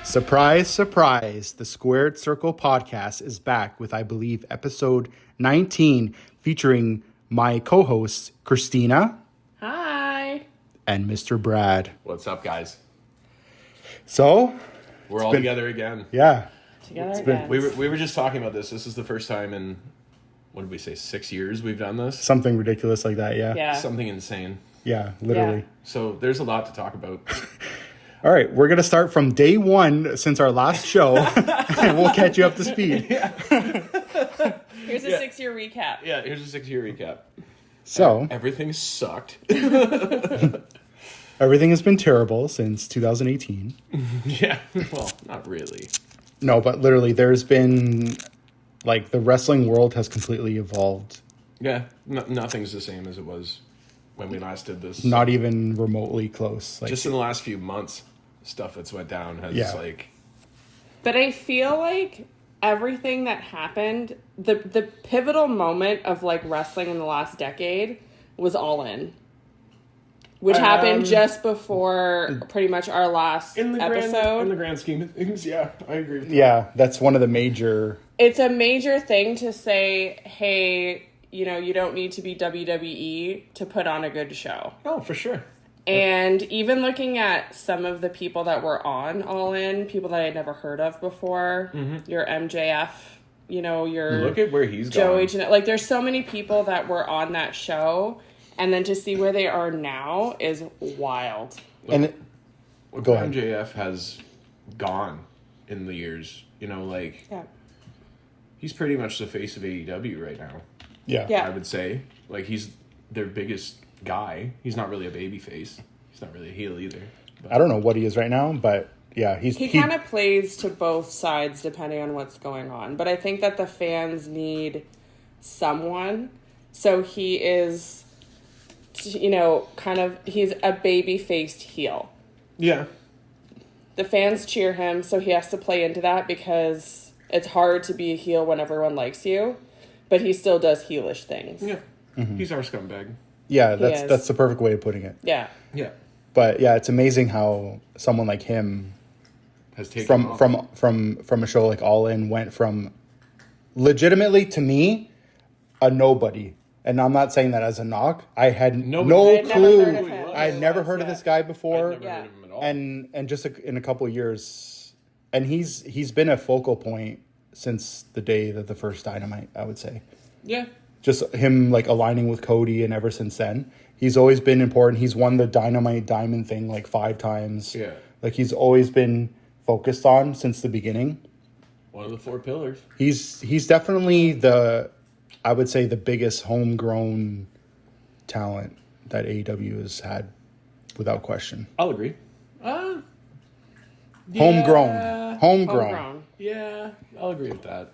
Surprise, surprise. The Squared Circle podcast is back with, I believe, episode 19, featuring my co-hosts, Christina. Hi. And Mr. Brad. What's up, guys? So? We're all together again. Yeah. Together again. We were just talking about this. This is the first time in, what did we say, 6 years we've done this? Something ridiculous like that, yeah. Yeah. Something insane. Yeah, literally. Yeah. So there's a lot to talk about. All right, we're going to start from day one since our last show, and we'll catch you up to speed. Here's a 6-year recap. Yeah, here's a 6-year recap. So, Everything sucked. everything has been terrible since 2018. Yeah, well, not really. No, but literally, there's been, like, the wrestling world has completely evolved. Yeah, nothing's the same as it was when we last did this. Not even remotely close. Like, Just in the last few months, stuff that's went down has, But I feel like everything that happened, the pivotal moment of like wrestling in the last decade was All In. Which happened just before pretty much our last episode. In the grand scheme of things, yeah, I agree with that. yeah, that's one of the major... It's a major thing to say, hey, you know, you don't need to be WWE to put on a good show. Oh, for sure. And even looking at some of the people that were on All In, people that I'd never heard of before, your MJF, you know, your... Look at where he's Joey, gone. like, there's so many people that were on that show, and then to see where they are now is wild. And go ahead. MJF has gone in the years, you know, like... Yeah. He's pretty much the face of AEW right now. Yeah. I would say. Like, he's their biggest guy. He's not really a baby face. He's not really a heel either. But. I don't know what he is right now, but yeah, he kind of plays to both sides depending on what's going on. But I think that the fans need someone. So he is, you know, he's a baby-faced heel. Yeah. The fans cheer him, so he has to play into that because it's hard to be a heel when everyone likes you. But he still does heelish things. Yeah. He's our scumbag. Yeah, that's the perfect way of putting it. Yeah. Yeah. But yeah, it's amazing how someone like him Has taken from a show like All In went from legitimately to me a nobody. And I'm not saying that as a knock. I had no clue. I had never heard of this guy before. I'd never heard of him at all. And just in a couple of years, and he's been a focal point since the day that the first Dynamite, I would say. Yeah. Just him like aligning with Cody, and ever since then, he's always been important. He's won the Dynamite Diamond thing like 5 times. Yeah. Like he's always been focused on since the beginning. One of the 4 pillars. He's definitely I would say the biggest homegrown talent that AEW has had, without question. I'll agree. Homegrown. Yeah, I'll agree with that.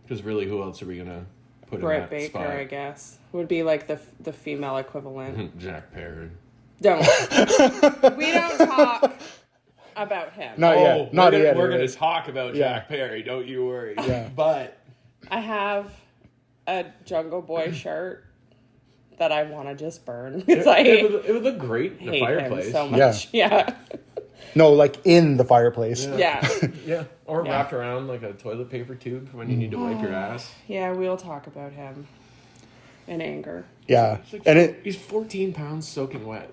Because really, who else are we gonna put Britt in that Baker, spot? I guess, would be like the female equivalent. Jack Perry. Don't. We don't talk about him. Not yet. Not yet. We're gonna talk about Jack Perry. Don't you worry. Yeah. But I have a Jungle Boy shirt that I want to just burn because it would look great in the hate fireplace. him so much. Yeah. No, like in the fireplace. Yeah. Yeah. Or Yeah. wrapped around like a toilet paper tube when you need to wipe your ass. Yeah, we'll talk about him in anger. Yeah. Like, And he's 14 pounds soaking wet.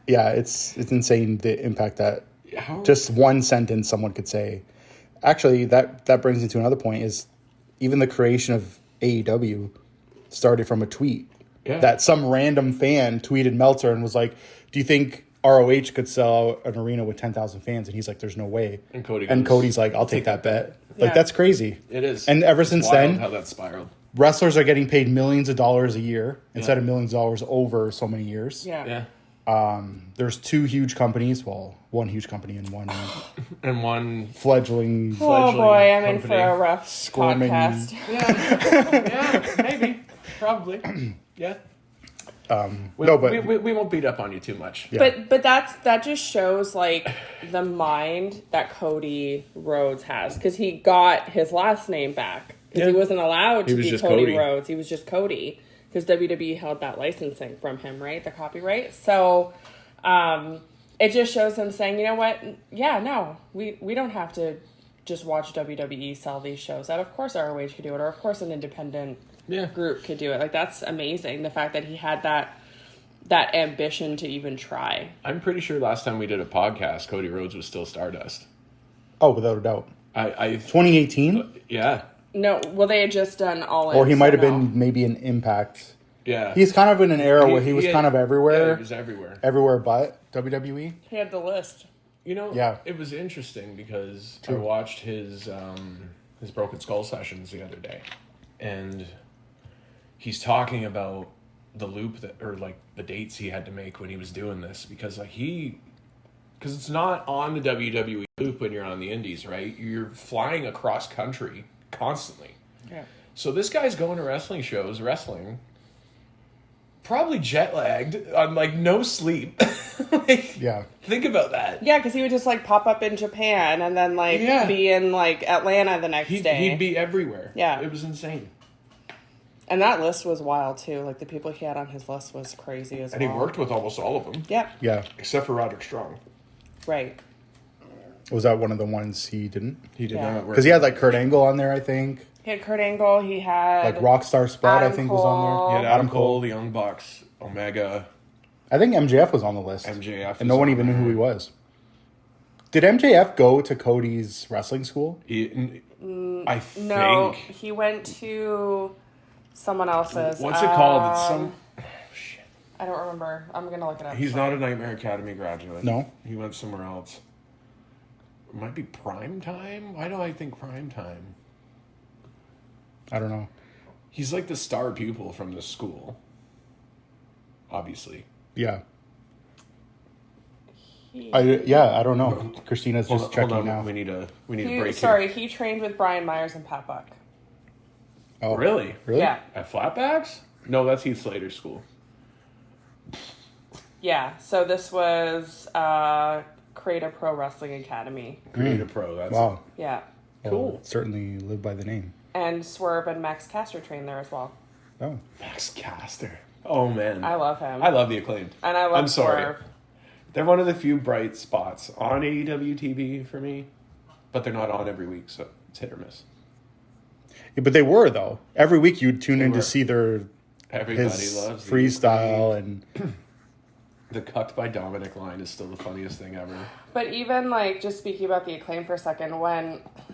it's insane the impact that How? just one sentence someone could say. Actually, that brings me to another point, is even the creation of AEW started from a tweet that some random fan tweeted Meltzer and was like, do you think ROH could sell out an arena with 10,000 fans? And he's like, there's no way. And Cody's like, I'll take that bet. Like, Yeah. that's crazy. It is. And ever It's since wild then, how that spiraled. wrestlers are getting paid millions of dollars a year instead of millions of dollars over so many years. Yeah. Yeah. There's 2 huge companies. Well, one huge company and one And one fledgling. Oh boy, I'm in for company. a rough Squirming. podcast. Yeah, maybe. Probably. Yeah. We won't beat up on you too much. Yeah. But that just shows like the mind that Cody Rhodes has, because he got his last name back because he wasn't allowed to be Cody Rhodes. He was just Cody because WWE held that licensing from him, right? The copyright. So it just shows them saying, you know what? Yeah, no, we don't have to just watch WWE sell these shows out. Of course ROH could do it, or of course an independent group could do it. Like, that's amazing. The fact that he had that ambition to even try. I'm pretty sure last time we did a podcast, Cody Rhodes was still Stardust. Oh, without a doubt. 2018? Yeah. No, well, they had just done All In. Or he might have been maybe an Impact. Yeah. He's kind of in an era where he was kind of everywhere. Yeah, he was everywhere. Everywhere but WWE. He had the list. You know, it was interesting because I watched his Broken Skull sessions the other day, and he's talking about the loop or like the dates he had to make when he was doing this, because because it's not on the WWE loop when you're on the indies, right? You're flying across country constantly. Yeah. So this guy's going to wrestling shows, probably jet lagged on like no sleep. Think about that. Yeah, because he would just like pop up in Japan and then like be in like Atlanta the next day. He'd be everywhere. Yeah. It was insane. And that list was wild too. Like the people he had on his list was crazy as well. And he worked with almost all of them. Yep. Yeah. Except for Roderick Strong. Right. Was that one of the ones he didn't? He did not. Because he had like Kurt Angle on there, I think. He had Kurt Angle. He had like Rockstar Spud, I think, was on there. He had Adam Cole, the Young Bucks, Omega. I think MJF was on the list. MJF. And no one even knew who he was. Did MJF go to Cody's wrestling school? I think. No, he went to someone else's. What's it called? It's some... shit. I don't remember. I'm going to look it up. He's not a Nightmare Academy graduate. No? He went somewhere else. It might be Prime Time? Why do I think Prime Time? I don't know. He's like the star pupil from the school. Obviously. Yeah. I don't know. Christina's just checking now. We need a break. Sorry, he trained with Brian Myers and Pat Buck. Oh, really? Yeah. At Flatbacks? No, that's Heath Slater's school. Yeah. So this was Create a Pro Wrestling Academy. Create a Pro. That's wow. Yeah. Cool. Well, certainly live by the name. And Swerve and Max Caster trained there as well. Oh. Max Caster. Oh, man. I love him. I love the Acclaimed. And I love Swerve. Sorry. They're one of the few bright spots on AEW TV for me, but they're not on every week, so it's hit or miss. Yeah, but they were, though. Every week you'd tune in to see his loves freestyle and... The Cucked by Dominic line is still the funniest thing ever. But even, like, just speaking about the Acclaim for a second,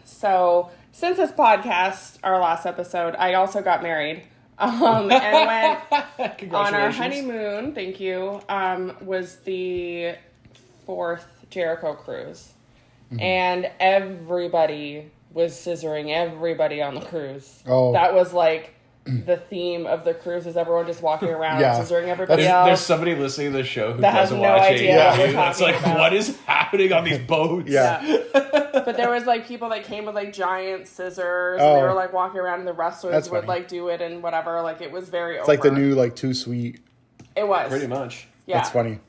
since this podcast, our last episode, I also got married. And went on our honeymoon, thank you, was the 4th Jericho cruise. Mm-hmm. And everybody was scissoring everybody on the cruise. Oh. That was, like... the theme of the cruise is everyone just walking around scissoring everybody else. There's somebody listening to the show who that doesn't has no watch idea AEW. It's like, what is happening on these boats? Yeah. But there was like people that came with like giant scissors and they were like walking around and the wrestlers would like do it and whatever. Like it was very It's like the new like Too Sweet. It was. Pretty much. Yeah. That's funny.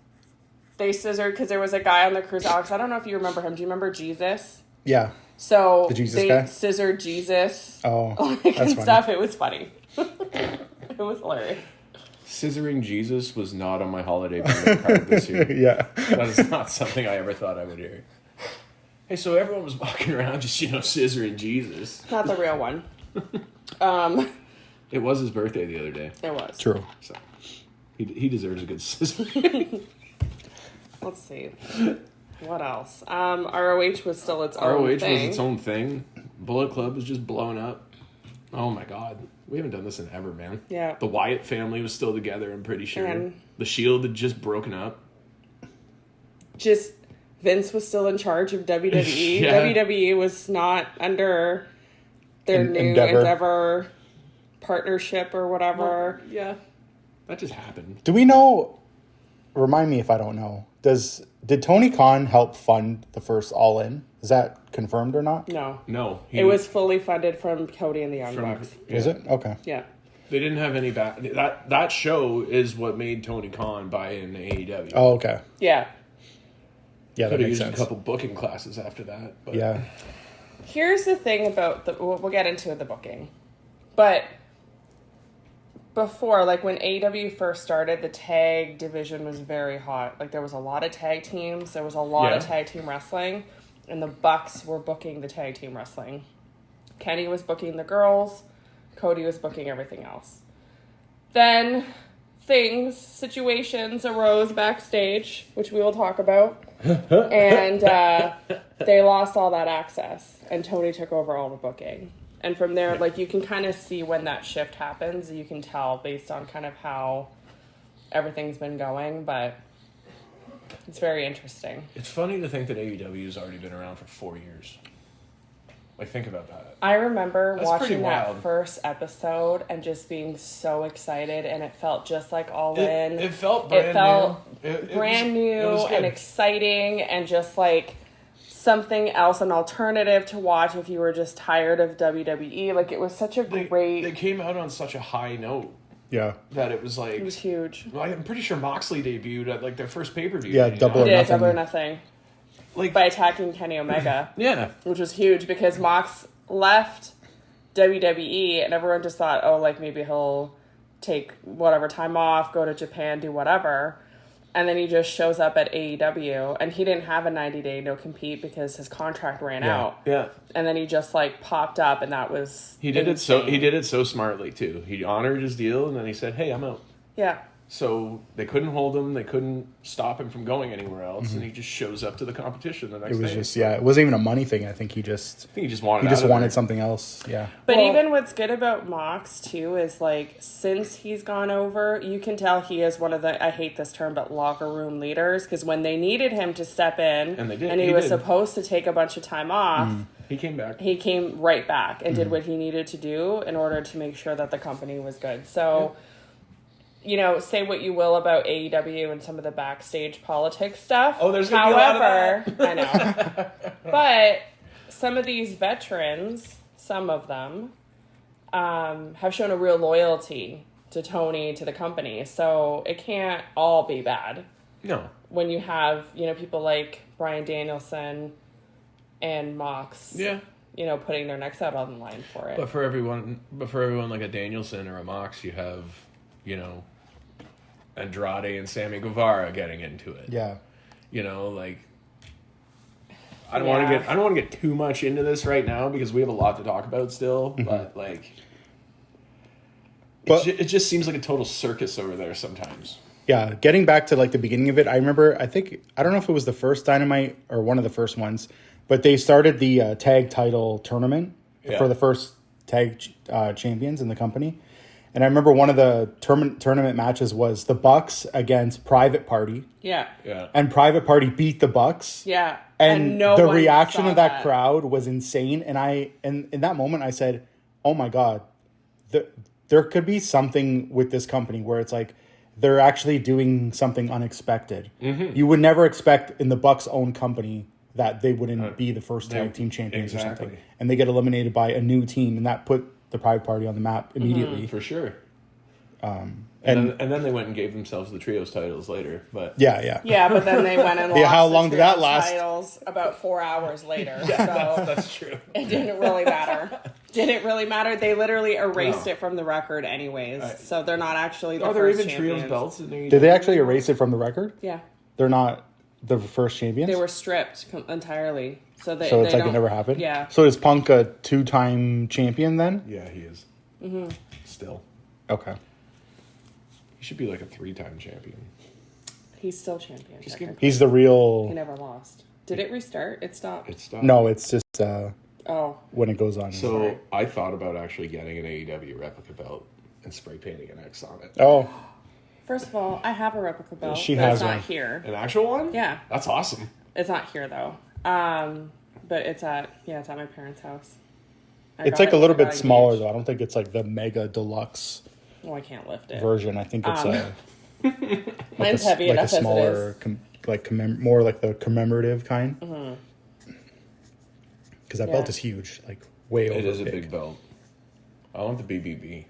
They scissored because there was a guy on the cruise, Alex. I don't know if you remember him. Do you remember Jesus? Yeah. So the Jesus they guy? Scissored Jesus. Oh, that's funny. Stuff. It was funny. It was hilarious. Scissoring Jesus was not on my holiday card this year. Yeah. That is not something I ever thought I would hear. Hey, so everyone was walking around just, scissoring Jesus. Not the real one. It was his birthday the other day. It was. True. So he deserves a good scissor. Let's see. What else? ROH was still its own ROH thing. was its own thing. Bullet Club was just blown up. Oh my God. We haven't done this in ever, man. Yeah. The Wyatt family was still together, I'm pretty sure. And the Shield had just broken up. Just Vince was still in charge of WWE. Yeah. WWE was not under their new Endeavor partnership or whatever. Well, yeah. That just happened. Do we know? Remind me if I don't know. Did Tony Khan help fund the first All In? Is that confirmed or not? No. It was fully funded from Cody and the Young Bucks. Yeah. Is it? Okay. Yeah. They didn't have any back. That show is what made Tony Khan buy in AEW. Oh, okay. Yeah. Yeah, that makes sense. A couple booking classes after that. But. Yeah. Here's the thing about we'll get into the booking, but before, like when AEW first started, the tag division was very hot. Like there was a lot of tag teams. There was a lot of tag team wrestling. And the Bucks were booking the tag team wrestling. Kenny was booking the girls. Cody was booking everything else. Then situations arose backstage, which we will talk about. And they lost all that access. And Tony took over all the booking. And from there, like, you can kind of see when that shift happens. You can tell based on kind of how everything's been going. But it's very interesting. It's funny to think that AEW has already been around for 4 years. Like, think about that. I remember That's watching that wild. first episode and just being so excited, and it felt just like All In. It felt brand new. It brand new was and good. exciting, and just like something else, an alternative to watch if you were just tired of WWE. Like, it was such a great... They came out on such a high note. Yeah. That it was like... It was huge. Well, I'm pretty sure Moxley debuted at like their first pay-per-view. Yeah, Double or Did Nothing. Double or Nothing. Like, By attacking Kenny Omega. yeah. Which was huge because Mox left WWE and everyone just thought, oh, like maybe he'll take whatever time off, go to Japan, do whatever. And then he just shows up at AEW and he didn't have a 90-day no-compete because his contract ran out. Yeah. And then he just like popped up and that was He did insane. it so smartly too. He honored his deal and then he said, "Hey, I'm out." Yeah. So they couldn't hold him. They couldn't stop him from going anywhere else, and he just shows up to the competition the next It was day. just, it wasn't even a money thing. I think he just wanted something else. Yeah. But Well- even what's good about Mox, too, is, like, since he's gone over, you can tell he is one of the, I hate this term, but locker room leaders. Because when they needed him to step in, And they did. and he He was did. supposed to take a bunch of time off, He came back. he came right back and did what he needed to do in order to make sure that the company was good. So, you know, say what you will about AEW and some of the backstage politics stuff. Oh, there's gonna be a lot of However, I know. But some of these veterans, some of them, have shown a real loyalty to Tony, to the company. So it can't all be bad No. when you have, you know, people like Bryan Danielson and Mox, Yeah. you know, putting their necks out on the line for it. But for everyone like a Danielson or a Mox, you have, you know, Andrade and Sammy Guevara getting into it. Yeah. You know, like I don't want to get too much into this right now because we have a lot to talk about still, but like it just seems like a total circus over there sometimes. Yeah, getting back to like the beginning of it, I remember, I don't know if it was the first Dynamite or one of the first ones, but they started the tag title tournament for the first tag champions in the company. And I remember one of the tournament matches was the Bucks against Private Party. Yeah. Yeah. And Private Party beat the Bucks. Yeah. And no the one reaction saw of that crowd was insane. And in that moment I said, oh my God, there could be something with this company where it's like, they're actually doing something unexpected. Mm-hmm. You would never expect in the Bucks' own company that they wouldn't be the first tag team champions or something. And they get eliminated by a new team, and that put the Private Party on the map immediately. For sure. And then they went and gave themselves the trios titles later. But Yeah, but then they went and lost how long did that last? titles about 4 hours later. So that's true. it didn't really matter. Did it really matter? They literally erased it from the record anyways. So they're not actually the Are there first even champions. trios belts in AEW? did they actually erase it from the record? Yeah. They're not the first champions? They were stripped entirely. So So it's they like it don't- never happened? Yeah. So is Punk a 2-time champion then? Yeah, he is. Still. Okay. He should be like a 3-time champion. He's still champion. Just give- technically. He's the He real... never lost. Did it restart? It stopped. It stopped. No, it's just Oh. when it goes on. So I thought about actually getting an AEW replica belt and spray painting an X on it. Oh, First of all, I have a replica belt. She but has it's not one. here. An actual one? Yeah. That's awesome. It's not here though. But it's at my parents' house. it's like a little bit smaller though. I don't think it's like the mega deluxe Oh, I can't lift it. version. I think it's Mine's heavy like enough a smaller, as it is. more like the commemorative kind. Because that belt is huge, like way over. It is a big belt. I want the BBB.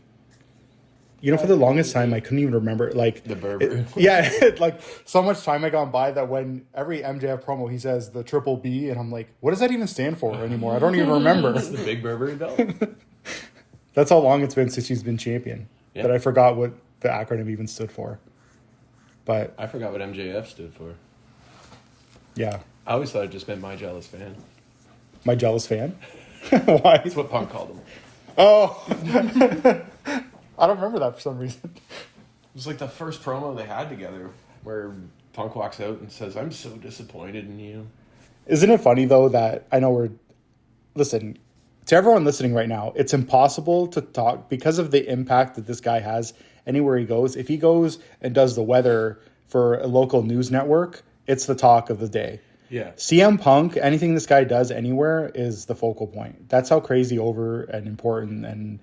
You know, for the longest time, I couldn't even remember like The Burberry. like so much time had gone by that when every MJF promo he says the triple B, and I'm like, what does that even stand for anymore? I don't even remember. The big Burberry belt? That's how long it's been since he's been champion. Yeah. that I forgot what the acronym even stood for. But I forgot what MJF stood for. yeah. I always thought it just meant my jealous fan. My jealous fan? Why? That's what Punk called him. Oh! I don't remember that for some reason. It was like the first promo they had together where Punk walks out and says, "I'm so disappointed in you." Isn't it funny, though, that I know listen, to everyone listening right now, it's impossible to talk because of the impact that this guy has anywhere he goes. If he goes and does the weather for a local news network, it's the talk of the day. Yeah. CM Punk, anything this guy does anywhere is the focal point. That's how crazy over and important and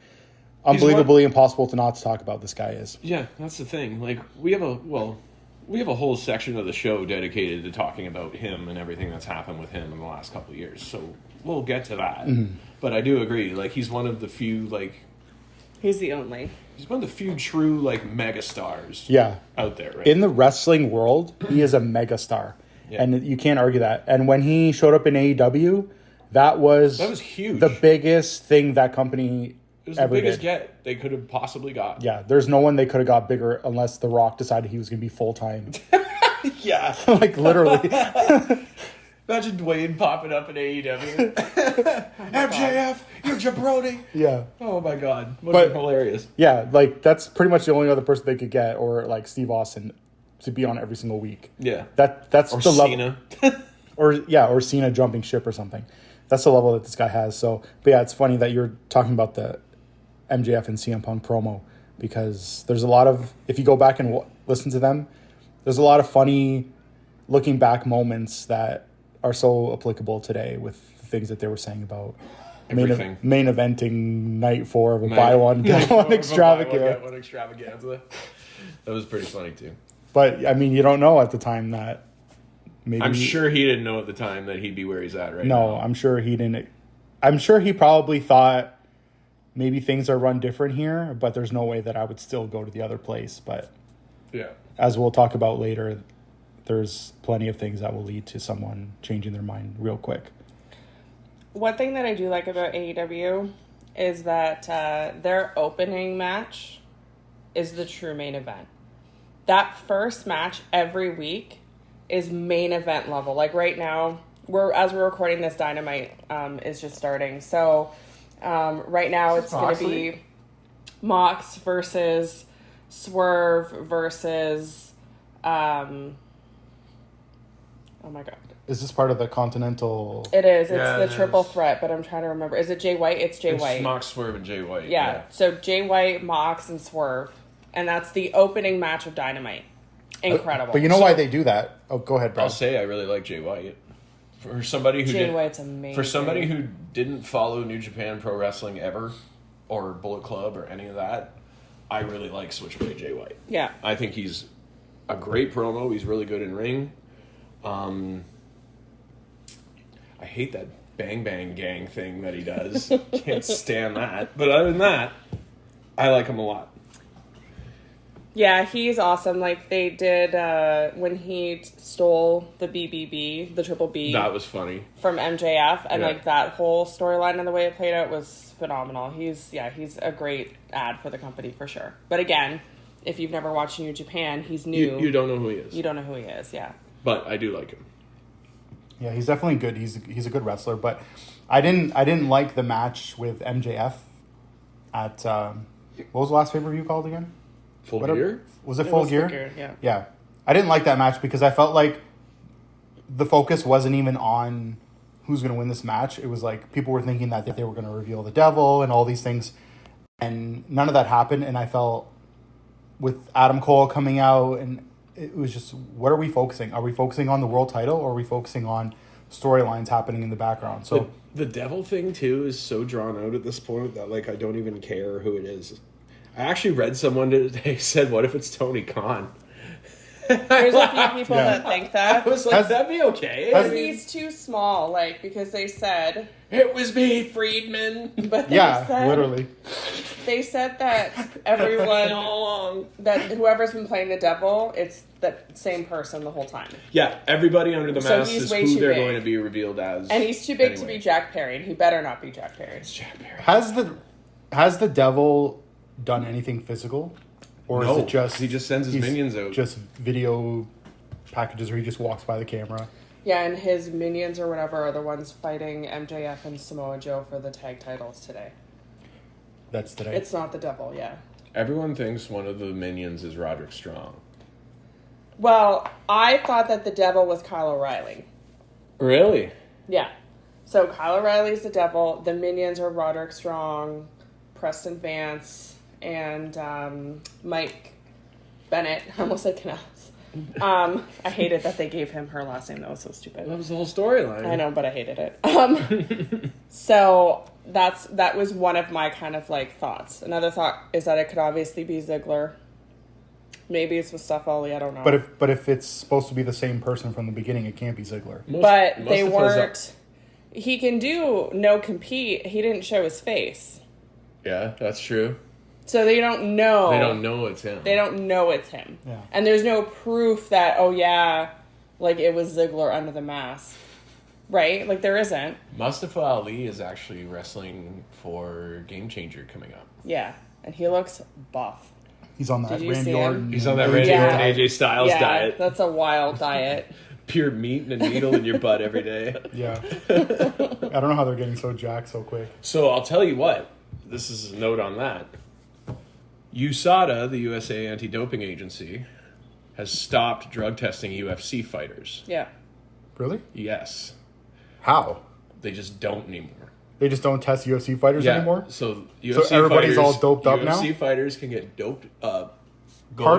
unbelievably impossible to not talk about this guy is. Yeah, that's the thing. Like, we have a whole section of the show dedicated to talking about him and everything that's happened with him in the last couple of years. So we'll get to that. Mm-hmm. But I do agree. Like, he's one of the few, like... He's the only. He's one of the few true, like, megastars out there, right? In the wrestling world, he is a megastar. Yeah. And you can't argue that. And when he showed up in AEW, that was huge. The biggest thing that company it was ever the biggest did. get they could have possibly got. Yeah, there's no one they could have got bigger unless The Rock decided he was going to be full-time. Yeah. Like, literally. Imagine Dwayne popping up in AEW. MJF, you're jabroni. Yeah. Oh, my God. But hilarious. Yeah, like, that's pretty much the only other person they could get, or, like, Steve Austin to be on every single week. Yeah. That's or the Cena. level. or Cena jumping ship or something. That's the level that this guy has. So, but yeah, it's funny that you're talking about the MJF and CM Punk promo because there's a lot of, if you go back and listen to them, there's a lot of funny looking back moments that are so applicable today with the things that they were saying about main eventing night 4 of a buy one get one extravaganza. That was pretty funny too. But I mean, you don't know at the time that maybe I'm sure he didn't know at the time that he'd be where he's at right now. No, I'm sure he didn't. I'm sure he probably thought maybe things are run different here, but there's no way that I would still go to the other place. But yeah, as we'll talk about later, there's plenty of things that will lead to someone changing their mind real quick. One thing that I do like about AEW is that their opening match is the true main event. That first match every week is main event level. Like right now, as we're recording this, Dynamite is just starting. So right now it's going to be Mox versus Swerve versus oh my God. Is this part of the Continental? It is. It's the triple threat, but I'm trying to remember. Is it Jay White? It's Jay White. Mox, Swerve, and Jay White. Yeah. So Jay White, Mox, and Swerve. And that's the opening match of Dynamite. Incredible. But you know why they do that? Oh, go ahead, Brad. I'll say I really like Jay White. For somebody who Jay White's amazing. For somebody who didn't follow New Japan Pro Wrestling ever, or Bullet Club, or any of that, I really like Switchblade Jay White. Yeah. I think he's a great promo. He's really good in ring. I hate that Bang Bang Gang thing that he does. Can't stand that. But other than that, I like him a lot. Yeah, he's awesome. Like they did when he stole the BBB, the Triple B. That was funny. From MJF, and like that whole storyline and the way it played out was phenomenal. He's a great ad for the company for sure. But again, if you've never watched New Japan, he's new. You don't know who he is. You don't know who he is, yeah. But I do like him. Yeah, he's definitely good. He's a good wrestler, but I didn't like the match with MJF at what was the last pay-per-view called again? Full Gear? Was it Full Gear? Full Gear, yeah. Yeah. I didn't like that match because I felt like the focus wasn't even on who's going to win this match. It was like people were thinking that they were going to reveal the devil and all these things, and none of that happened. And I felt with Adam Cole coming out, and it was just, what are we focusing? Are we focusing on the world title, or are we focusing on storylines happening in the background? So the devil thing too is so drawn out at this point that like I don't even care who it is. I actually read someone today said, "What if it's Tony Khan?" There's a few people that think that. I was like, that'd be okay. He's too small, like, because they said... It was me, Friedman. But literally. They said that everyone... all along. That whoever's been playing the devil, it's the same person the whole time. Yeah, everybody under the mask is who they're big. going to be revealed as. And he's too big to be Jack Perry, and he better not be Jack Perry. It's Jack Perry. Has the devil done anything physical, or No, is it just he just sends his minions out? Just video packages, where he just walks by the camera. Yeah, and his minions or whatever are the ones fighting MJF and Samoa Joe for the tag titles today. That's today. It's not the devil, yeah. Everyone thinks one of the minions is Roderick Strong. Well, I thought that the devil was Kyle O'Reilly. Really? Yeah. So Kyle O'Reilly's the devil. The minions are Roderick Strong, Preston Vance, and Mike Bennett. I almost said Canales. I hated that they gave him her last name. That was so stupid. That was the whole storyline. I know, but I hated it. So that was one of my kind of like thoughts. Another thought is that it could obviously be Ziggler. Maybe it's Mustafa Ali. I don't know. But if it's supposed to be the same person from the beginning, it can't be Ziggler. But they weren't. He can do no compete. He didn't show his face. Yeah, that's true. So they don't know. They don't know it's him. They don't know it's him. Yeah. And there's no proof that, oh yeah, like it was Ziggler under the mask. Right? Like there isn't. Mustafa Ali is actually wrestling for Game Changer coming up. Yeah. And he looks buff. He's on that Did you Randy see him? Orton. He's on that Randy Orton AJ Styles diet. That's a wild diet. Pure meat and a needle in your butt every day. Yeah. I don't know how they're getting so jacked so quick. So I'll tell you what. This is a note on that. USADA, the USA Anti-Doping Agency, has stopped drug testing UFC fighters. Yeah. Really? Yes. How? They just don't anymore. They just don't test UFC fighters anymore? So UFC everybody's fighters, all doped up now? UFC fighters can get doped up, go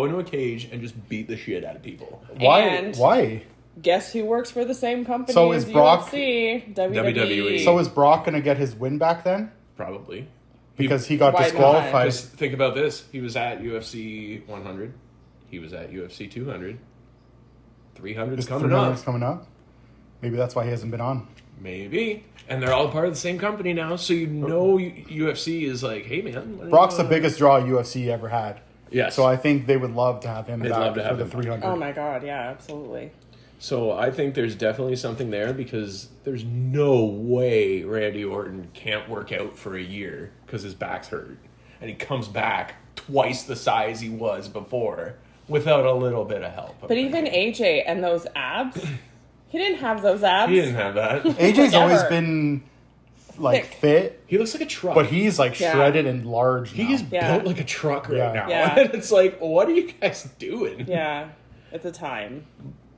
into a cage and just beat the shit out of people. And Why? guess who works for the same company So as is Brock- UFC? WWE. So is Brock going to get his win back then? Probably. Because he got Why not? disqualified. Because think about this. He was at UFC 100. He was at UFC 200. 300 is coming up. Coming up. Maybe that's why he hasn't been on. Maybe. And they're all part of the same company now, so you know UFC is like, hey, man. Brock's the biggest draw UFC ever had. Yes. So I think they would love to have him They'd back love to for have the him. 300. Oh my god, yeah, absolutely. So I think there's definitely something there because there's no way Randy Orton can't work out for a year because his back's hurt. And he comes back twice the size he was before without a little bit of help. But even AJ and those abs, he didn't have those abs. He didn't have that. AJ's always Ever. been like Thick. fit, He looks like a truck. but he's like Yeah. shredded and large now. He is Yeah. built like a truck right Yeah. now. Yeah. And it's like, what are you guys doing? Yeah, at the time.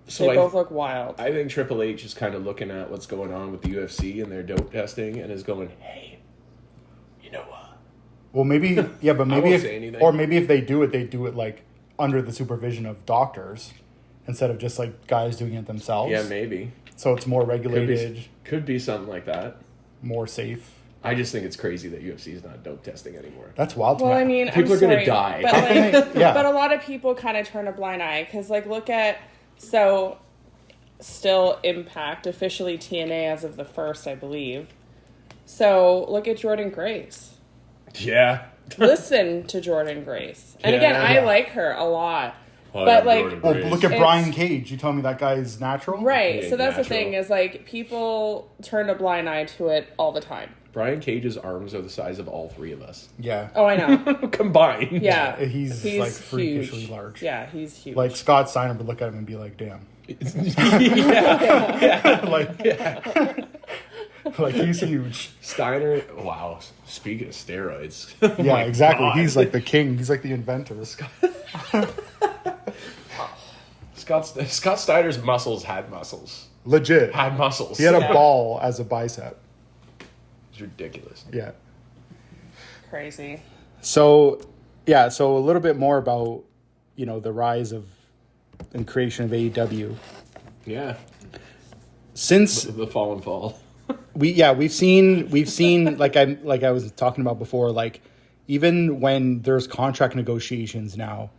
So They both look wild. I think Triple H is kind of looking at what's going on with the UFC and their dope testing and is going, hey, you know what? Well, maybe yeah, but maybe won't say anything. if they do it like under the supervision of doctors instead of just like guys doing it themselves. Yeah, maybe. So it's more regulated, Could be something like that. more safe. I just think it's crazy that UFC is not dope testing anymore. That's wild to Well, me. I mean, People I'm are gonna sorry, die. But, How can like, they- yeah. but a lot of people kind of turn a blind eye because, like, look at still Impact, officially TNA as of the 1st, I believe. So look at Jordan Grace. Yeah. Listen to Jordan Grace, and again, Yeah. I like her a lot. Oh, But, yeah, like- Jordan Well, Grace. look at It's- Brian Cage. You tell me that guy is natural, Right. Yeah, So that's the natural. thing is like people turn a blind eye to it all the time. Brian Cage's arms are the size of all three of us. Yeah, Oh, I know. Combined. Yeah. he's like freakishly huge. large. Yeah, he's huge. Like Scott Steiner would look at him and be like, "Damn." yeah. Like he's huge. Steiner, wow. Speaking of steroids. Oh Yeah, my exactly. God. He's like the king. He's like the inventor. Scott Steiner's muscles had muscles. Legit. Had muscles. He had a Yeah. ball as a bicep. It's ridiculous. Yeah. Crazy. So, yeah. So a little bit more about the rise of and creation of AEW. Yeah. Since The fall and fall. we've seen like I was talking about before, like even when there's contract negotiations now,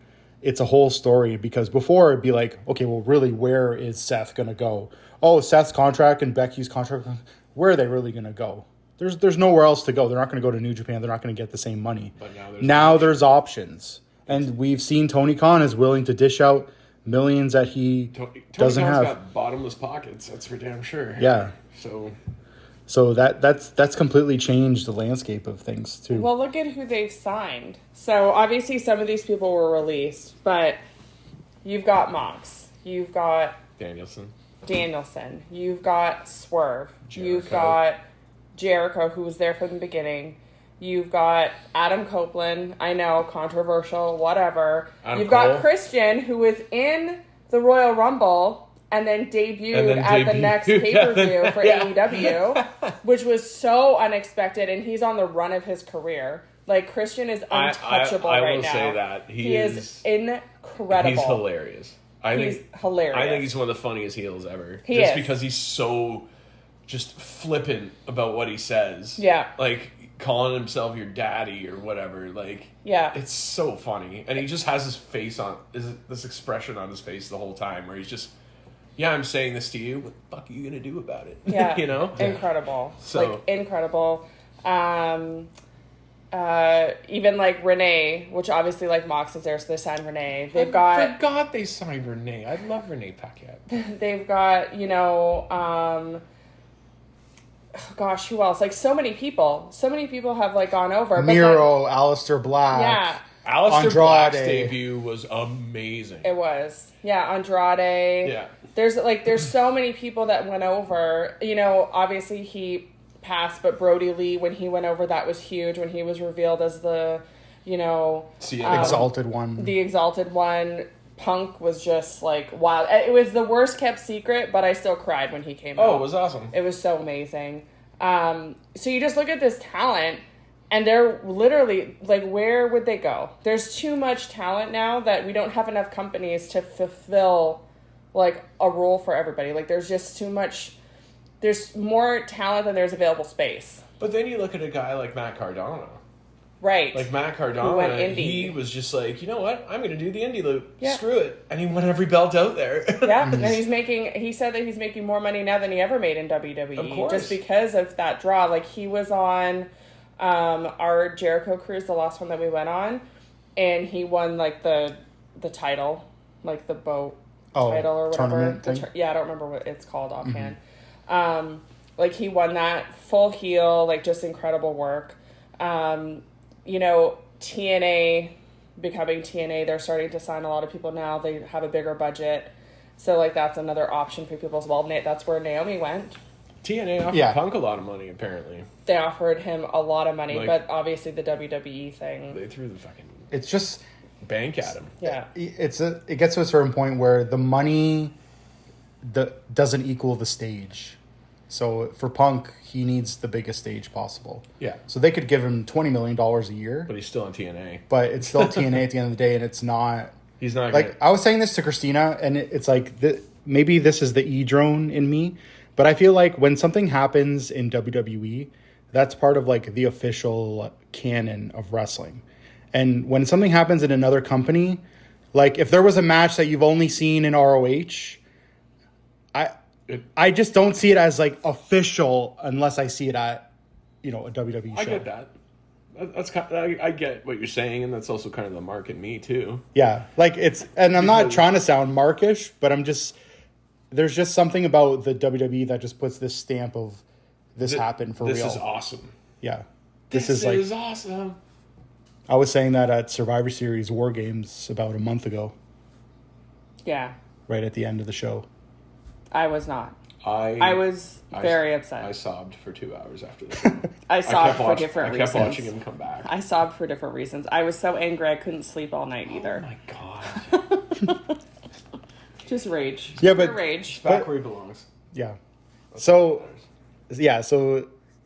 it's a whole story because before it'd be like, okay, well really where is Seth gonna go? Oh, Seth's contract and Becky's contract, where are they really gonna go? There's nowhere else to go. They're not gonna go to New Japan, they're not gonna get the same money. But now there's options. And we've seen Tony Khan is willing to dish out millions that he Tony doesn't Khan's have. got bottomless pockets, that's for damn sure. Yeah. So that's completely changed the landscape of things too. Well, look at who they've signed. So obviously some of these people were released, but you've got Mox, you've got Danielson, you've got Swerve, you've got Jericho, who was there from the beginning. You've got Adam Copeland, I know, controversial, whatever. You've got Christian, who was in the Royal Rumble and then debuted at the next pay-per-view for AEW, which was so unexpected, and he's on the run of his career. Like, Christian is untouchable right now. I will say that. He is incredible. He's hilarious. He's hilarious. I think he's one of the funniest heels ever. He is. Because he's so just flippant about what he says. Yeah. Like, calling himself your daddy or whatever. Like, yeah, it's so funny. And he just has his face on, this expression on his face the whole time where he's just, yeah, I'm saying this to you. What the fuck are you going to do about it? Yeah. You know? Incredible. So, like, incredible. Even like Renee, which obviously like Mox is there, so they signed Renee. They've got. I forgot they signed Renee. I love Renee Paquette. They've got, you know, gosh, who else? Like so many people. So many people have like gone over. Miro, Aleister Black. Yeah. Aleister Black's debut was amazing. It was. Yeah, Andrade. Yeah. There's so many people that went over. You know, obviously he passed, but Brody Lee, when he went over, that was huge when he was revealed as the, you know, Exalted One. The Exalted One. Punk was just like wild. It was the worst kept secret, but I still cried when he came out. Oh, it was awesome. It was so amazing. So you just look at this talent, and they're literally like, where would they go? There's too much talent now that we don't have enough companies to fulfill like a role for everybody. Like there's just too much. There's more talent than there's available space. But then you look at a guy like Matt Cardona. Right. Like Matt Cardona, he was just like, you know what? I'm going to do the indie loop. Yeah. Screw it. And he won every belt out there. Yeah. And he said that he's making more money now than he ever made in WWE. Of course. Just because of that draw. Like he was on our Jericho cruise, the last one that we went on, and he won like the title, like the boat title or whatever. I don't remember what it's called offhand. Mm-hmm. Like he won that full heel, like just incredible work. You know, TNA becoming TNA, they're starting to sign a lot of people now. They have a bigger budget. So, like, that's another option for people as well. That's where Naomi went. TNA offered Punk a lot of money, apparently. They offered him a lot of money, but obviously the WWE thing. They threw the fucking... It's just... bank at him. Yeah. It gets to a certain point where the money doesn't equal the stage. So for Punk, he needs the biggest stage possible. Yeah. So they could give him $20 million a year. But he's still on TNA. But it's still TNA at the end of the day, and it's not... He's not... Like, I was saying this to Christina, and it's like, maybe this is the E-drone in me, but I feel like when something happens in WWE, that's part of, like, the official canon of wrestling. And when something happens in another company, like, if there was a match that you've only seen in ROH... I just don't see it as like official unless I see it at, you know, a WWE show. I get that. That's kind of, I get what you're saying, and that's also kind of the mark in me too. Yeah, like and I'm not trying to sound markish, but there's just something about the WWE that just puts this stamp of this happened for real. This is awesome. Yeah, this is awesome. I was saying that at Survivor Series War Games about a month ago. Yeah. Right at the end of the show. I was not. I was very upset. I sobbed for 2 hours after that. I sobbed for different reasons. I kept watching him come back. I sobbed for different reasons. I was so angry I couldn't sleep all night either. Oh my god. Just rage. Yeah, but rage. Back where he belongs. Yeah. So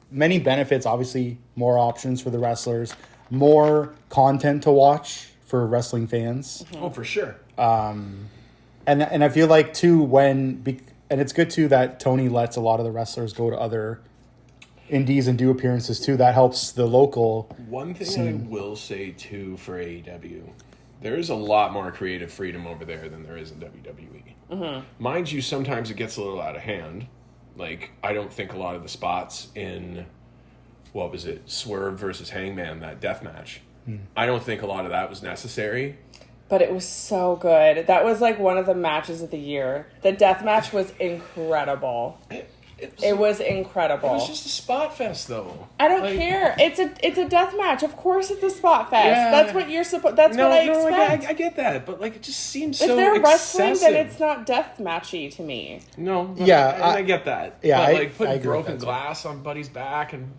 many benefits, obviously more options for the wrestlers, more content to watch for wrestling fans. Mm-hmm. Oh, for sure. And I feel like too and it's good too that Tony lets a lot of the wrestlers go to other indies and do appearances too. That helps the local. One thing scene. I will say too for AEW, there is a lot more creative freedom over there than there is in WWE. Mm-hmm. Mind you, sometimes it gets a little out of hand. Like, I don't think a lot of the spots in, what was it, Swerve versus Hangman, that death match, I don't think a lot of that was necessary. But it was so good. That was like one of the matches of the year. The death match was incredible. It was incredible. It was just a spot fest, though. I don't care. It's a death match. Of course, it's a spot fest. Yeah. That's what you're supposed. That's what I expect. Like, I get that, but like it just seems if so they're excessive. wrestling, then it's not death matchy to me. No. Yeah, I get that. Yeah, but, like putting broken glass on Buddy's back and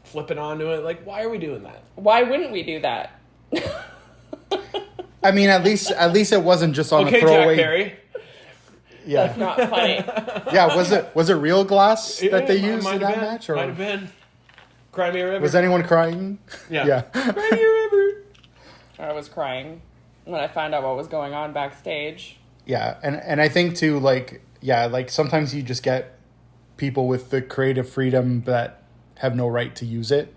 flipping onto it. Like, why are we doing that? Why wouldn't we do that? I mean, at least it wasn't just on a throwaway. Jack Perry. Yeah, that's not funny. Yeah, was it real glass that they used in that match? Or might have been. Cry Me a River. Was anyone crying? Yeah. Cry Me a River. I was crying when I found out what was going on backstage. Yeah, and I think too, like sometimes you just get people with the creative freedom that have no right to use it.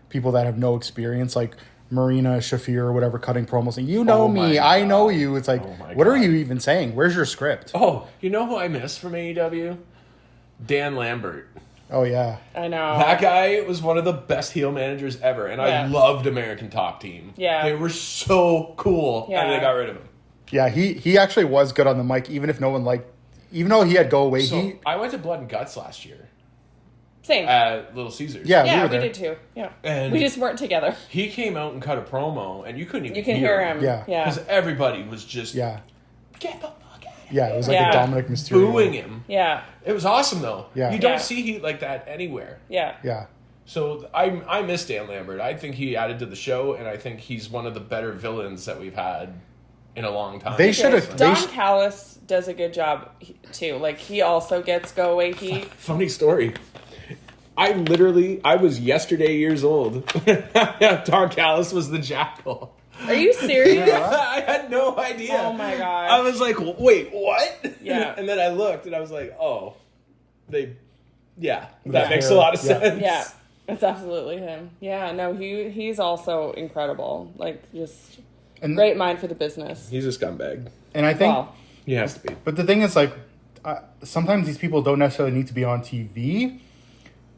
People that have no experience, like Marina Shafir or whatever, cutting promos and me, I know you. It's like, what are you even saying? Where's your script? Oh, you know who I miss from AEW? Dan Lambert. Oh yeah, I know. That guy was one of the best heel managers ever, and I loved American Top Team. Yeah. They were so cool, and they got rid of him. Yeah, he actually was good on the mic, even if no one even though he had go away heat. I went to Blood and Guts last year. Same. At Little Caesars. Yeah, we did too. Yeah. And we just weren't together. He came out and cut a promo, and you couldn't even hear him. Yeah. Because everybody was just, get the fuck out. Yeah, it was like a Dominic Mysterio. Booing him. Yeah. It was awesome, though. Yeah. You don't see heat like that anywhere. Yeah. Yeah. So I miss Dan Lambert. I think he added to the show, and I think he's one of the better villains that we've had in a long time. They should have. Don Callis does a good job too. Like, he also gets go away heat. Funny story. I was yesterday years old. Don Callis was the Jackal. Are you serious? I had no idea. Oh my gosh. I was like, wait, what? Yeah. And then I looked and I was like, oh, that makes a lot of sense. Yeah. It's absolutely him. Yeah, no, he's also incredible. Like, just great mind for the business. He's a scumbag. And I think he has to be. But the thing is, like, sometimes these people don't necessarily need to be on TV,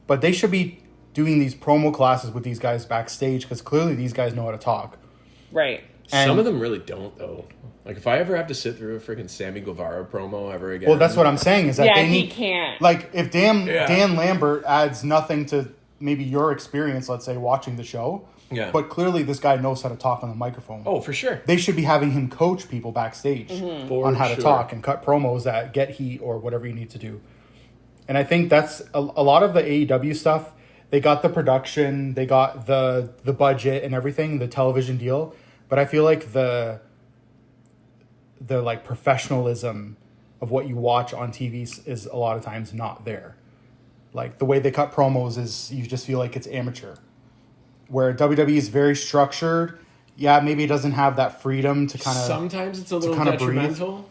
but they should be doing these promo classes with these guys backstage, because clearly these guys know how to talk. Right. And some of them really don't, though. Like, if I ever have to sit through a freaking Sammy Guevara promo ever again. Well, that's what I'm saying, is that they need... he can't. Like, if Dan Lambert adds nothing to maybe your experience, let's say, watching the show, but clearly this guy knows how to talk on the microphone. Oh, for sure. They should be having him coach people backstage on how to talk and cut promos that get heat or whatever you need to do. And I think that's a lot of the AEW stuff. They got the production, they got the budget and everything, the television deal. But I feel like the like professionalism of what you watch on TV is a lot of times not there. Like, the way they cut promos is, you just feel like it's amateur. Where WWE is very structured. Yeah, maybe it doesn't have that freedom to kind of... Sometimes it's a little detrimental.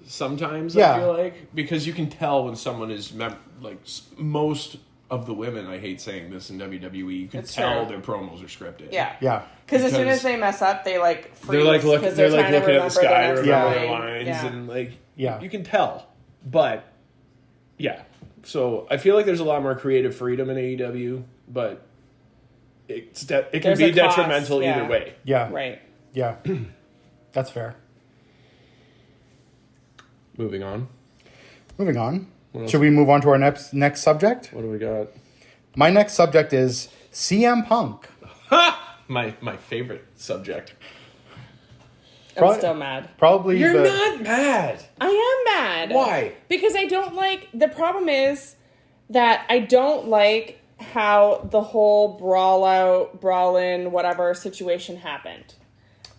Sometimes, I feel like. Because you can tell when someone is... Like, most of the women, I hate saying this, in WWE, you can tell their promos are scripted. Yeah. Yeah. Because as soon as they mess up, they, like, freeze. They're like looking at the sky to remember their their lines. Yeah. And, like, you can tell. But, yeah. So, I feel like there's a lot more creative freedom in AEW, but... It can be detrimental either way. Yeah. Right. Yeah. That's fair. Moving on. Should we move on to our next subject? What do we got? My next subject is CM Punk. My favorite subject. I'm still mad. Probably You're not mad. I am mad. Why? Because I don't like... The problem is that I don't like how the whole brawl-in, whatever situation happened.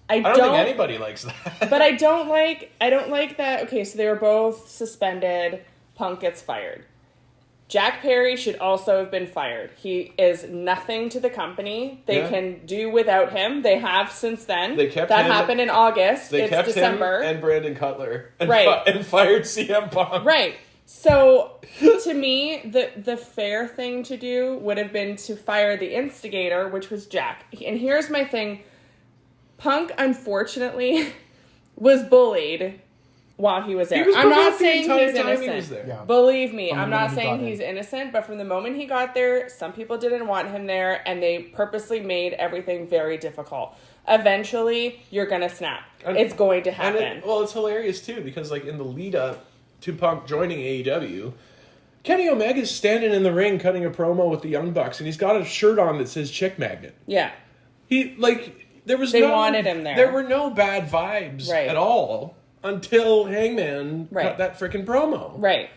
I don't think anybody likes that. But I don't like that. Okay, so they were both suspended. Punk gets fired. Jack Perry should also have been fired. He is nothing to the company. They can do without him. They have since then. They kept that him, happened in August. They it's kept December. him and Brandon Cutler. And right. And fired CM Punk. Right. So, to me, the fair thing to do would have been to fire the instigator, which was Jack. And here's my thing. Punk, unfortunately, was bullied while he was there. I'm not saying he's innocent. Believe me, I'm not saying he's innocent, but from the moment he got there, some people didn't want him there, and they purposely made everything very difficult. Eventually, you're going to snap. It's going to happen. It's hilarious, too, because, like, in the lead-up to Punk joining AEW, Kenny Omega's standing in the ring cutting a promo with the Young Bucks, and he's got a shirt on that says Chick Magnet. Yeah. They wanted him there. There were no bad vibes at all until Hangman cut that freaking promo. Right.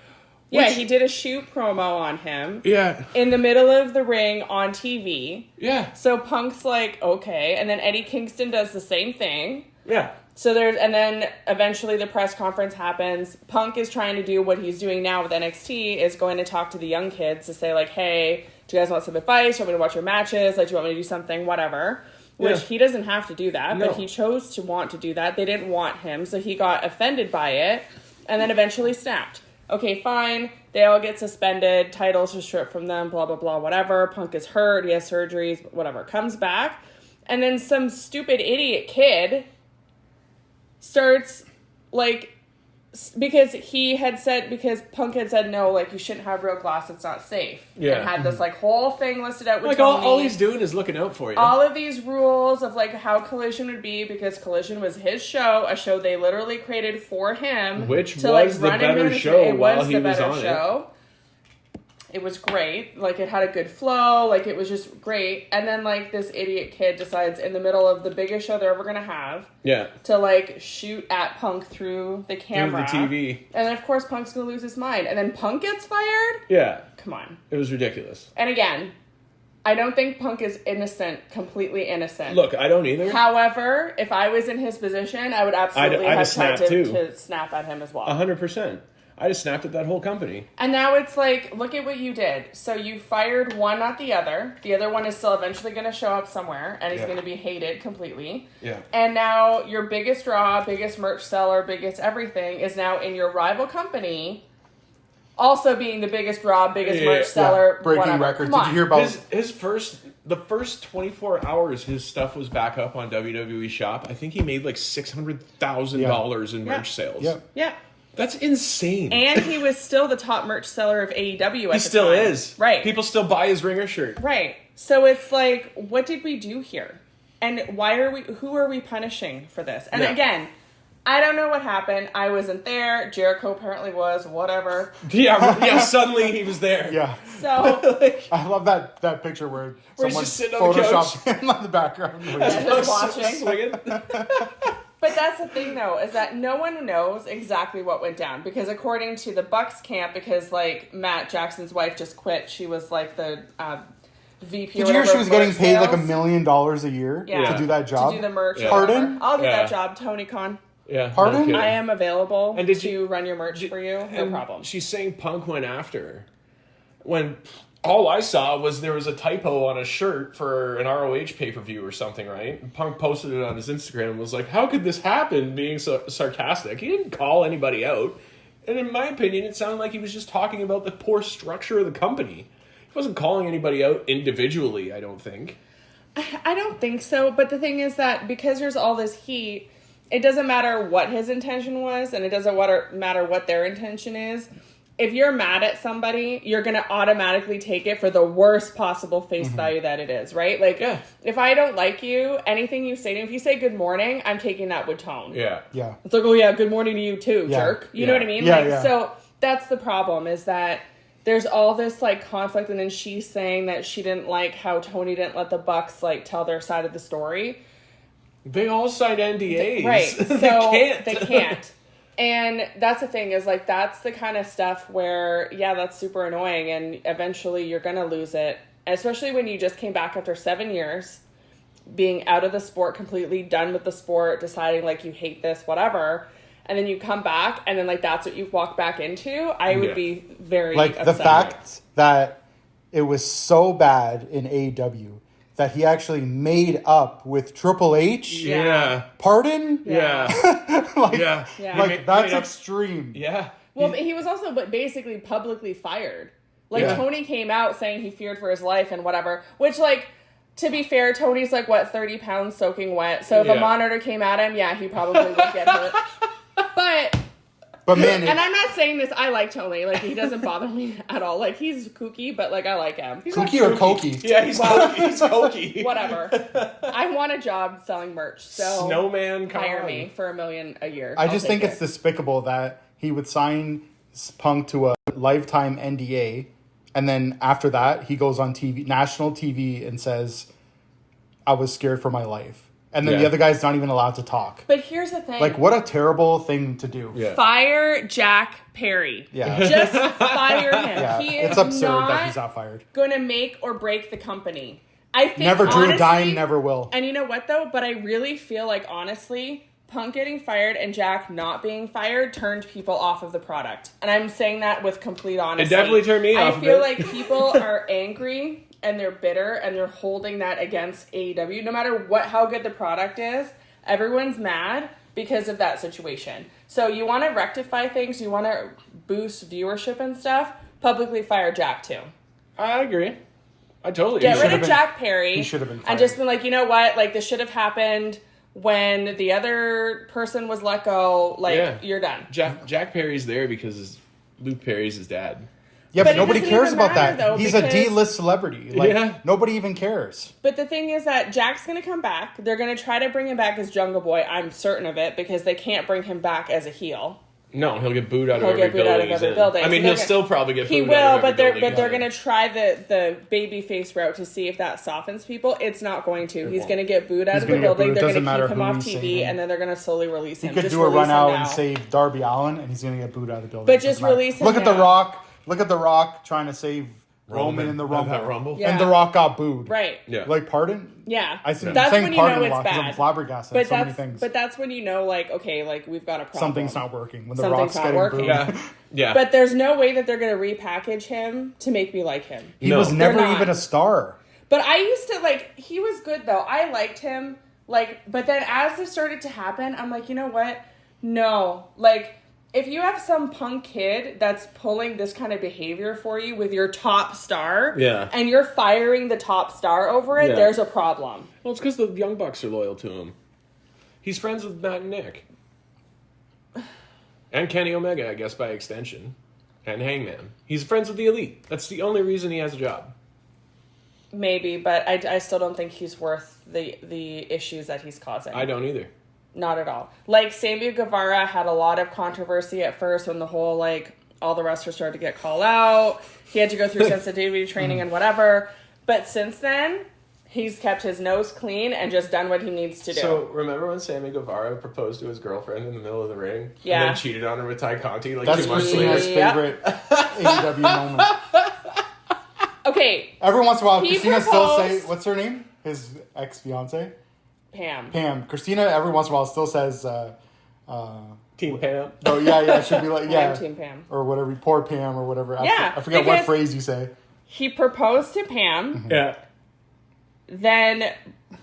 Yeah, he did a shoot promo on him. Yeah. In the middle of the ring on TV. Yeah. So Punk's like, okay. And then Eddie Kingston does the same thing. Yeah. And then eventually the press conference happens. Punk is trying to do what he's doing now with NXT, is going to talk to the young kids to say, like, hey, do you guys want some advice? Do you want me to watch your matches? Like, do you want me to do something? Whatever. Which he doesn't have to do that, but he chose to want to do that. They didn't want him, so he got offended by it and then eventually snapped. Okay, fine. They all get suspended. Titles are stripped from them, blah, blah, blah, whatever. Punk is hurt. He has surgeries, whatever. Comes back. And then some stupid idiot kid starts, like, because Punk had said, no, like, you shouldn't have real glass. It's not safe. Yeah. And had this, like, whole thing listed out with Like, Tony. all he's doing is looking out for you. All of these rules of, like, how Collision would be, because Collision was his show, a show they literally created for him. Which to, was like, the better show while he was on it. It was great. Like, it had a good flow. Like, it was just great. And then, like, this idiot kid decides in the middle of the biggest show they're ever going to have to, like, shoot at Punk through the camera. Through the TV. And then, of course, Punk's going to lose his mind. And then Punk gets fired? Yeah. Come on. It was ridiculous. And again, I don't think Punk is innocent, completely innocent. Look, I don't either. However, if I was in his position, I would absolutely have tried to snap at him as well. 100%. I just snapped at that whole company. And now it's like, look at what you did. So you fired one, not the other. The other one is still eventually going to show up somewhere, and he's going to be hated completely. Yeah. And now your biggest draw, biggest merch seller, biggest everything is now in your rival company, also being the biggest draw, biggest merch seller, breaking whatever. records. Did you hear about the first 24 hours his stuff was back up on WWE Shop? I think he made like $600,000 in merch sales. Yeah. That's insane. And he was still the top merch seller of AEW at the time. He still is. Right. People still buy his Ringer shirt. Right. So it's like, what did we do here? And who are we punishing for this? And again, I don't know what happened. I wasn't there. Jericho apparently was, whatever. Yeah, suddenly he was there. Yeah. So I love that picture where someone just sitting on the photoshopped him on the background. just watching. Swinging. But that's the thing, though, is that no one knows exactly what went down. Because according to the Bucks camp, because, like, Matt Jackson's wife just quit. She was, like, the VP Did you hear she was getting paid, like, $1 million a year to do that job? To do the merch. Yeah. Pardon? I'll do that job, Tony Khan. Yeah. Pardon? No I am available to run your merch for you. No problem. She's saying Punk went after her. When all I saw was there was a typo on a shirt for an ROH pay-per-view or something, right? And Punk posted it on his Instagram and was like, how could this happen, being so sarcastic? He didn't call anybody out. And in my opinion, it sounded like he was just talking about the poor structure of the company. He wasn't calling anybody out individually, I don't think. I don't think so. But the thing is that because there's all this heat, it doesn't matter what his intention was, and it doesn't matter what their intention is. If you're mad at somebody, you're going to automatically take it for the worst possible face value that it is, right? Like, if I don't like you, anything you say to me, if you say good morning, I'm taking that with tone. Yeah. It's like, oh yeah, good morning to you too, jerk. You know what I mean? So that's the problem, is that there's all this, like, conflict, and then she's saying that she didn't like how Tony didn't let the Bucks, like, tell their side of the story. They all signed NDAs. Right. So They can't. And that's the thing, is, like, that's the kind of stuff where, that's super annoying, and eventually you're going to lose it. Especially when you just came back after 7 years, being out of the sport completely, done with the sport, deciding, like, you hate this, whatever, and then you come back, and then, like, that's what you walk back into. I would be very upset. The fact that it was so bad in AEW that he actually made up with Triple H. Yeah. Pardon? Yeah. That's extreme. Yeah. Well, he was also basically publicly fired. Like, Tony came out saying he feared for his life and whatever, which, like, to be fair, Tony's, like, 30 pounds soaking wet. So if a monitor came at him, he probably would get hurt. But man, and I'm not saying this, I like Tony. Like, he doesn't bother me at all. Like, he's kooky, but, like, I like him. He's kooky or cokey? Yeah, he's kooky. He's cokey. Whatever. I want a job selling merch, so Snowman, hire me for $1 million a year. I just think it's despicable that he would sign Punk to a lifetime NDA, and then after that he goes on TV, national TV, and says, "I was scared for my life," and then the other guy's not even allowed to talk. But here's the thing: like, what a terrible thing to do. Yeah. Fire Jack Perry. Yeah, just fire him. yeah. He is It's absurd not that he's not fired. going to make or break the company. I think Never drew honestly, a dime, never will. And you know what though? But I really feel like honestly, Punk getting fired and Jack not being fired turned people off of the product. And I'm saying that with complete honesty. It definitely turned me off I of feel it. like people are angry and they're bitter and they're holding that against AEW. No matter how good the product is, everyone's mad because of that situation. So you want to rectify things, you want to boost viewership and stuff, publicly fire Jack too. I agree. I totally Get agree. rid of Jack Perry. He should have been fired. And just been like, you know what? Like, this should have happened when the other person was let go. Like, you're done. Jack Perry's there because Luke Perry's his dad. Yeah, but it nobody doesn't cares even about matter, that. though, He's a because- D-list celebrity. Like, nobody even cares. But the thing is that Jack's going to come back. They're going to try to bring him back as Jungle Boy. I'm certain of it because they can't bring him back as a heel. No, he'll get booed out of He'll every get booed out of building he's every in. building. I mean, So he'll they're still probably get He booed will, out of but every they're building he's in. going to try the baby face route to see if that softens people. It's not going to. He's going to get booed out of the gonna get building. booed. They're Doesn't going to matter keep him who off he's TV, saving. and then they're going to slowly release him. He could Just do a release run him out now. and save Darby Allin, and he's going to get booed out of the building. But just Doesn't matter. release him Look at The now. Rock. Look at The Rock trying to save Roman in the Rumble. That Rumble? Yeah. And The Rock got booed. Right. Yeah. Like, pardon? Yeah. I'm That's saying when you pardon know a it's lot because bad. I'm flabbergasted But at so many that's things. but that's when you know, like, okay, like we've got a problem. Something's not working. When The Something's Rock's not getting working. booed. Yeah. Yeah. But there's no way that they're going to repackage him to make me like him. He No. was never They're not. even a star. But I used to, like, he was good, though. I liked him. Like, but then as this started to happen, I'm like, you know what? No. Like, if you have some punk kid that's pulling this kind of behavior for you with your top star, and you're firing the top star over it, there's a problem. Well, it's because the Young Bucks are loyal to him. He's friends with Matt and Nick. And Kenny Omega, I guess, by extension. And Hangman. He's friends with the Elite. That's the only reason he has a job. Maybe, but I still don't think he's worth the issues that he's causing. I don't either. Not at all. Like, Sammy Guevara had a lot of controversy at first when the whole, like, all the wrestlers started to get called out. He had to go through sensitivity training and whatever. But since then, he's kept his nose clean and just done what he needs to do. So, remember when Sammy Guevara proposed to his girlfriend in the middle of the ring? Yeah. And then cheated on her with Ty Conti like That's 2 months Christina's later? Yep. favorite AEW moment. Okay, Every once in a while, He Christina still say, proposed- what's her name? His ex-fiance? Pam. Pam. Christina, every once in a while, still says, Team Pam. oh, yeah, it should be like, yeah. I'm Team Pam. Or whatever, poor Pam or whatever. Yeah, I forget what because- phrase you say. He proposed to Pam, Yeah. then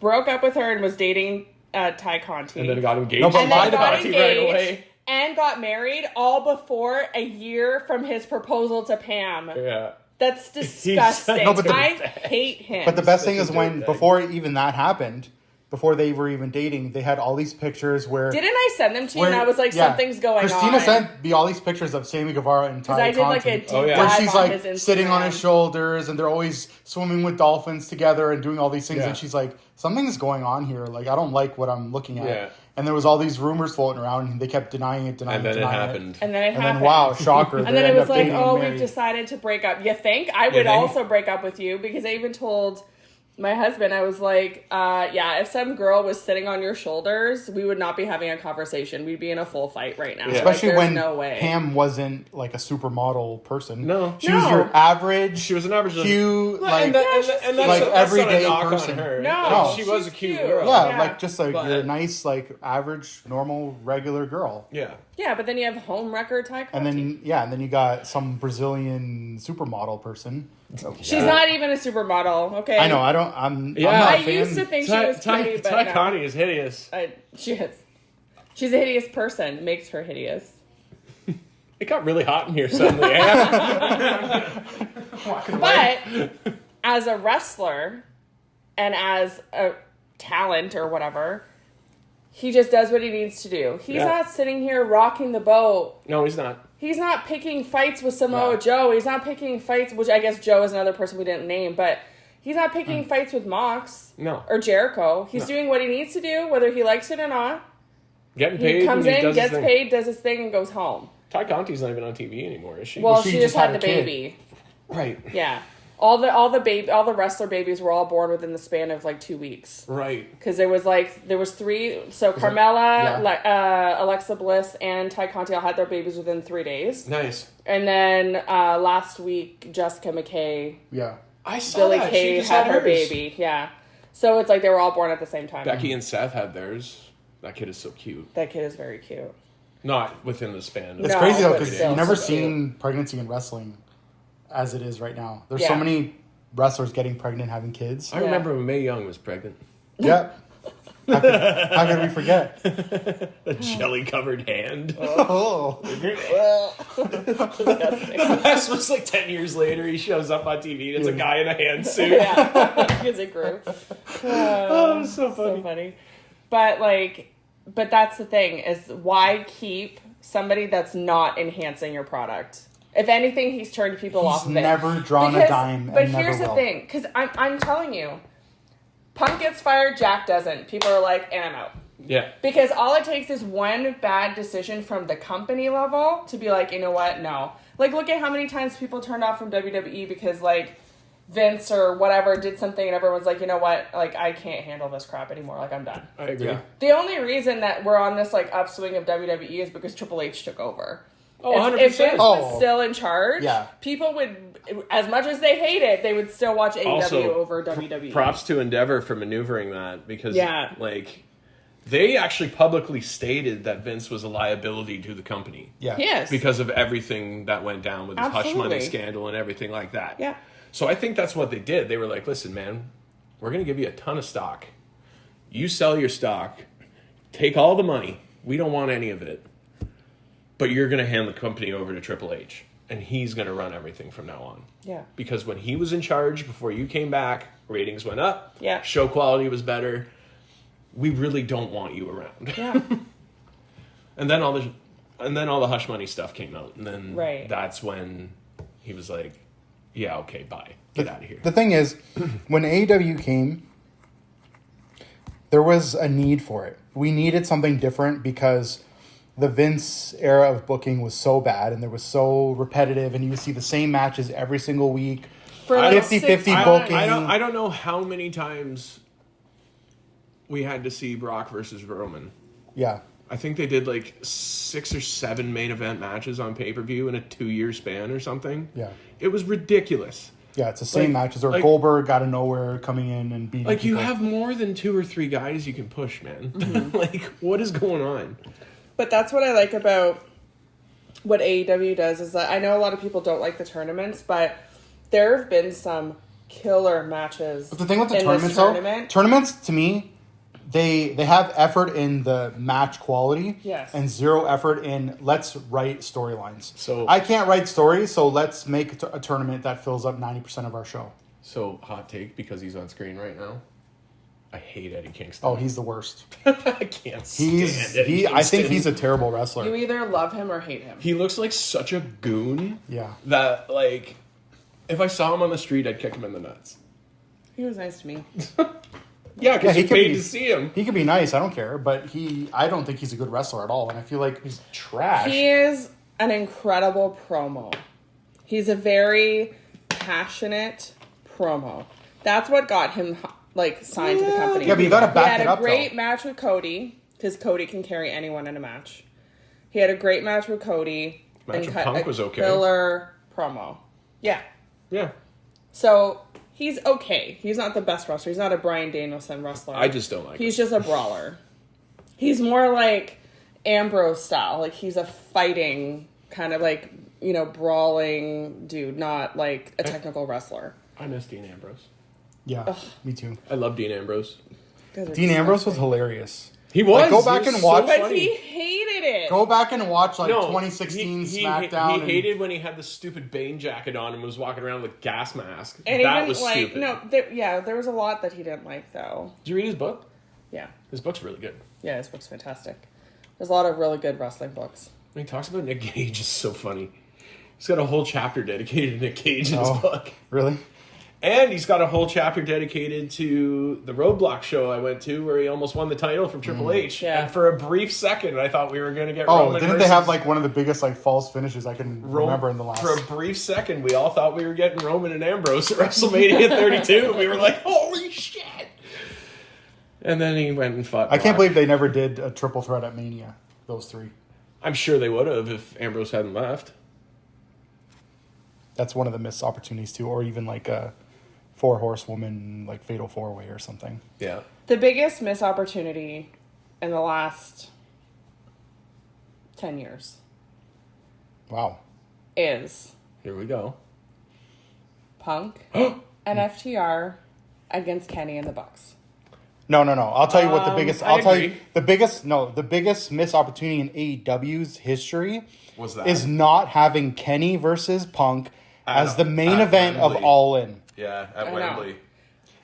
broke up with her and was dating Ty Conti. And then got engaged. No, but and lied then got about it right engaged away. and got married all before a year from his proposal to Pam. Yeah. That's disgusting. No, but the- I hate him. But the best thing Such is a when, dirtbag. before even that happened, before they were even dating, they had all these pictures where... Didn't I send them to you? where- And I was like, yeah. something's going Christina on. sent me all these pictures of Sammy Guevara and Ty I did like Conti, a deep Oh, yeah. where dive she's on his like Instagram. sitting on his shoulders and they're always swimming with dolphins together and doing all these things. Yeah. And she's like, something's going on here. Like, I don't like what I'm looking at. Yeah. And there was all these rumors floating around and they kept denying it. And then it happened. And then it And then, happened. wow, shocker. And they then it end was up like, dating oh, and we've married. decided to break up. You think? I would think? also break up with you because I even told my husband, I was like, yeah, if some girl was sitting on your shoulders, we would not be having a conversation. We'd be in a full fight right now. Yeah. Like, Especially there's when no way. Pam wasn't like a supermodel person. No. She was your average, She was an average... cute, No, like... and that's like that's everyday not a knock person. on her. No, Like, she was she's a cute cute. girl. yeah, Yeah. like just like But- your nice, like average, normal, regular girl. Yeah. Yeah, but then you have home record Ty And Conti. then you got some Brazilian supermodel person. She's not even a supermodel, okay? I know. I'm Yeah. not I a fan. used to think she was pretty, but Ty no. Conti is hideous. She is. She's a hideous person. It makes her hideous. It got really hot in here suddenly. But as a wrestler and as a talent or whatever, he just does what he needs to do. He's Yeah. not sitting here rocking the boat. No, he's not. He's not picking fights with Samoa Yeah. Joe. He's not picking fights, which I guess Joe is another person we didn't name, but he's not picking fights with Mox No. or Jericho. He's No. doing what he needs to do, whether he likes it or not. Getting paid. He comes and he in, does his gets thing. paid, does his thing, and goes home. Ty Conti's not even on TV anymore, is she? Well, she she just just had had the a kid. baby. Right. Yeah. All the wrestler babies were all born within the span of like 2 weeks. Right. Because there was 3. So Carmella, Alexa Bliss, and Ty Conti all had their babies within 3 days. Nice. And then last week, Jessica McKay, Yeah. I saw Billie that. Kay She just had her hers. baby. Yeah. So it's like they were all born at the same time. Becky and Seth had theirs. That kid is so cute. That kid is very cute. Not within the span. It's No, crazy though but because still you've never so seen pregnancy in wrestling as it is right now. There's Yeah. so many wrestlers getting pregnant, having kids. I remember when Mae Young was pregnant. Yeah. How could we forget? A jelly-covered hand. Oh. Disgusting. This was like 10 years later. He shows up on TV and it's a guy in a hand suit. Yeah. Because it grew. Oh, it's so funny. So funny. But that's the thing, is why keep somebody that's not enhancing your product? If anything, he's turned people off of it. He's never drawn a dime. But and never here's the will. thing, because I'm telling you, Punk gets fired, Jack doesn't. People are like, and I'm out. Yeah. Because all it takes is one bad decision from the company level to be like, you know what, no. Like, look at how many times people turned off from WWE because, like, Vince or whatever did something and everyone's like, you know what, like, I can't handle this crap anymore. Like, I'm done. I agree. Yeah. The only reason that we're on this, like, upswing of WWE is because Triple H took over. Oh, 100%. If Vince was still in charge, Yeah. people would, as much as they hate it, they would still watch AEW Also, over WWE. Props to Endeavor for maneuvering that because, Yeah. like, they actually publicly stated that Vince was a liability to the company. Yeah. Yes. Because of everything that went down with his hush Absolutely. money scandal and everything like that. Yeah. So I think that's what they did. They were like, listen, man, we're going to give you a ton of stock. You sell your stock, take all the money. We don't want any of it. But you're going to hand the company over to Triple H. And he's going to run everything from now on. Yeah. Because when he was in charge, before you came back, ratings went up. Yeah. Show quality was better. We really don't want you around. Yeah. And then all the hush money stuff came out. And then Right. that's when he was like, yeah, okay, bye. Get out of here. The thing is, when AEW came, there was a need for it. We needed something different because the Vince era of booking was so bad and there was so repetitive and you would see the same matches every single week. For like 50-50 6 months. booking. I don't know how many times we had to see Brock versus Roman. Yeah. I think they did like 6 or 7 main event matches on pay-per-view in a 2-year span or something. Yeah. It was ridiculous. Yeah, it's the same Like- matches. Or like- Goldberg out of nowhere coming in and beating Like, you people. have more than 2 or 3 guys you can push, man. Mm-hmm. Like, what is going on? But that's what I like about what AEW does, is that I know a lot of people don't like the tournaments, but there have been some killer matches. But the thing with the in this tournaments, tournaments to me, they have effort in the match quality, Yes. and zero effort in let's write storylines. So- I can't write stories, so let's make a tournament that fills up 90% of our show. So, hot take, because he's on screen right now. I hate Eddie Kingston. Oh, he's the worst. I can't stand Eddie I think Kingston. he's a terrible wrestler. You either love him or hate him. He looks like such a goon. Yeah. That, like, if I saw him on the street, I'd kick him in the nuts. He was nice to me. Yeah, because he you could paid be- to see him. He could be nice, I don't care, but I don't think he's a good wrestler at all, and I feel like He's trash. He is an incredible promo. He's a very passionate promo. That's what got him signed to the company. Yeah, but you gotta back He it had up, a great though. match with Cody, because Cody can carry anyone in a match. He had a great match with Cody. Match and with cut Punk a was okay. Killer promo. Yeah. Yeah. So he's okay. He's not the best wrestler. He's not a Bryan Danielson wrestler. I just don't like He's just a brawler. He's more like Ambrose style. Like, he's a fighting kind of brawling dude, not like a technical wrestler. I miss Dean Ambrose. yeah, me too. I love Dean Ambrose. Dean Ambrose was hilarious. He was. Like, go back He was and so watch- But funny. he hated it. Go back and watch No, 2016 SmackDown. He and- hated when he had the stupid Bane jacket on and was walking around with a gas mask. and that even was stupid. there was a lot that he didn't like, though. Did you read his book? Yeah. His book's really good. Yeah, his book's fantastic. There's a lot of really good wrestling books. When he talks about Nick Cage, it's so funny. He's got a whole chapter dedicated to Nick Cage in his book. Really? And he's got a whole chapter dedicated to the Roadblock show I went to where he almost won the title from Triple H. Yeah. And for a brief second, I thought we were going to get Oh, Roman didn't they have like one of the biggest like false finishes I can remember in the last? For a brief second, we all thought we were getting Roman and Ambrose at WrestleMania 32. We were like, holy shit. And then he went and fought I can't Brock. believe they never did a triple threat at Mania, those three. I'm sure they would have if Ambrose hadn't left. That's one of the missed opportunities too, or even like a 4-horsewoman like fatal 4-way or something. Yeah. The biggest missed opportunity in the last 10 years Wow. is Here we go. Punk and FTR against Kenny and the Bucks. No. I'll tell you what the biggest. I I'll tell you agree. the biggest missed opportunity in AEW's history Was that? is not having Kenny versus Punk as the main at event of Wembley. All In. Yeah, at know. Wembley.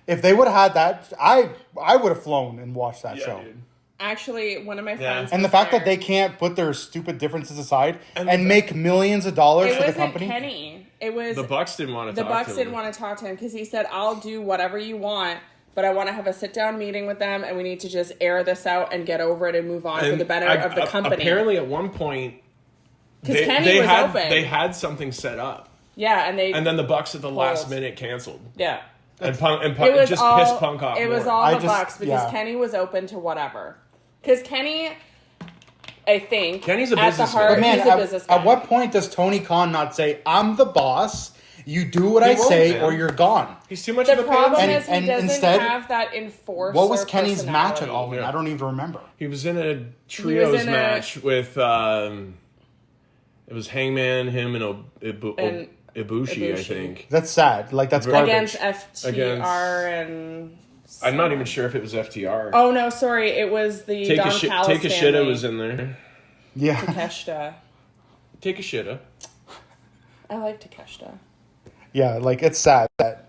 If they would have had that, I would have flown and watched that show. Dude. Actually, one of my friends And the was fact there. that they can't put their stupid differences aside And and, the- make millions of dollars it for the wasn't company. Kenny. It was The Bucks didn't want to the talk Bucks to didn't him. want to talk to him because he said, "I'll do whatever you want, but I want to have a sit down meeting with them, and we need to just air this out and get over it and move on for the better of the company." Apparently, at one point, because Kenny was open. They had something set up, yeah, and then the Bucks at the last Pulled. minute canceled, yeah. and Punk It was just all, pissed Punk off. It was more. all I the just- Bucks because yeah. Kenny was open to whatever. Because Kenny, I think, Kenny's a at the businessman. heart, But man, he's a businessman. at what point does Tony Khan not say, "I'm the boss. You do what He I won't, say, man. or you're gone"? He's too much The of a problem pansy. is he And doesn't instead, have that enforcer. What was Kenny's match at personality. All In? Yeah. I don't even remember. He was in a trios in a- match with it was Hangman, him, and Ibushi, I Ibushi. think. That's sad. Like that's garbage. Against FTR and... I'm not even sure if it was FTR. Oh, no, sorry. It was the Take Don a shit. Callis Take a family. shitta was in there. Yeah. Takeshita. Take a shitta. I like Takeshita. Yeah, like it's sad that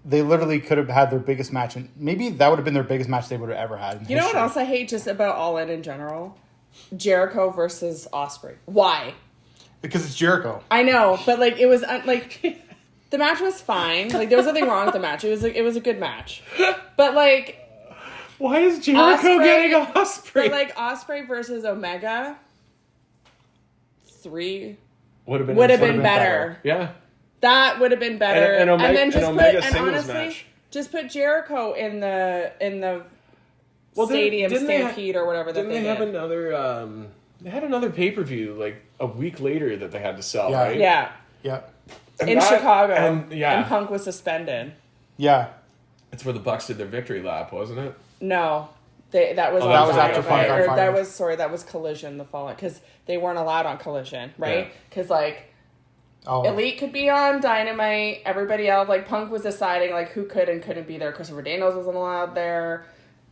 they literally could have had their biggest match, and maybe that would have been their biggest match they would have ever had. In You know what history. else I hate just about All In general? Jericho versus Osprey. Why? Because it's Jericho. I know, but like it was like the match was fine. Like there was nothing wrong with the match. It was a good match. But like Why is Jericho Osprey- getting Osprey? but like Osprey versus Omega 3 would have been been better. Yeah. That would have been better. And Omega- then just an put Omega and singles honestly match. just put Jericho in the Well, stadium didn't they Stampede or whatever that Didn't they they have did. another? They had another pay-per-view like a week later that they had to sell, Yeah. right? Yeah. Yeah. And In that- Chicago. and Punk was suspended. Yeah. it's where the Bucks did their victory lap, wasn't it? No, that was Oh, that was on after Fire. Punk got Or fired. that was Collision the following because they weren't allowed on Collision, right? Yeah. Because like Oh. Elite could be on Dynamite, everybody else like Punk was deciding like who could and couldn't be there. Christopher Daniels wasn't allowed there.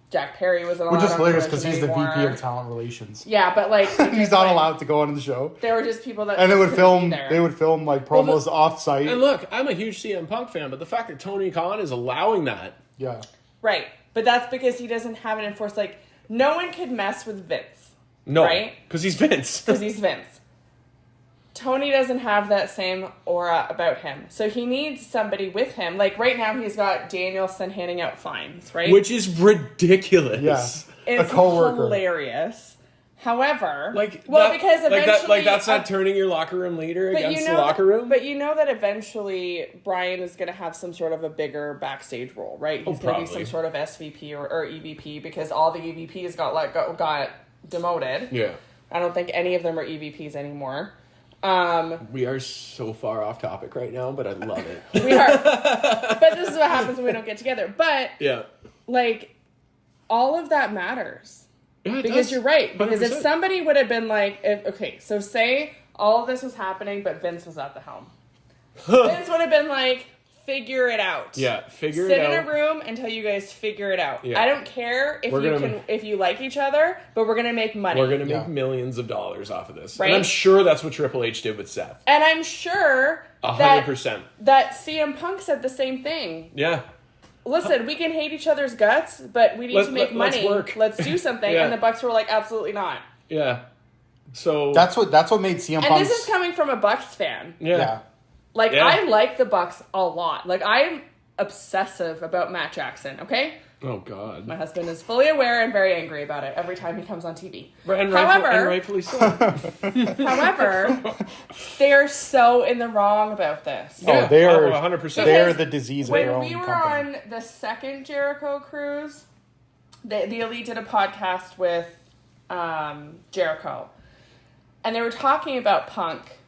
Jack Perry wasn't allowed. Which is on hilarious because Collision he's the anymore. VP of Talent Relations. Yeah, but like He's because, not like, allowed to go on the show. There were just people that And they would couldn't film. be there. They would film like promos but- off-site. And look, I'm a huge CM Punk fan, but the fact that Tony Khan is allowing that, Yeah. Right, but that's because he doesn't have it enforced. Like no one could mess with Vince no, Right? because he's Vince. because he's Vince. Tony doesn't have that same aura about him. So he needs somebody with him. Like right now he's got Danielson handing out fines, right? Which is ridiculous. Yeah. It's a coworker. hilarious. However, Like well, that- because eventually that's not turning your locker room leader but against you know the locker room. But you know that eventually Brian is going to have some sort of a bigger backstage role, right? He's going to be probably. some sort of SVP or EVP because all the EVPs got demoted. Yeah. I don't think any of them are EVPs anymore. We are so far off topic right now, but I love it. We are, but this is what happens when we don't get together. But Yeah. like, all of that matters. Yeah, it Because does. you're right. Because if 100%. somebody would have been like, so say all of this was happening, but Vince was at the helm. Vince would have been like, figure it out. Yeah, figure Sit it in out. a room until you guys figure it out. Yeah. I don't care if We're you gonna- if you like each other, but we're gonna make money. We're going to make Yeah. millions of dollars off of this. Right? And I'm sure that's what Triple H did with Seth. And I'm sure that 100%. that CM Punk said the same thing. Yeah. Listen, we can hate each other's guts, but we need to make let's money. work. Let's do something. Yeah. And the Bucks were like, absolutely not. Yeah. So That's what made CM And Punk's... this is coming from a Bucks fan. yeah. Yeah. Like, I like the Bucks a lot. Like, I'm obsessive about Matt Jackson, okay? Oh, God. My husband is fully aware and very angry about it every time he comes on TV. And rightfully so. However, they are so in the wrong about this. Oh, they are 100%. They are the disease of their When own we were company. on the second Jericho cruise, the Elite did a podcast with Jericho. And they were talking about Punk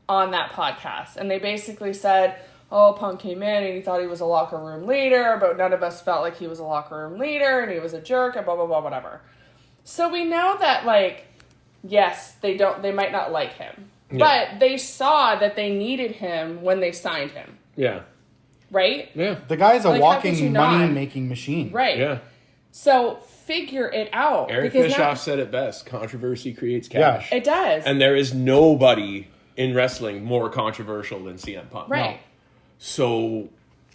on that podcast. And they basically said, oh, Punk came in and he thought he was a locker room leader, but none of us felt like he was a locker room leader and he was a jerk and blah, blah, blah, whatever. So we know that, like, yes, they might not like him. Yeah. But they saw that they needed him when they signed him. Yeah. Right? Yeah. The guy's a like, walking money-making machine. Right. Yeah. So figure it out. Eric Bischoff said it best. Controversy creates cash. Yeah. It does. And there is nobody in wrestling more controversial than CM Punk. Right. No. So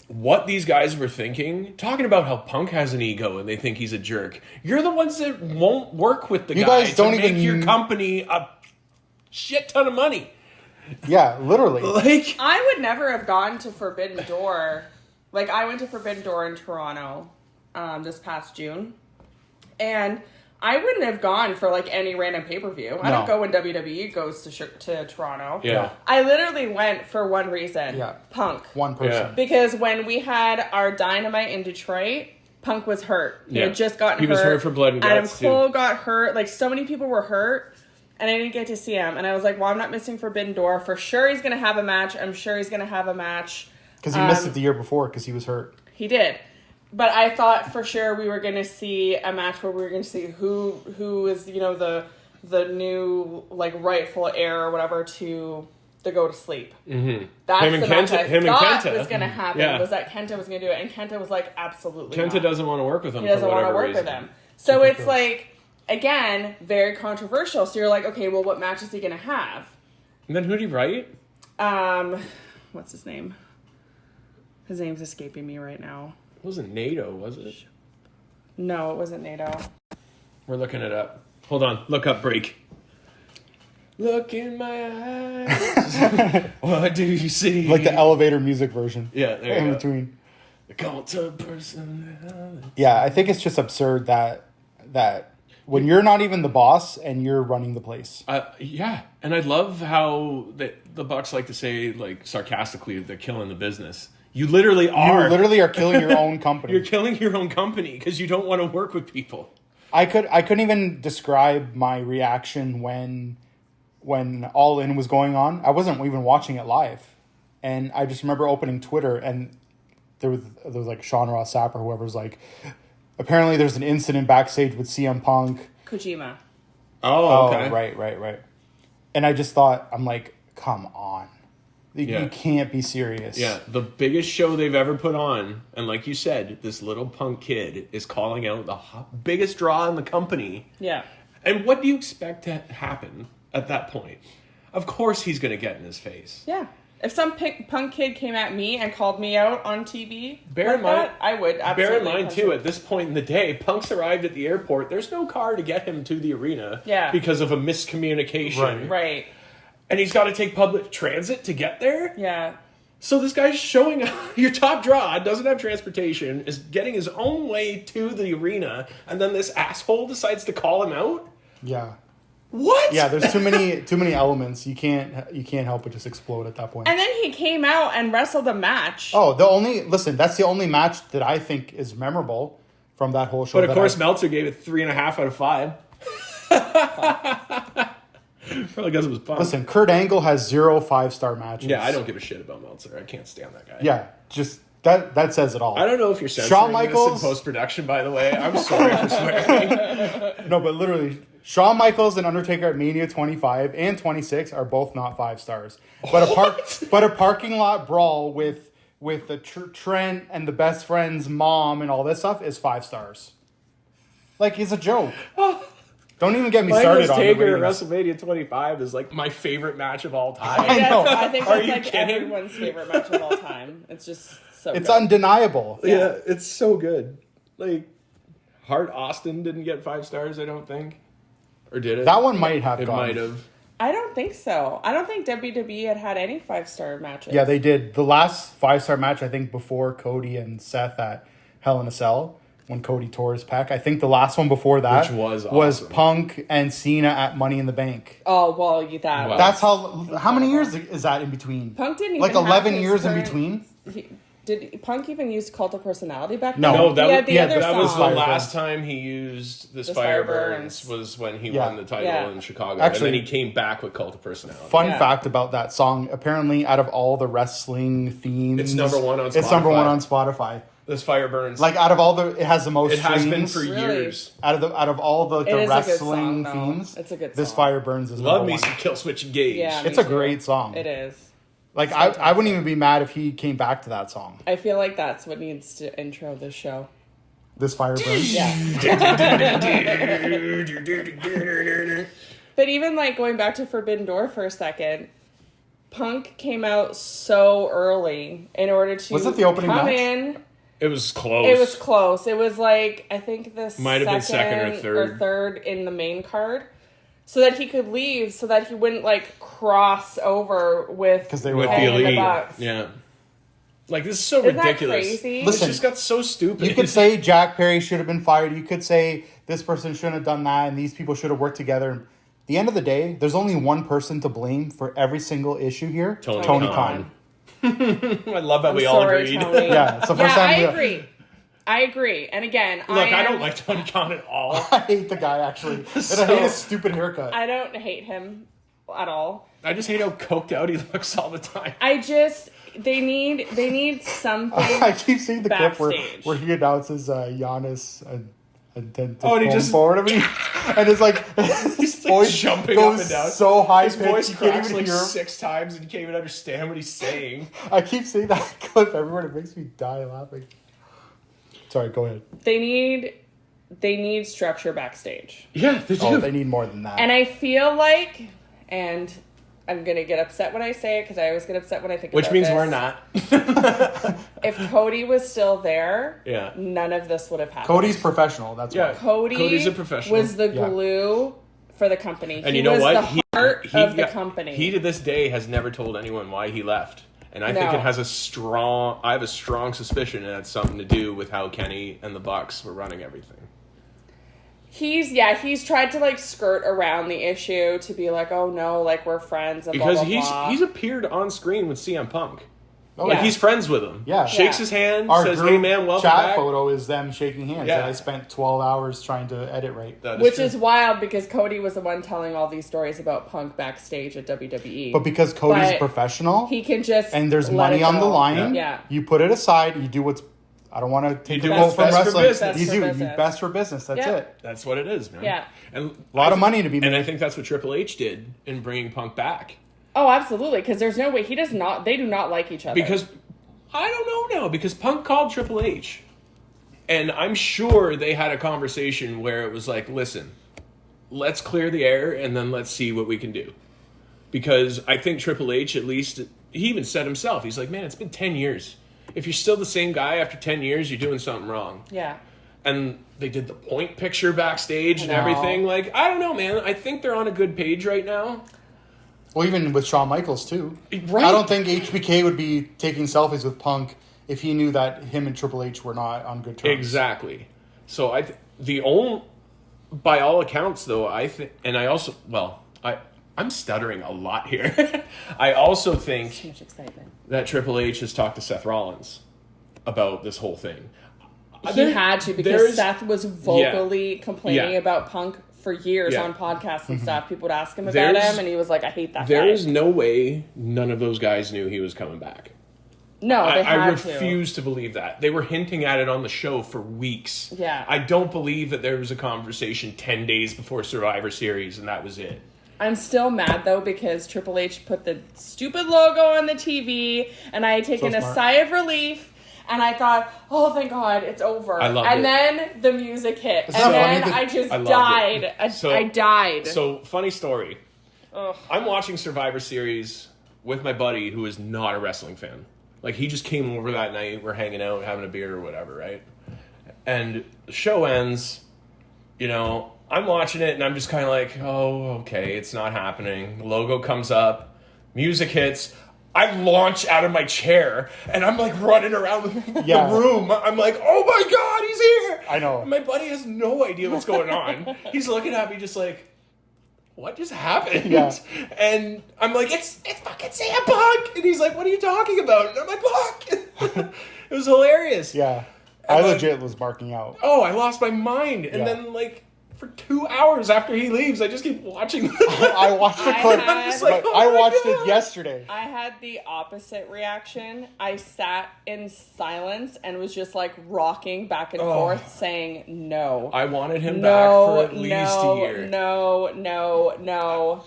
what these guys were thinking, talking about how Punk has an ego and they think he's a jerk. You're the ones that won't work with the guy to make your company a shit ton of money. Yeah, literally. Like, I would never have gone to Forbidden Door. Like, I went to Forbidden Door in Toronto this past June. And I wouldn't have gone for, like, any random pay-per-view. I don't go when WWE goes to Toronto. Yeah. I literally went for one reason. Yeah. Punk. One person. Yeah. Because when we had our Dynamite in Detroit, Punk was hurt. He had just gotten hurt. He was hurt for blood and guts, Adam Cole got hurt. Like, so many people were hurt. And I didn't get to see him. And I was like, well, I'm not missing Forbidden Door. For sure he's going to have a match. I'm sure he's going to have a match. Because he missed it the year before because he was hurt. He did. But I thought for sure we were going to see a match where we were going to see who is, you know, the new, like, rightful heir or whatever to Go to Sleep. Mm-hmm. That's him and the match Kenta, I him thought and Kenta. was going to happen, was that Kenta was going to do it. And Kenta was like, absolutely Kenta not. doesn't want to work with him. He doesn't want to work reason. with him. So it's like, again, very controversial. So you're like, okay, well, what match is he going to have? And then who'd he write? What's his name? His name's escaping me right now. It wasn't NATO, was it? No, it wasn't NATO. We're looking it up. Hold on. Look up break. Look in my eyes. What do you see? Like the elevator music version. Yeah, there you in go. between. The cult of personality. Yeah, I think it's just absurd that when you're not even the boss and you're running the place. Yeah, and I love how the Bucks like to say, like, sarcastically, they're killing the business. You literally are. You literally are killing your own company. You're killing your own company because you don't want to work with people. I couldn't even describe my reaction when All In was going on. I wasn't even watching it live, and I just remember opening Twitter and there was like Sean Ross Sapp or whoever's like, apparently there's an incident backstage with CM Punk. Kojima. Oh, okay. Right. And I just thought, I'm like, come on. You can't be serious. Yeah, the biggest show they've ever put on, and like you said, this little Punk kid is calling out the biggest draw in the company. Yeah. And what do you expect to happen at that point? Of course he's going to get in his face. Yeah. If some Punk kid came at me and called me out on TV, I would absolutely. Bear in mind, too, at this point in the day, Punk's arrived at the airport. There's no car to get him to the arena because of a miscommunication. Right. And he's got to take public transit to get there? Yeah. So this guy's showing up, your top draw, doesn't have transportation, is getting his own way to the arena, and then this asshole decides to call him out? Yeah. What? Yeah, there's too many elements. You can't help but just explode at that point. And then he came out and wrestled a match. Oh, that's the only match that I think is memorable from that whole show. But of course, Meltzer gave it 3.5 out of 5. Probably because it was Punk. Listen, Kurt Angle has 0 5-star matches. Yeah, I don't give a shit about Meltzer. I can't stand that guy. Yeah, just that says it all. I don't know if you're censoring this in post-production, by the way. I'm sorry for swearing. No, but literally, Shawn Michaels and Undertaker at Mania 25 and 26 are both not 5 stars. But a parking lot brawl with the Trent and the best friend's mom and all this stuff is 5 stars. Like, it's a joke. Don't even get me started on the Taker at WrestleMania 25 is like my favorite match of all time. I know. I think Are that's you like kidding? everyone's favorite match of all time. It's just so It's good. undeniable. Yeah, it's so good. Like, Hart Austin didn't get 5 stars, I don't think. Or did it? That one might have It gone. might have. I don't think so. I don't think WWE had any 5-star matches. Yeah, they did. The last 5-star match, I think, before Cody and Seth at Hell in a Cell, when Cody tore his pec. I think the last one before that Which was awesome. Punk and Cena at Money in the Bank. Oh, well, That's how many years is that in between? Punk didn't even like 11 have years in between. Did Punk even use Cult of Personality back then? No, that other was the song. last time he used This Fire Burns was when he won the title in Chicago. Actually, and then he came back with Cult of Personality. Fun fact about that song, apparently out of all the wrestling themes, it's number one on Spotify. It's number one on Spotify. This Fire Burns. Like out of all it has the most It has streams. been for years. Out of all the wrestling themes, it's a good song. This Fire Burns is Love number me one. some Kill Switch Engage. Yeah, It's a great song. It is. Like I wouldn't even be mad if he came back to that song. I feel like that's what needs to intro this show. This Fire Burns. Yeah. But even like going back to Forbidden Door for a second, Punk came out so early in order to Was it the opening come match? in. It was close. It was close. It was like I think the Might have been second or third in the main card, so that he could leave, so that he wouldn't like cross over with because they were with all the Kenny and elite. Bucks. Yeah. Like, this is so Isn't that ridiculous. crazy? This Listen, just got so stupid. You could say Jack Perry should have been fired. You could say this person shouldn't have done that, and these people should have worked together. At the end of the day, there's only one person to blame for every single issue here. Tony Khan. I love that we all agreed. Tony. Yeah, it's the first time. I agree. And again, Look, I don't like Tony Khan at all. I hate the guy, actually. And I hate his stupid haircut. I don't hate him at all. I just hate how coked out he looks all the time. They need something. I keep seeing the clip backstage. where he announces Giannis and he just forward of me, and it's like his voice jumping goes up and down. so high His pitched voice you can't cracks even like hear him. 6 times and you can't even understand what he's saying. I keep seeing that clip everywhere. It makes me die laughing. Sorry, go ahead. They need structure backstage. Yeah, they do. Oh, they need more than that. And I feel like, and I'm going to get upset when I say it because I always get upset when I think Which about means this. we're not. If Cody was still there, Yeah. none of this would have happened. Cody's professional. That's Yeah. why. Cody's a professional. Was the glue for the company. And he you know was what? the heart of the company. He to this day has never told anyone why he left. And I think No. it has I have a strong suspicion it had something to do with how Kenny and the Bucks were running everything. He's tried to like skirt around the issue to be like, oh no, like we're friends and Because blah, blah, blah. he's appeared on screen with CM Punk. Oh, Like Yeah. he's friends with him. Yeah. Shakes Yeah. his hand, Our says, group "Hey man, welcome chat back." photo is them shaking hands. Yeah. And I spent 12 hours trying to edit right. That Which true. is wild because Cody was the one telling all these stories about Punk backstage at WWE. But because Cody's But professional he can just and there's let money it on the go. line, Yeah. you put it aside. You do what's. I don't want to take do a quote what's from best for wrestling. business. You Best do for you business. best for business. That's Yeah. it. That's what it is, man. Yeah. And A lot of money to be made. And I think that's what Triple H did in bringing Punk back. Oh, absolutely. Because there's no way they do not like each other. Because I don't know now, because Punk called Triple H. And I'm sure they had a conversation where it was like, listen, let's clear the air and then let's see what we can do. Because I think Triple H, at least, he even said himself, he's like, man, it's been 10 years. If you're still the same guy after 10 years, you're doing something wrong. yeah. And they did the point picture backstage and No. everything. Like, I don't know, man. I think they're on a good page right now. Well, even with Shawn Michaels too. Right. I don't think HBK would be taking selfies with Punk if he knew that him and Triple H were not on good terms. Exactly. So by all accounts, though, I'm stuttering a lot here. I also think Too much excitement. that Triple H has talked to Seth Rollins about this whole thing. He had to because Seth was vocally complaining Yeah. about Punk for years Yeah. on podcasts and stuff. People would ask him about There's- him, and he was like, "I hate that There guy." is no way none of those guys knew he was coming back. No, they had I to. refuse to believe that. They were hinting at it on the show for weeks. Yeah. I don't believe that there was a conversation 10 days before Survivor Series and that was it. I'm still mad though because Triple H put the stupid logo on the TV, and I had taken So a smart. sigh of relief. And I thought, oh, thank God, it's over. I loved and it. then the music hit. Isn't And that funny then that- I just I loved died. it. I died. So, funny story. Ugh. I'm watching Survivor Series with my buddy who is not a wrestling fan. Like, he just came over that night. We're hanging out, having a beer or whatever, right? And the show ends. You know, I'm watching it and I'm just kind of like, oh, okay, it's not happening. The logo comes up, music hits. I launch out of my chair and I'm like running around the room. I'm like, oh my God, he's here. I know. And my buddy has no idea what's going on. He's looking at me just like, what just happened? Yeah. And I'm like, it's fucking CM Punk. And he's like, what are you talking about? And I'm like, look. It was hilarious. Yeah. And I legit was barking out. Oh, I lost my mind. And then like for 2 hours after he leaves, I just keep watching. I watched the clip. I watched it yesterday. I had the opposite reaction. I sat in silence and was just like rocking back and forth saying no. I wanted him back for at least a year.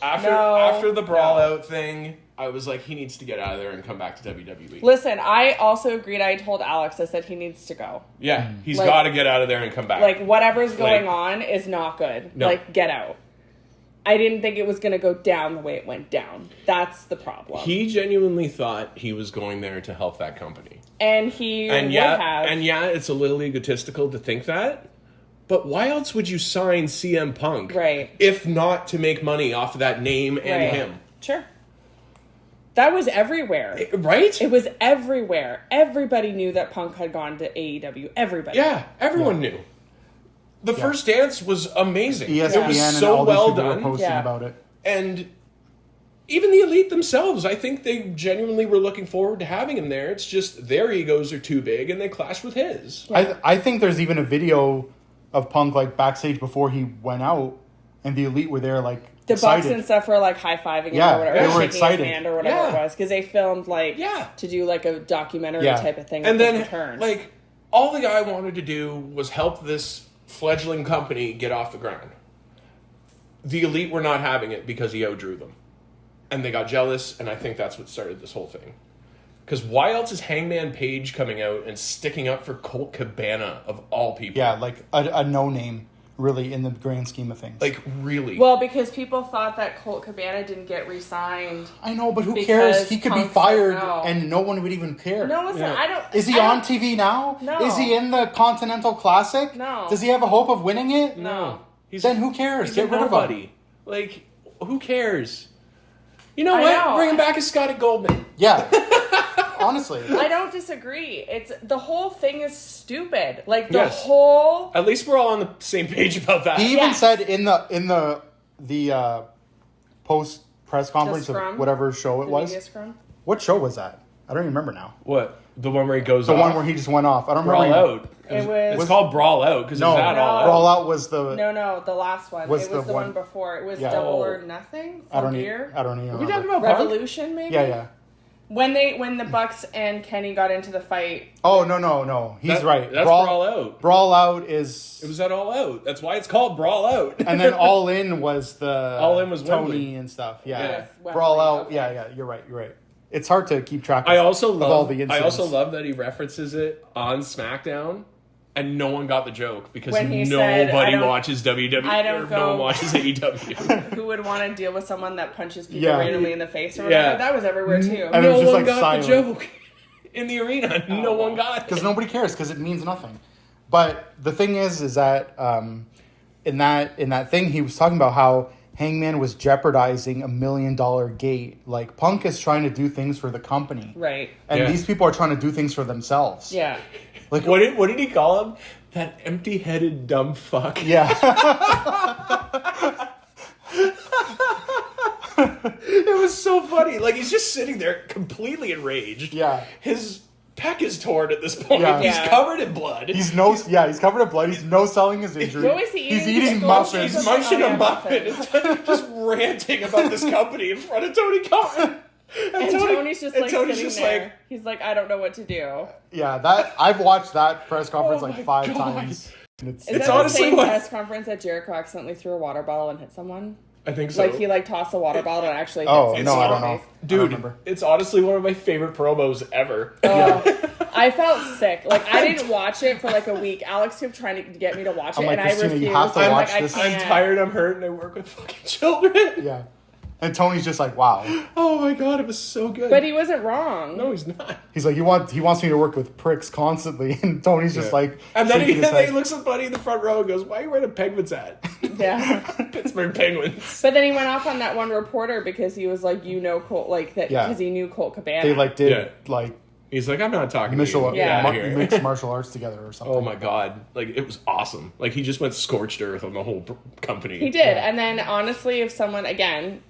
After the brawl out thing, I was like, he needs to get out of there and come back to WWE. Listen, I also agreed. I told Alex, I said he needs to go. Yeah, he's got to get out of there and come back. Like, whatever's going on is not good. No. Like, get out. I didn't think it was going to go down the way it went down. That's the problem. He genuinely thought he was going there to help that company. And he would have. And yeah, it's a little egotistical to think that. But why else would you sign CM Punk? Right. If not to make money off of that name and him. Sure. That was everywhere. Right? It was everywhere. Everybody knew that Punk had gone to AEW. Everybody. Yeah, everyone knew. The first dance was amazing. ESPN it was so and all well these people done. were posting about it. And even the Elite themselves, I think they genuinely were looking forward to having him there. It's just their egos are too big and they clash with his. Yeah. I think there's even a video of Punk like backstage before he went out, and the Elite were there like the excited. Bucks and stuff were like high-fiving him or whatever. They were shaking excited. his hand or whatever it was. Because they filmed like to do like a documentary type of thing. And then return. like all the guy wanted to do was help this fledgling company get off the ground. The Elite were not having it because he outdrew them. And they got jealous, and I think that's what started this whole thing. Because why else is Hangman Page coming out and sticking up for Colt Cabana of all people? Yeah, like a no-name, really, in the grand scheme of things. Like, really? Well, because people thought that Colt Cabana didn't get re-signed. I know, but who cares? He could be fired and no one would even care. No, listen, I don't... Is he on TV now? No. Is he in the Continental Classic? No. Does he have a hope of winning it? No. Then who cares? Get rid of him. Like, who cares? You know what? Bring him back as Scotty Goldman. Yeah. Honestly. I don't disagree. It's the whole thing is stupid. Like the whole... At least we're all on the same page about that. He even said in the post press conference of whatever show it was. Scrum? What show was that? I don't even remember now. What? The one where he goes off? The one where he just went off. I don't Brawl remember. Out. It's called Brawl Out because it was at All Out. Brawl Out was the... No, the last one. It was the one before. It was Double or Nothing? I don't even remember. Are we talking about Revolution, maybe? Yeah. When the Bucks and Kenny got into the fight. Oh, no. He's right. That's Brawl Out. Brawl Out is... It was at All Out. That's why it's called Brawl Out. And then All In was the... All In was Tony Wembley. And stuff. Yeah. Wembley, Brawl Out. okay. Yeah. You're right. It's hard to keep track of, I also all the incidents. I also love that he references it on SmackDown, and no one got the joke because nobody watches WWE no one watches AEW. Who would want to deal with someone that punches people randomly in the face or whatever? Yeah. That was everywhere too. And no just one got silent. the joke in the arena. No one got it because nobody cares because it means nothing. But the thing is that in that thing he was talking about how Hangman was jeopardizing $1 million gate. Like, Punk is trying to do things for the company. Right. And these people are trying to do things for themselves. Yeah. Like, what did he call him? That empty-headed dumb fuck. Yeah. It was so funny. Like, he's just sitting there completely enraged. Yeah. His pec is torn at this point. Yeah. He's covered in blood. He's covered in blood. He's no-selling his injury. What was he eating? He's eating muffins. He's munching a muffin. Just ranting about this company in front of Tony Khan. And Tony's just like sitting there. He's like, I don't know what to do. Yeah, I've watched that press conference like 5 times. Is that honestly the same press conference that Jericho accidentally threw a water bottle and hit someone? I think so. Like he tossed the water bottle and actually hit someone. I don't know. Dude, it's honestly one of my favorite promos ever. I felt sick. Like, I didn't watch it for like a week. Alex kept trying to get me to watch it, and I refused. You have to watch this. I'm tired, I'm hurt, and I work with fucking children. Yeah. And Tony's just like, wow. Oh my god, it was so good. But he wasn't wrong. No, he's not. He's like, he wants me to work with pricks constantly, and Tony's just like, and then shaking his head. he looks at Buddy in the front row and goes, "Why are you wearing a Penguins hat?" Yeah. Pittsburgh Penguins. But then he went off on that one reporter because he was like, Colt, like that, because he knew Colt Cabana. They like did like. He's like, I'm not talking mixed to you. mixed martial arts together or something. Oh my god! Like it was awesome. Like he just went scorched earth on the whole company. He did, and then honestly, if someone again,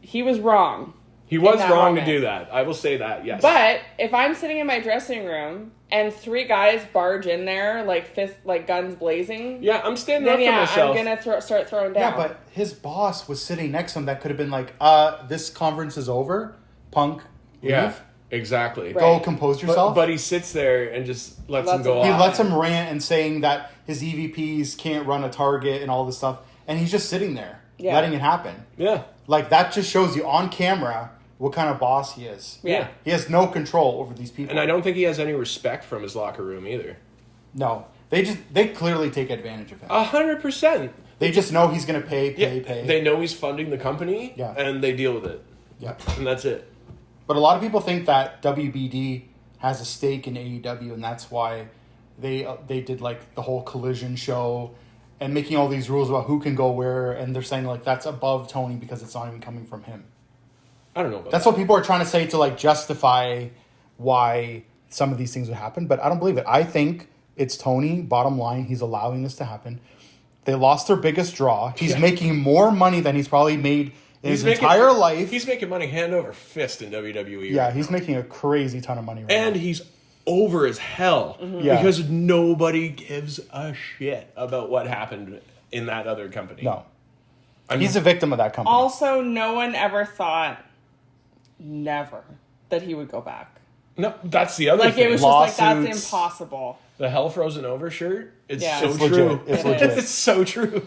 he was wrong. He was wrong to do that. I will say that. Yes. But if I'm sitting in my dressing room and 3 guys barge in there like guns blazing, yeah, I'm standing up for myself. I'm gonna start throwing down. Yeah, but his boss was sitting next to him. That could have been like, this conference is over. Punk, leave. Yeah. Exactly. Right. Go compose yourself. But he sits there and just lets him go He off. lets him rant and saying that his EVPs can't run a target and all this stuff. And he's just sitting there, letting it happen. Yeah. Like, that just shows you on camera what kind of boss he is. Yeah. He has no control over these people. And I don't think he has any respect from his locker room either. No. They clearly take advantage of him. 100%. They just know he's going to pay. They know he's funding the company, and they deal with it. Yeah. And that's it. But a lot of people think that WBD has a stake in AEW, and that's why they did like the whole collision show and making all these rules about who can go where, and they're saying like that's above Tony because it's not even coming from him. I don't know about That's what people are trying to say to like justify why some of these things would happen, but I don't believe it. I think it's Tony, bottom line, he's allowing this to happen. They lost their biggest draw. He's making more money than he's probably made in his entire life. He's making money hand over fist in WWE. Yeah, he's making a crazy ton of money right now. And he's over as hell because nobody gives a shit about what happened in that other company. No. He's a victim of that company. Also, no one ever thought, never, that he would go back. No, that's the other thing. It was Lawsuits. just like, that's impossible. The Hell Frozen Over shirt, it's Yeah. so true. It's legit. It's so true.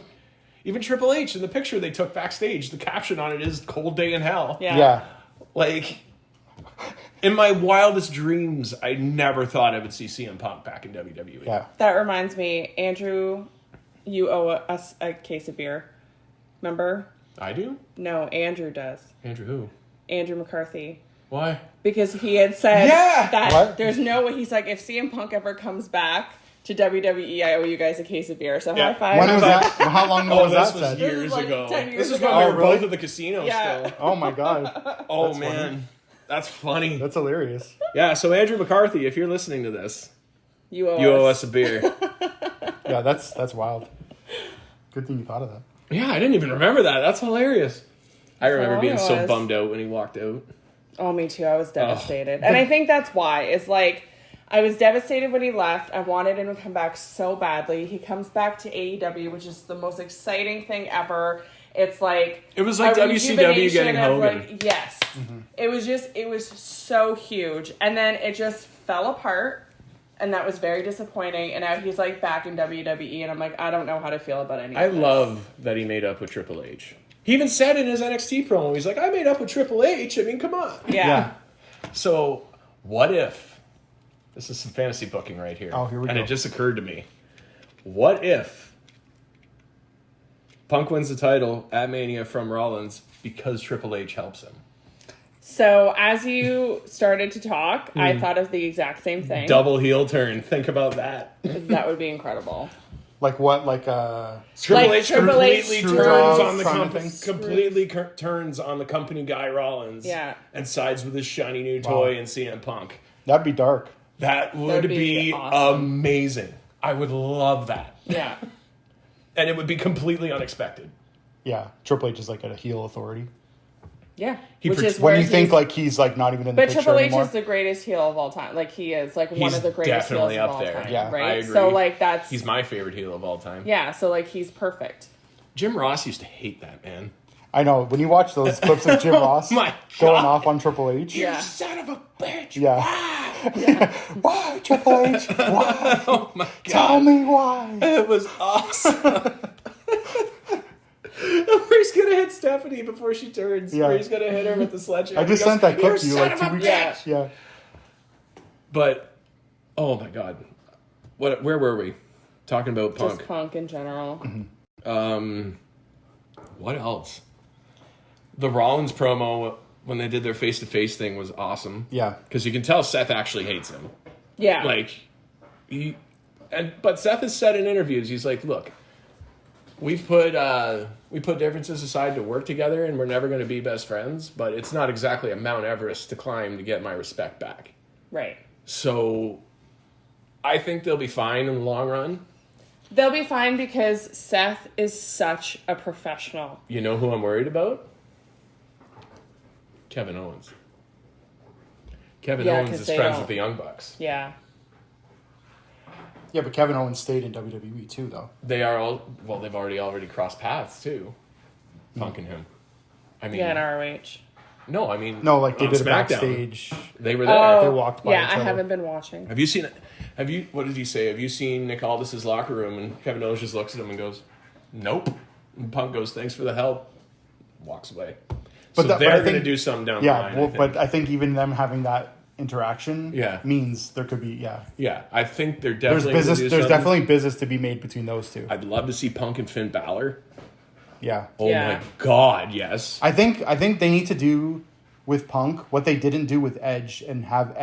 Even Triple H, in the picture they took backstage, the caption on it is "Cold Day in Hell." Yeah. Like, in my wildest dreams, I never thought I would see CM Punk back in WWE. Yeah. That reminds me, Andrew, you owe us a case of beer. Remember? I do? No, Andrew does. Andrew who? Andrew McCarthy. Why? Because he had said that What? there's no way. He's like, if CM Punk ever comes back to WWE, I owe you guys a case of beer. So high five. When was that? How long ago was that this was said? years This is like ago. 10 years This is ago. when we were really? both at the casino Yeah. still. Oh my god. Oh, That's man. funny. That's funny. That's hilarious. Yeah, so Andrew McCarthy, if you're listening to this, You owe you owe us. us a beer. Yeah, that's wild. Good thing you thought of that. Yeah, I didn't even remember that. That's hilarious. I remember long being it so was. bummed out when he walked out. Oh, me too. I was devastated. And I think that's why. It's like, I was devastated when he left. I wanted him to come back so badly. He comes back to AEW, which is the most exciting thing ever. It's like... It was like a WCW rejuvenation getting of, Hogan. like, yes. It was so huge. And then it just fell apart. And that was very disappointing. And now he's like back in WWE. And I'm like, I don't know how to feel about any I of this. love that he made up with Triple H. He even said in his NXT promo, he's like, I made up with Triple H. I mean, come on. Yeah. So, what if... This is some fantasy booking right here. Oh, here we and go. it just occurred to me. What if Punk wins the title at Mania from Rollins because Triple H helps him? So as you started to talk, I thought of the exact same thing. Double heel turn. Think about that. That would be incredible. Like what? Like Triple H Triple H completely screws turns on the from company. the- Completely turns on the company guy Rollins. Yeah. And sides with his shiny new toy and CM Punk. that'd be dark. That would That'd be be awesome. amazing. I would love that. Yeah. And it would be completely unexpected. Yeah, Triple H is like a heel authority. Yeah. He Which is When where you think he's- like he's like not even in the But picture Triple H anymore. is the greatest heel of all time. Like he is like one He's of the greatest heels definitely of up all there. time. Yeah. Right. I agree. So like that's He's my favorite heel of all time. yeah. So like he's perfect. Jim Ross used to hate that, man. I know when you watch those clips of Jim Ross my going God. off on Triple H. Yeah. You son of a bitch. Yeah. Why Triple H? Why? Oh my God. Tell me why. It was awesome. Where he's gonna hit Stephanie before she turns. Yeah. Where he's gonna hit her with the sledgehammer. I just He goes, sent that clip "You to you son like of 2 a weeks bitch." ago. Yeah. But oh my God, where were we? Talking about Punk. Just Punk in general. What else? the Rollins promo when they did their face-to-face thing was awesome. Yeah. Because you can tell Seth actually hates him. Yeah. Like, but Seth has said in interviews, he's like, look, we put differences aside to work together, and we're never going to be best friends, but it's not exactly a Mount Everest to climb to get my respect back. Right. So I think they'll be fine in the long run. They'll be fine because Seth is such a professional. You know who I'm worried about? Kevin Owens. Kevin Owens is friends with the Young Bucks. Yeah. Yeah, but Kevin Owens stayed in WWE too, though. They are they've already crossed paths too. Punk and him. I mean, Yeah, in ROH. No, I mean, no, like they did SmackDown. a backstage. They were there. Oh, they walked by yeah, each I other. haven't been watching. Have you seen it? What did he say? Have you seen Nick Aldis's locker room? And Kevin Owens just looks at him and goes, "Nope." And Punk goes, "Thanks for the help." Walks away. But so they're going to do something down the line. Yeah, but I think even them having that interaction means there could be, Yeah, I think they're definitely there's something. definitely business to be made between those two. I'd love to see Punk and Finn Balor. Yeah. Oh my God, yes. I think they need to do with Punk what they didn't do with Edge and have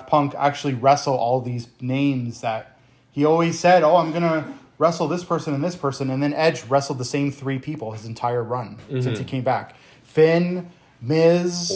Punk actually wrestle all these names that he always said, "Oh, I'm gonna wrestle this person and this person," and then Edge wrestled the same three people his entire run since he came back. Finn, Miz,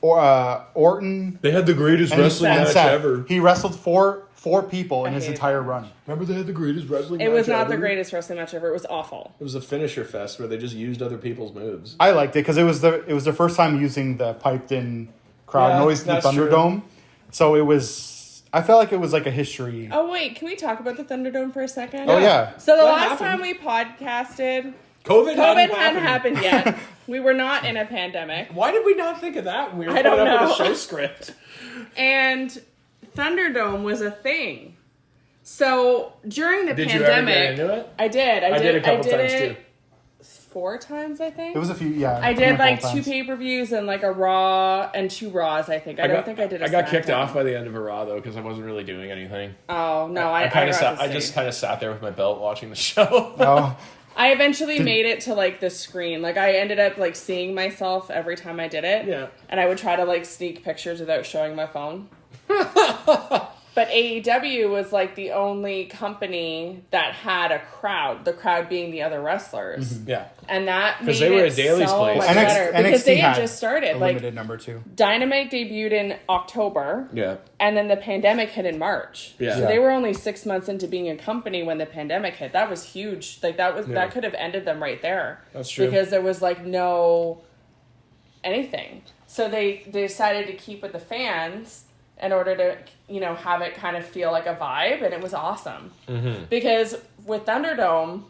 Orton. They had the greatest wrestling match ever. He wrestled four people in his entire run. Remember they had the greatest wrestling match It was not ever? the greatest wrestling match ever. It was awful. It was a finisher fest where they just used other people's moves. I liked it because it was the first time using the piped in crowd noise in the Thunderdome. So it was. I felt like it was like a history. Oh wait, can we talk about the Thunderdome for a second? Oh yeah. So the last time we podcasted, COVID hadn't happened yet. We were not in a pandemic. Why did we not think of that when we were I don't putting up know. with a show script? And Thunderdome was a thing. So during the Did pandemic, you ever get into it? I did. I did a couple times too. 4 times, I think. It was a few. Yeah. I did like 2 times. pay-per-views and like a Raw and 2 Raws. I think. I don't think I did. I got kicked off by the end of a Raw though because I wasn't really doing anything. Oh no, I just kind of sat there with my belt watching the show. Oh. I eventually made it to like the screen. Like I ended up like seeing myself every time I did it. Yeah. And I would try to like sneak pictures without showing my phone. But AEW was like the only company that had a crowd. The crowd being the other wrestlers. Mm-hmm. Yeah. And that made they were it at Daly's so place. much better because NXT they had had just started. a Like limited number 2. Dynamite debuted in October. Yeah. And then the pandemic hit in March. Yeah. So they were only 6 months into being a company when the pandemic hit. That was huge. Like that could have ended them right there. That's true. Because there was like no anything. So they decided to keep with the fans in order to, have it kind of feel like a vibe, and it was awesome. Mm-hmm. Because with Thunderdome,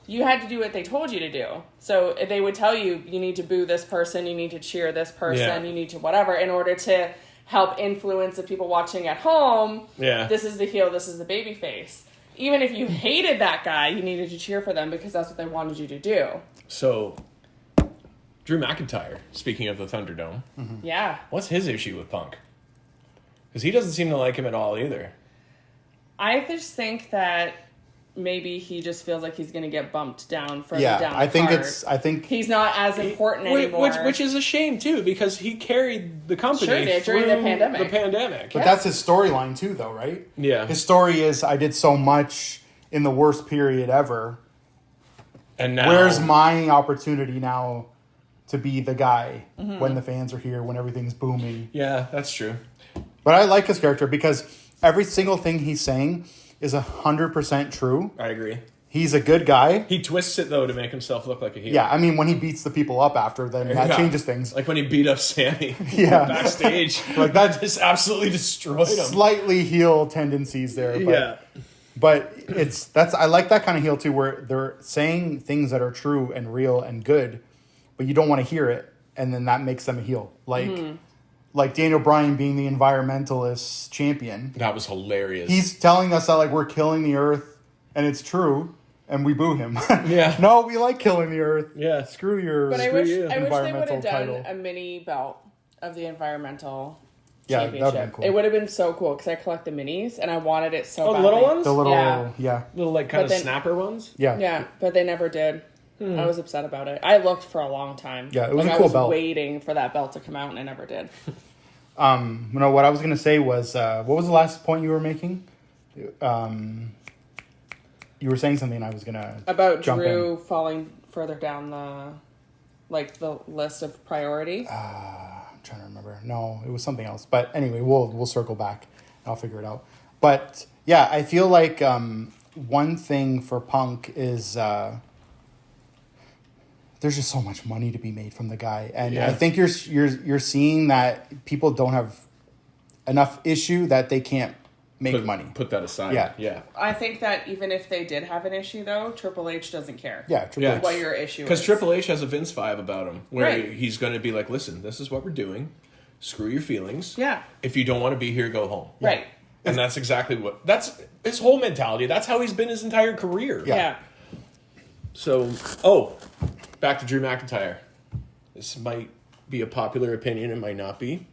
you had to do what they told you to do. So they would tell you, you need to boo this person, you need to cheer this person, you need to whatever, in order to help influence the people watching at home. Yeah. This is the heel, this is the baby face. Even if you hated that guy, you needed to cheer for them because that's what they wanted you to do. So, Drew McIntyre, speaking of the Thunderdome, Yeah. what's his issue with Punk? Because he doesn't seem to like him at all either. I just think that maybe he just feels like he's going to get bumped down further down. I think he's not as important anymore. Which is a shame too, because he carried the company during the pandemic. But that's his storyline too, though, right? Yeah. His story is, I did so much in the worst period ever. And now, where's my opportunity now to be the guy when the fans are here, when everything's booming? Yeah, that's true. But I like his character because every single thing he's saying is 100% true. I agree. He's a good guy. He twists it though to make himself look like a heel. Yeah, I mean, when he beats the people up after, then that changes things. Like when he beat up Sammy backstage. Like that just absolutely destroyed him. Slightly heel tendencies there. But, but I like that kind of heel too, where they're saying things that are true and real and good, but you don't want to hear it, and then that makes them a heel. Like Daniel Bryan being the environmentalist champion. That was hilarious. He's telling us that like we're killing the earth, and it's true, and we boo him. Yeah. No, we like killing the earth. Yeah. Screw your But I wish they would have done title. a mini belt of the environmental Yeah, championship. that'd been cool. It would have been so cool because I collect the minis and I wanted it so the badly. little ones? The little, Yeah. yeah. Little like kind of then- snapper ones? Yeah. Yeah, but they never did. I was upset about it. I looked for a long time. Yeah, it was a cool belt. I was waiting for that belt to come out, and it never did. What I was going to say was, what was the last point you were making? You were saying something, and I was going to about jump Drew in. falling further down the list of priority. I'm trying to remember. No, it was something else. But anyway, we'll circle back. I'll figure it out. But yeah, I feel like one thing for Punk is there's just so much money to be made from the guy, and I think you're seeing that people don't have enough issue that they can't make money. Put that aside. Yeah. I think that even if they did have an issue, though, Triple H doesn't care. Yeah, Triple H. What your issue is. Because Triple H has a Vince vibe about him, where Right. he's going to be like, listen, this is what we're doing. Screw your feelings. Yeah. If you don't want to be here, go home. Right. And that's exactly that's his whole mentality. That's how he's been his entire career. Yeah. So, back to Drew McIntyre. This might be a popular opinion. It might not be.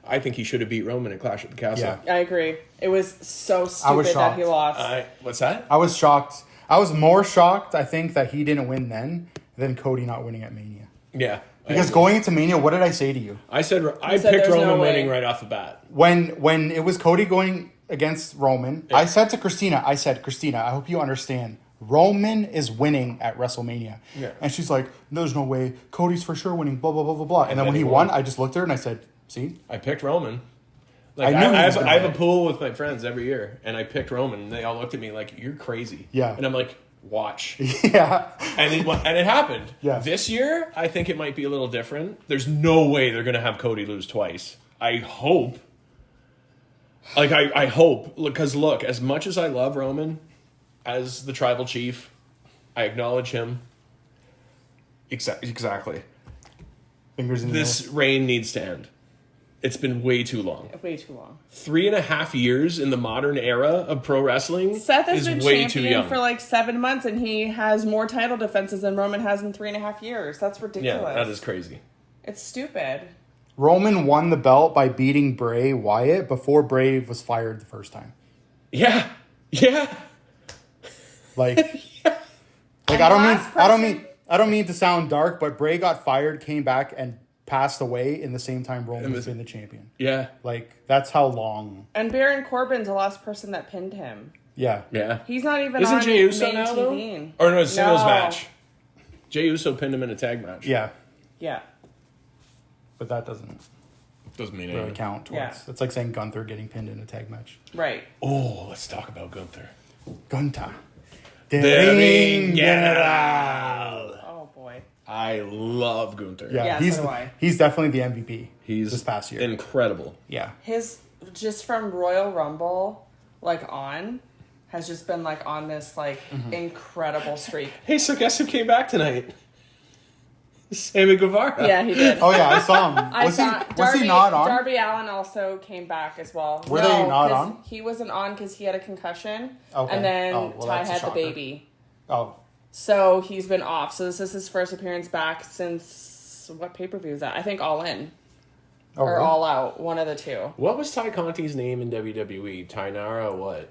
I think he should have beat Roman at Clash at the Castle. Yeah. I agree. It was so stupid that he lost. What's that? I was shocked. I was more shocked, I think, that he didn't win then than Cody not winning at Mania. Yeah. Because going into Mania, what did I say to you? I said I said picked there's Roman no way. winning right off the bat. When it was Cody going against Roman, I said to Christina, I hope you understand, Roman is winning at WrestleMania. Yeah. And she's like, there's no way. Cody's for sure winning, blah, blah, blah, blah, blah. And then when he won, I just looked at her and I said, see? I picked Roman. Like, I knew he was I gonna have a win. pool with my friends every year, and I picked Roman, and they all looked at me like, you're crazy. Yeah. And I'm like, watch. Yeah. And it happened. Yeah. This year, I think it might be a little different. There's no way they're going to have Cody lose twice. I hope. Like, I hope. Because, look, as much as I love Roman as the tribal chief, I acknowledge him. Exactly. Fingers in This reign needs to end. It's been way too long. Way too long. 3.5 years in the modern era of pro wrestling Seth has is been way too champion young. for like 7 months, and he has more title defenses than Roman has in 3.5 years. That's ridiculous. Yeah, that is crazy. It's stupid. Roman won the belt by beating Bray Wyatt before Bray was fired the first time. Yeah. Like, I don't mean to sound dark, but Bray got fired, came back, and passed away in the same time Roman was been the champion. Yeah. Like, that's how long. And Baron Corbin's the last person that pinned him. Yeah. Yeah. He's not even Isn't on Jey Uso main now, TV. though? Or no, it's a singles No. match. Jey Uso pinned him in a tag match. Yeah. Yeah. But that doesn't Doesn't mean really anything. count towards. Yeah. It's like saying Gunther getting pinned in a tag match. Right. Oh, let's talk about Gunther. Gunther. The Ring General. Oh, boy. I love Gunther. Yeah, Yeah, so do I. he's definitely the MVP He's this past year. incredible. Yeah. His, just from Royal Rumble, like, on, has just been, like, on this, like, incredible streak. Hey, so guess who came back tonight? Sammy Guevara. Yeah, he did. Oh, yeah, I saw him. Was he not on? Darby Allin also came back as well. Were they not 'cause on? He wasn't on because he had a concussion. Okay. And then Oh, well, Ty that's a had the shocker. baby. Oh, So he's been off. So this is his first appearance back since, what pay-per-view is that? I think All In. oh Or really? All Out. One of the two. What was Ty Conti's name in WWE? Tainara what?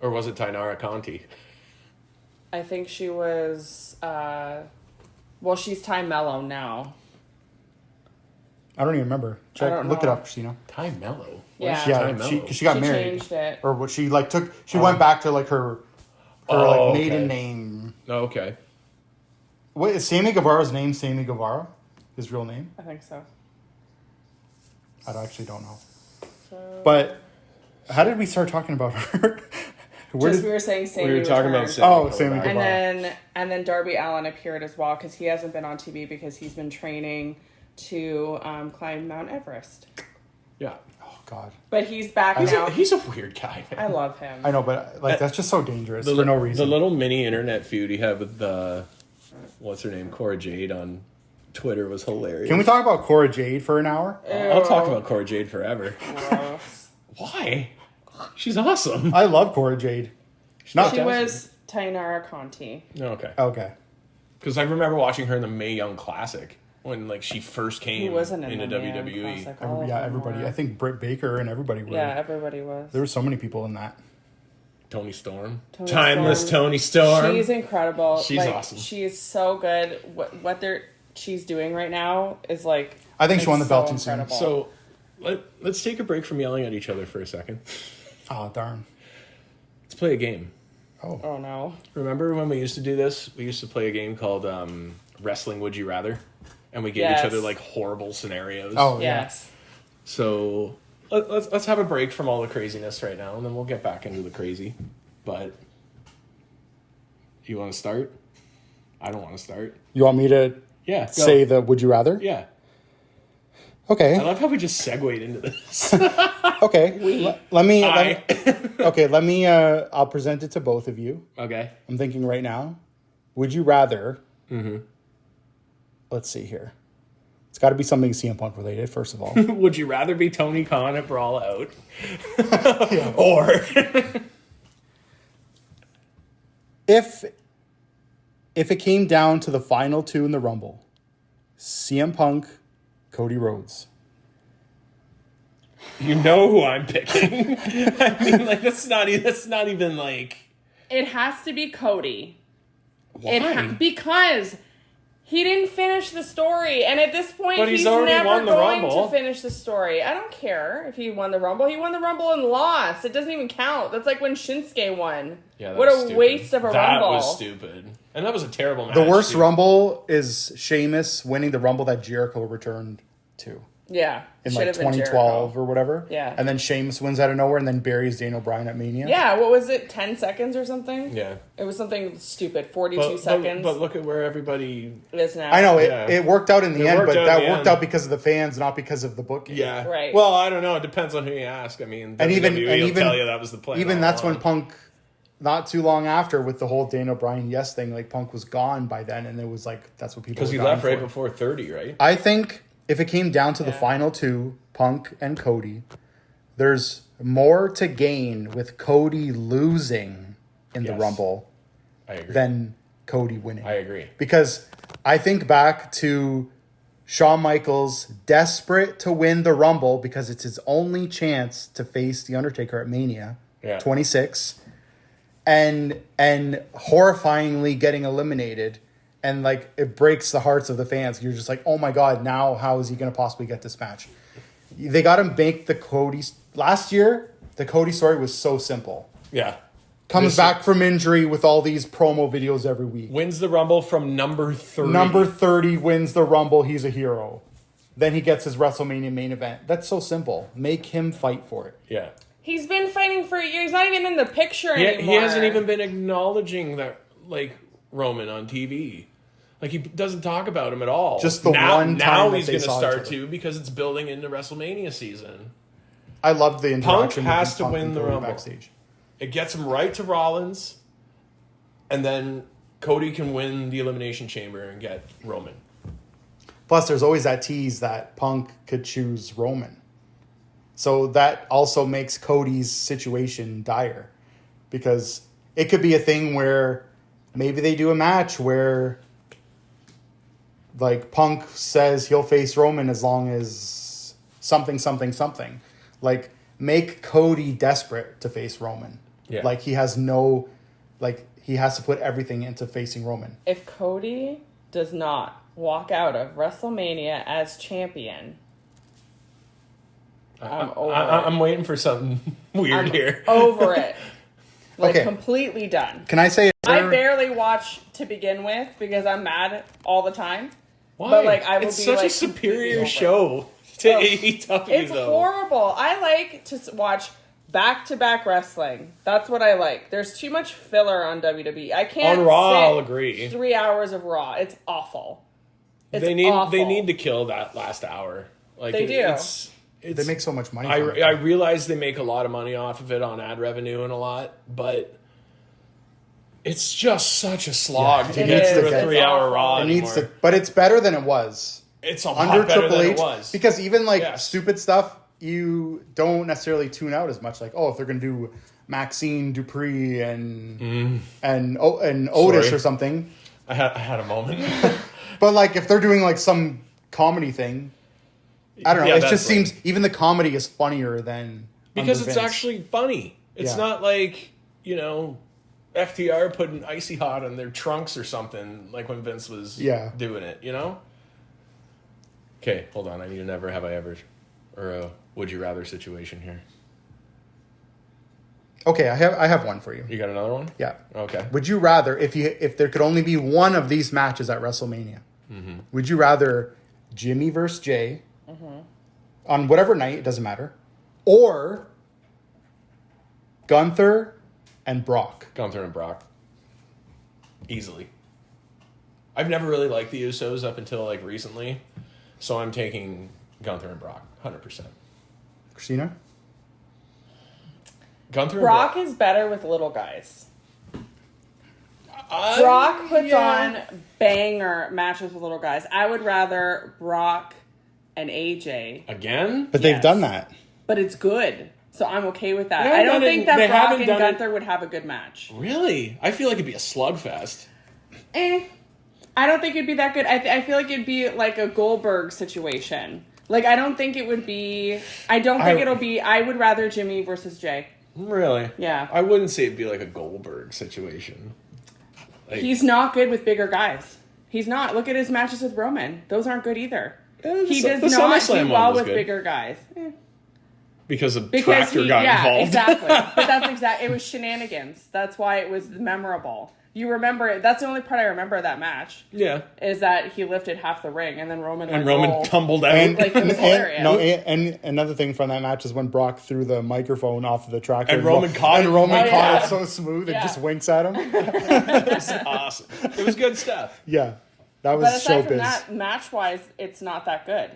Or was it Tainara Conti? I think she was, well, she's Ty Mello now. I don't even remember. I don't Look it know. up, Christina. Ty Mello. Yeah. Ty Yeah, Mello? because she got She married. changed it. Or what she like took. She went back to like her Oh, like maiden okay. name. Oh, okay. What is Sammy Guevara's name? Sammy Guevara, his real name. I think so. I actually don't know. So, But how did we start talking about her? Where just did, we were saying Sammy We were talking about returned. Sammy. Oh, Sammy Guevara. Guevara. And then Darby Allin appeared as well because he hasn't been on TV because he's been training to climb Mount Everest. Yeah. Oh God, But he's back He's now. a weird guy, man. I love him. I know, but like that's just so dangerous The for no The reason. little mini internet feud he had with what's her name, Cora Jade on Twitter was hilarious. Can we talk about Cora Jade for an hour? I'll talk about Cora Jade forever. Gross. Why? She's awesome. I love Cora Jade. Not She was Tainara Conti. Okay. okay. Because I remember watching her in the Mae Young Classic when like she first He came wasn't in into the Man WWE. Classic. All of Yeah, them everybody. were. I think Britt Baker and everybody were. Yeah, everybody was. There were so many people in that. Tony Storm. Tony Timeless Storm. Tony Storm. She's incredible. She's awesome. She is so good. What she's doing right now is like... I think she won the belt too soon. incredible. So let's take a break from yelling at each other for a second. Oh, darn. Let's play a game. Oh, no. Remember when we used to do this? We used to play a game called Wrestling Would You Rather? And we gave each other like horrible scenarios. Oh, Yes. So let's have a break from all the craziness right now, and then we'll get back into the crazy. But you want to start? I don't want to start. You want me to say the would you rather? Yeah. Okay. I love how we just segued into this. Okay. Let me I'll present it to both of you. Okay. I'm thinking right now. Would you rather? Mm-hmm. Let's see here. It's got to be something CM Punk related, first of all. Would you rather be Tony Khan at Brawl Out? Or if it came down to the final two in the Rumble, CM Punk, Cody Rhodes. You know who I'm picking. I mean, like that's not even like. It has to be Cody. Why? Because he didn't finish the story, and at this point, But he's he's already never won the going Rumble. to finish the story. I don't care if he won the Rumble. He won the Rumble and lost. It doesn't even count. That's like when Shinsuke won. Yeah, what a waste of a Rumble. That was stupid, and that was a terrible match. The worst too. Rumble is Sheamus winning the Rumble that Jericho returned to. Yeah. In should like have been 2012 Jericho. or whatever. Yeah. And then Sheamus wins out of nowhere and then buries Daniel Bryan at Mania. Yeah, what was it, 10 seconds or something? Yeah. It was something stupid, 42 seconds. But look at where everybody. Is now. I know, Yeah. it worked out in the end, worked but out that in the worked end. out because of the fans, not because of the booking. Yeah. Right. Well, I don't know. It depends on who you ask. I mean, WWE will tell you that was the plan. Even all that's when along. Punk, not too long after, with the whole Daniel Bryan yes thing, like Punk was gone by then, and it was like that's what people. Because he were dying left right for. before 30, right? I think if it came down to the final two, Punk and Cody, there's more to gain with Cody losing in the Rumble I agree. than Cody winning. I agree. Because I think back to Shawn Michaels desperate to win the Rumble because it's his only chance to face The Undertaker at Mania 26 and horrifyingly getting eliminated. And like it breaks the hearts of the fans. You're just like, oh my God, now how is he going to possibly get this match? They got to make the Cody... Last year, the Cody story was so simple. Yeah. Comes back from injury with all these promo videos every week. Wins the Rumble from number 30. Number 30 wins the Rumble. He's a hero. Then he gets his WrestleMania main event. That's so simple. Make him fight for it. Yeah. He's been fighting for a year. He's not even in the picture He anymore. hasn't even been acknowledging that, like, Roman on TV. Like, he doesn't talk about him at all. Just the now, one time Now that he's they going to saw each start other. to because it's building into WrestleMania season. I loved the interaction. Punk has to Punk win and the Cody Rumble. backstage. It gets him right to Rollins, and then Cody can win the Elimination Chamber and get Roman. Plus, there's always that tease that Punk could choose Roman. So that also makes Cody's situation dire. Because it could be a thing where maybe they do a match where like Punk says he'll face Roman as long as something. Like make Cody desperate to face Roman. Yeah. Like he has to put everything into facing Roman. If Cody does not walk out of WrestleMania as champion, I'm over it. I'm waiting for something weird I'm here. over it. Like, Okay. completely done. Can I say I barely watch to begin with because I'm mad all the time. Why? But, like, I will it's be, such like, a superior completely show to Oh, AEW, It's though. horrible. I like to watch back-to-back wrestling. That's what I like. There's too much filler on WWE. I can't On Raw, sit I'll agree. 3 hours of Raw. It's awful. It's They need awful. to kill that last hour. Like They do. they make so much money. I from it. I realize they make a lot of money off of it on ad revenue and a lot, but it's just such a slog to It get is. through a It's 3-hour awful. Raw It anymore. needs to, but it's better than it was It's a under lot better Triple than H it was. because even like Yes. stupid stuff you don't necessarily tune out as much. Like, oh, if they're gonna do Maxine Dupree and Otis Sorry. or something, I had a moment. but like if they're doing like some comedy thing, I don't know. Yeah, It just that's seems even the comedy is funnier than because under it's Vince. actually funny. It's Yeah. not like FTR putting Icy Hot on their trunks or something, like when Vince was doing it, Okay, hold on. I need a never have I ever or a would you rather situation here. Okay, I have one for you. You got another one? Yeah. Okay. Would you rather, if there could only be one of these matches at WrestleMania, would you rather Jimmy versus Jay on whatever night, it doesn't matter, or Gunther and Brock? Gunther and Brock. Easily. I've never really liked the Usos up until like recently, so I'm taking Gunther and Brock, 100%. Christina? Gunther Brock is better with little guys. Brock puts on banger matches with little guys. I would rather Brock and AJ. Again? But they've done that. But it's good. So I'm okay with that. Yeah, I don't think that Brock and Gunther it. would have a good match. Really? I feel like it'd be a slugfest. I don't think it'd be that good. I feel like it'd be like a Goldberg situation. Like, I don't think it would be... it'll be... I would rather Jimmy versus Jay. Really? Yeah. I wouldn't say it'd be like a Goldberg situation. Like, he's not good with bigger guys. He's not. Look at his matches with Roman. Those aren't good either. He does not do well with bigger guys. Because Tractor got involved. Exactly. But it was shenanigans. That's why it was memorable. You remember it. That's the only part I remember of that match. Yeah. Is that he lifted half the ring and then Roman tumbled out. It was hilarious. And another thing from that match is when Brock threw the microphone off of the tractor. And Roman caught it. And Roman caught it so smooth and just winks at him. It was awesome. It was good stuff. Yeah. That was showbiz. But aside from that, match-wise, it's not that good.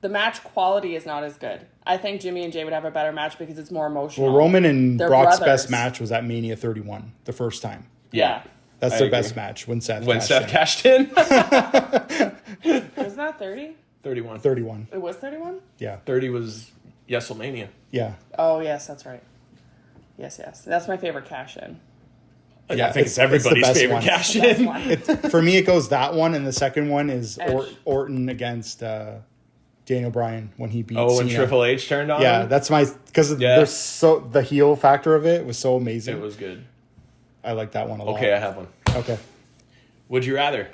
The match quality is not as good. I think Jimmy and Jay would have a better match because it's more emotional. Well, Roman and Brock's brothers. best match was at Mania 31, the first time. Yeah. That's their best match when Seth cashed in. Wasn't that 30? 31. 31. It was 31? Yeah. 30 was WrestleMania. Yeah. Oh, yes, that's right. Yes. That's my favorite cash-in. Yeah, I think it's everybody's favorite cash-in. For me, it goes that one, and the second one is Orton against Daniel Bryan when he beat Cena. When Triple H turned on Yeah, him? that's my... Because the heel factor of it was so amazing. It was good. I like that one a lot. Okay, I have one. Okay. Would you rather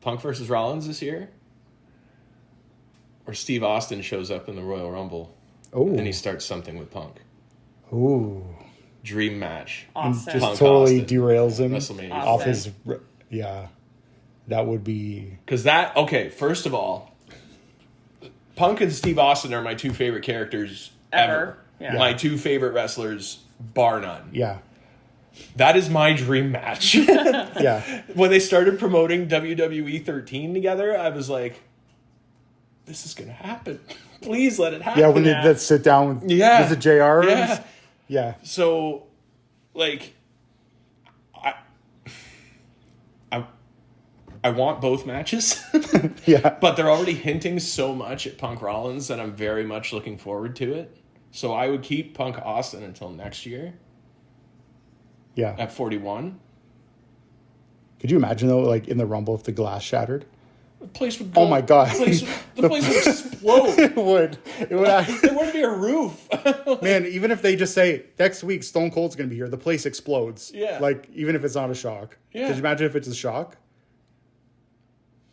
Punk versus Rollins this year? Or Steve Austin shows up in the Royal Rumble and he starts something with Punk? Ooh. Dream match. Austin. Just totally derails him WrestleMania. off his... Yeah. That would be... Because first of all, Punk and Steve Austin are my two favorite characters ever. Yeah. My two favorite wrestlers, bar none. Yeah. That is my dream match. Yeah. When they started promoting WWE 13 together, I was like, this is going to happen. Please let it happen. Yeah, when they sit down with the JR. Yeah. Yeah. So, I want both matches. Yeah. But they're already hinting so much at Punk Rollins that I'm very much looking forward to it. So I would keep Punk Austin until next year. Yeah. At 41. Could you imagine, though, like in the Rumble if the glass shattered? The place would go. Oh my God. The place would explode. It would. It would actually... There wouldn't be a roof. Man, even if they just say, next week Stone Cold's going to be here, the place explodes. Yeah. Like, even if it's not a shock. Yeah. Could you imagine if it's a shock?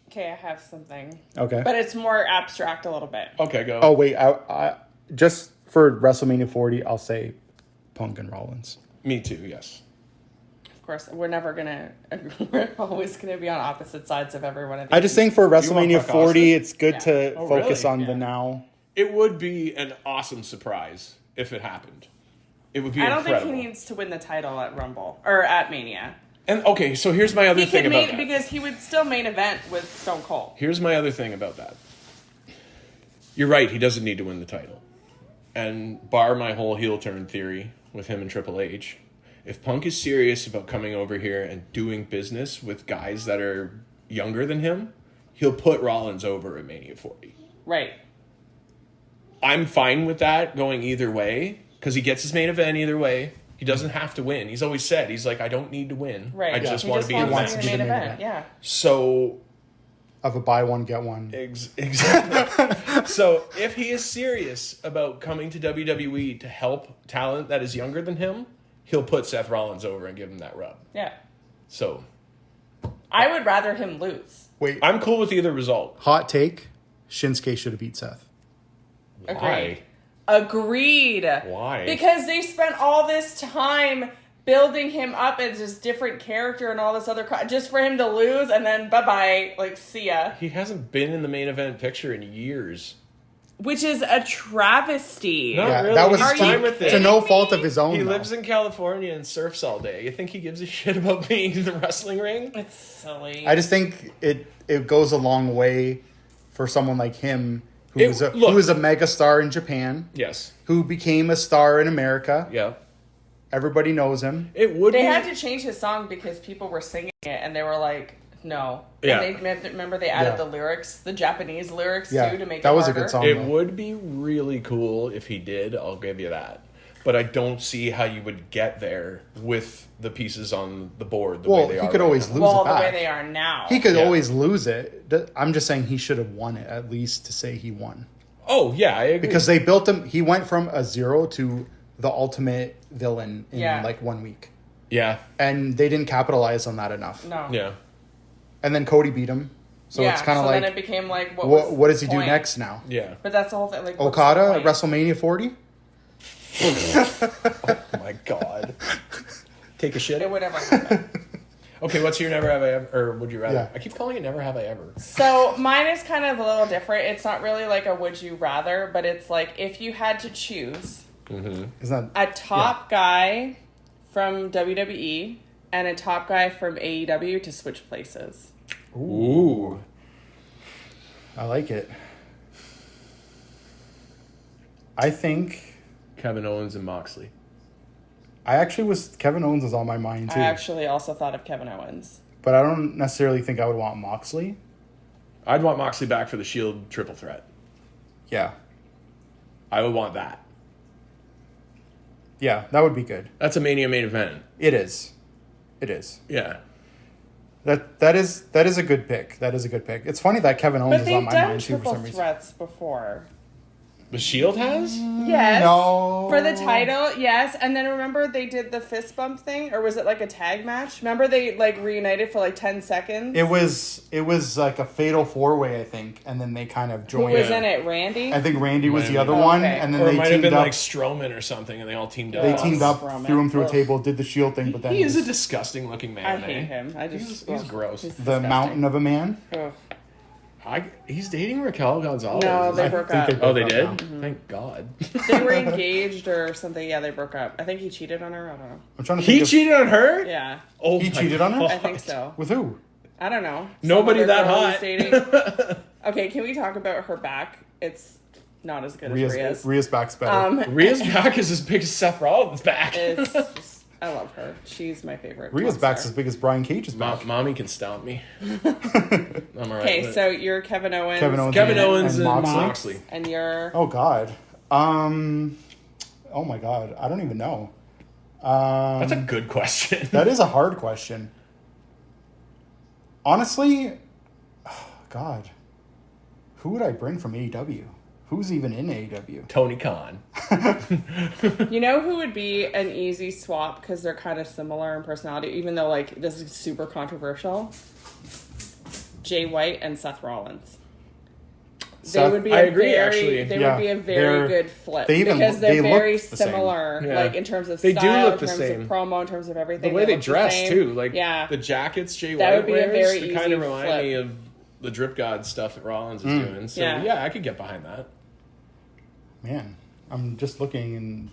Okay, I have something. Okay. But it's more abstract a little bit. Okay, go. Oh, wait. I just for WrestleMania 40, I'll say Punk and Rollins. Me too, yes. Of course, we're never gonna. We're always gonna be on opposite sides of every one of these. I just think for WrestleMania 40, it's good to Oh, focus really? on the now. It would be an awesome surprise if it happened. It would be I don't incredible. think he needs to win the title at Rumble or at Mania. And okay, so here's my other thing about that. Because he would still main event with Stone Cold. Here's my other thing about that. You're right, he doesn't need to win the title. And bar my whole heel turn theory with him and Triple H, if Punk is serious about coming over here and doing business with guys that are younger than him, he'll put Rollins over at Mania 40. Right. I'm fine with that going either way, because he gets his main event either way. He doesn't have to win. He's always said, he's like, I don't need to win. Right. I just want to be in the match. main event. Yeah. So of a buy one get one. Exactly. So if he is serious about coming to WWE to help talent that is younger than him, he'll put Seth Rollins over and give him that rub. Yeah. So I would rather him lose. Wait, I'm cool with either result. hot take: Shinsuke should have beat Seth. Why? Agreed. Why? Because they spent all this time building him up as this different character and all this other just for him to lose and then bye-bye, like, see ya. He hasn't been in the main event picture in years. Which is a travesty. No, Yeah, really. that was He's fine with to it. no fault of his own. He though. lives in California and surfs all day. You think he gives a shit about being in the wrestling ring? It's silly. I just think it goes a long way for someone like him who was a mega star in Japan, Yes. who became a star in America. Yeah. Everybody knows him. It would They be... had to change his song because people were singing it and they were like, no. Yeah. And remember they added the lyrics, the Japanese lyrics Yeah, too, to make it that was a harder? good song. It would be really cool if he did. I'll give you that. But I don't see how you would get there with the pieces on the board the way they are. He could right always now. lose Well, it the back. way they are now. He could Yeah. always lose it. I'm just saying he should have won it, at least to say he won. Oh, yeah, I agree. Because they built him, he went from a 0 to the ultimate villain in like 1 week. Yeah. And they didn't capitalize on that enough. No. Yeah. And then Cody beat him. So it's kind of so like, then it became like, what does he do point? next now? Yeah. But that's the whole thing. Like, what's the Okada at point? WrestleMania 40? Oh, my God. Take a shit? It would never happen. Okay, what's your never have I ever, or would you rather? Yeah. I keep calling it never have I ever. So mine is kind of a little different. It's not really like a would you rather, but it's like if you had to choose Isn't that a top guy from WWE and a top guy from AEW to switch places. Ooh. I like it. I think Kevin Owens and Moxley. Kevin Owens was on my mind too. I actually also thought of Kevin Owens. But I don't necessarily think I would want Moxley. I'd want Moxley back for the Shield triple threat. Yeah. I would want that. Yeah, that would be good. That's a Mania main event. It is. It is. Yeah. That is a good pick. That is a good pick. It's funny that Kevin Owens But is on they've my done mind too for triple some reason. threats before. The Shield has? Yes. No. For the title, yes. And then remember they did the fist bump thing? Or was it like a tag match? Remember they like reunited for like 10 seconds? It was like a fatal 4-way, I think, and then they kind of Who joined. was in it? Randy? I think Randy was Might the have other been. one, Okay. and then Or it they might have teamed been up. like Strowman or something, and they all teamed up. They teamed up, Strowman. threw him through a Ugh. table, did the Shield thing, but then He is a disgusting looking man. I eh? hate him. I just He's gross. he's the disgusting. mountain of a man. Ugh. He's dating Raquel Gonzalez. No, they I broke think up. they broke Oh, they up did? now. Thank God. They were engaged or something. Yeah, they broke up. I think he cheated on her. I don't know. I'm trying to think He of, cheated on her? Yeah, Oh, He my cheated on her? I God. think so. with who? I don't know. Some Nobody other that girl hot. he's dating. Okay, can we talk about her back? It's not as good as Rhea's. Rhea's back's better. Rhea's back is as big as Seth Rollins' back. It's just, I love her. She's my favorite. Rhea's porn back's star. as big as Brian Cage's back. Mommy can stomp me. I'm all right. Okay, with so it. you're Kevin Owens. Kevin Owens and Moxley. Moxley. And you're... Oh God. Oh my God. I don't even know. That's a good question. That is a hard question. Honestly, God, who would I bring from AEW? Who's even in AEW? Tony Khan. You know who would be an easy swap because they're kind of similar in personality, even though like this is super controversial? Jay White and Seth Rollins. They would be I a agree, very, actually. They Yeah, would be a very they're- good flip they even- because they're they look very the same. similar, Yeah. like in terms of They do style, look in the terms same. of promo, in terms of everything. The way they look dress same. too, like yeah, the jackets Jay That White would be a wears, very they easy kind of remind flip. me of the Drip God stuff that Rollins is doing. So Yeah. yeah, I could get behind that. Man, I'm just looking and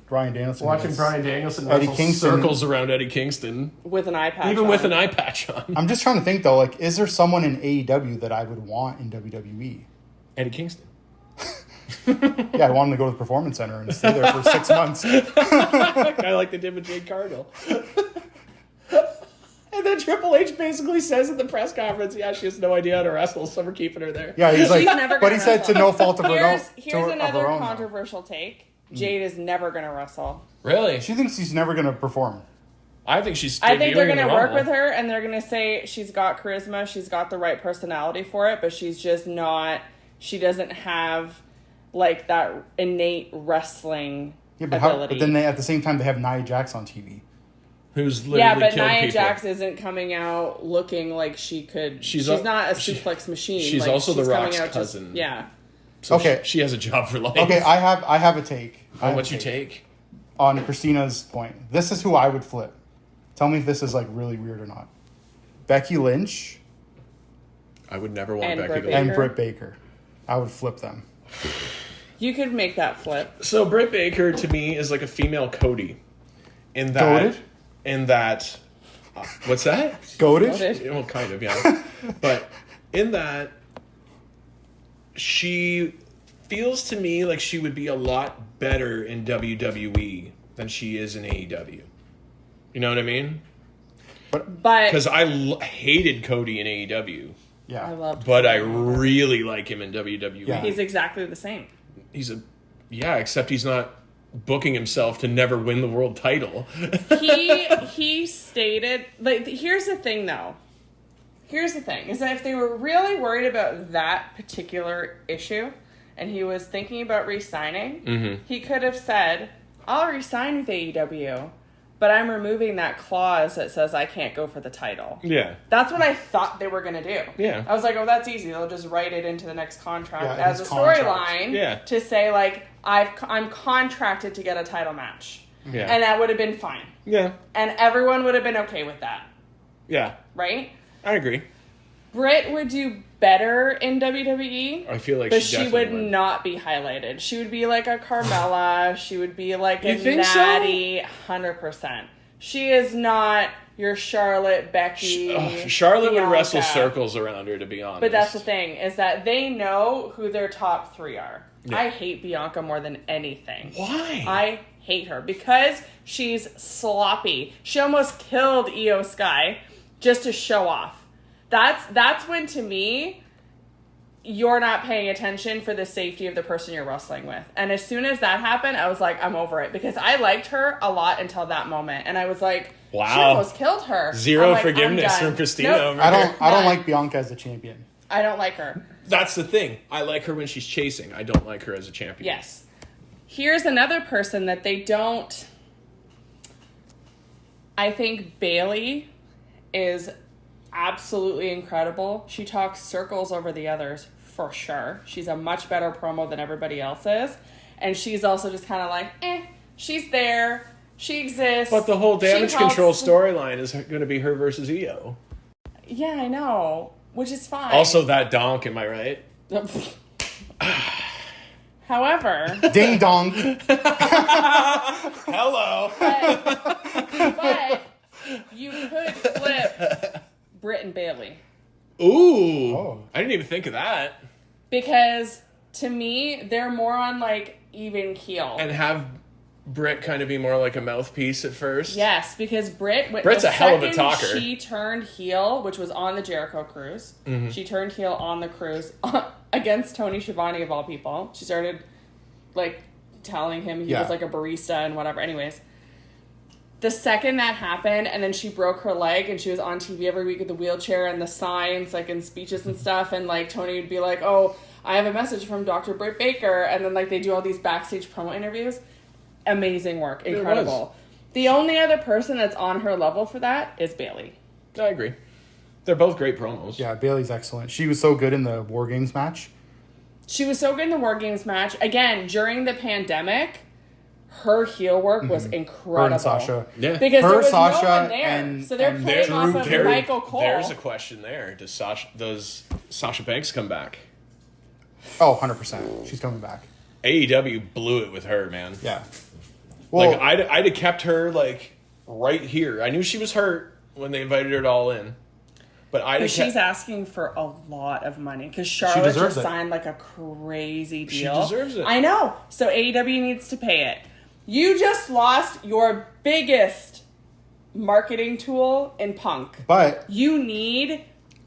Brian Danielson. Watching is- Bryan Danielson Eddie wrestle Kingston. circles around Eddie Kingston, with an eye patch, even on. with an eye patch on. I'm just trying to think though, like, is there someone in AEW that I would want in WWE? Eddie Kingston. Yeah, I want him to go to the Performance Center and stay there for 6 months. Kind of like they did with Jade Cargill. And then Triple H basically says at the press conference, yeah, she has no idea how to wrestle, so we're keeping her there. Yeah, he's like, never but gonna he said to wrestle. no fault of her own. Here's of another her own, though. controversial take. Jade is never going to wrestle. Really? She thinks he's never going to perform. I think she's. I think they're going to work Rumble. with her, and they're going to say she's got charisma, she's got the right personality for it, but she's just not. She doesn't have like that innate wrestling ability. But then they, at the same time, they have Nia Jax on TV. Who's literally but killed Nia people. Jax isn't coming out looking like she could. She's not a suplex machine. She's like, also The Rock's coming out cousin. Yeah. So Okay. She has a job for life. Okay, I have a take. What's your take? On Christina's point? This is who I would flip. Tell me if this is like really weird or not. Becky Lynch I would never want And Becky Britt to Baker. and Britt Baker. I would flip them. You could make that flip. So Britt Baker to me is like a female Cody. In that. Goated? In that. What's that? Goated? Goated. Well, kind of, yeah. But in that, she feels to me like she would be a lot better in WWE than she is in AEW. You know what I mean? But Because I hated Cody in AEW, Yeah. I loved but I really like him in WWE. Yeah. He's exactly the same. Except he's not booking himself to never win the world title. He stated, like, here's the thing though. Here's the thing, is that if they were really worried about that particular issue and he was thinking about re-signing, he could have said, I'll re-sign with AEW, but I'm removing that clause that says I can't go for the title. Yeah. That's what I thought they were going to do. Yeah. I was like, oh, that's easy. They'll just write it into the next contract as a his contract. storyline to say, like, I'm contracted to get a title match. Yeah. And that would have been fine. Yeah. And everyone would have been okay with that. Yeah. Right? I agree. Britt would do better in WWE. I feel like but she she definitely would would. not be highlighted. She would be like a Carmella. She would be like You a think so? Natty, 100%. She is not your Charlotte, Becky. Charlotte would Bianca. wrestle circles around her, to be honest. But that's the thing, is that they know who their top three are. Yeah. I hate Bianca more than anything. Why? I hate her because she's sloppy. She almost killed Io Sky just to show off. That's when, to me, you're not paying attention for the safety of the person you're wrestling with. And as soon as that happened, I was like, I'm over it. Because I liked her a lot until that moment. And I was like, Wow. she almost killed her. Zero I'm like, forgiveness I'm done. from Christina Nope. over I here. don't None. like Bianca as a champion. I don't like her. That's the thing. I like her when she's chasing. I don't like her as a champion. Yes. Here's another person that they don't... I think Bailey is absolutely incredible. She talks circles over the others, for sure. She's a much better promo than everybody else is. And she's also just kind of like, she's there. She exists. But the whole She damage helps- control storyline is going to be her versus Io. Yeah, I know. Which is fine. Also, that donk, am I right? However... Ding dong. Hello. but you could flip Britt and Bailey. Ooh. Oh. I didn't even think of that. Because to me, they're more on like even keel. And have Britt kind of be more like a mouthpiece at first. Yes, because Britt's the a hell of a second talker. She turned heel, which was on the Jericho cruise. Mm-hmm. She turned heel on the cruise against Tony Schiavone of all people. She started like telling him he was like a barista and whatever. Anyways, the second that happened, and then she broke her leg, and she was on TV every week with the wheelchair and the signs, like in speeches and stuff, and like Tony would be like, "Oh, I have a message from Dr. Britt Baker," and then like they do all these backstage promo interviews. Amazing work, incredible. The only other person that's on her level for that is Bailey. I agree. They're both great promos. Yeah, Bailey's excellent. She was so good in the War Games match. She was so good in the War Games match. Again, during the pandemic, her heel work was incredible. Her and Sasha. Yeah. Because Her, there was Sasha, no one there. and- So they're and playing off of There- Michael Cole. There's a question there. Does Sasha Banks come back? Oh, 100%. She's coming back. AEW blew it with her, man. Yeah. Well, Like, I'd have kept her, like, right here. I knew she was hurt when they invited her to All In. But But she's asking for a lot of money because Charlotte deserves just it. signed like a crazy She deal. deserves it. I know. So AEW needs to pay it. You just lost your biggest marketing tool in Punk. but You need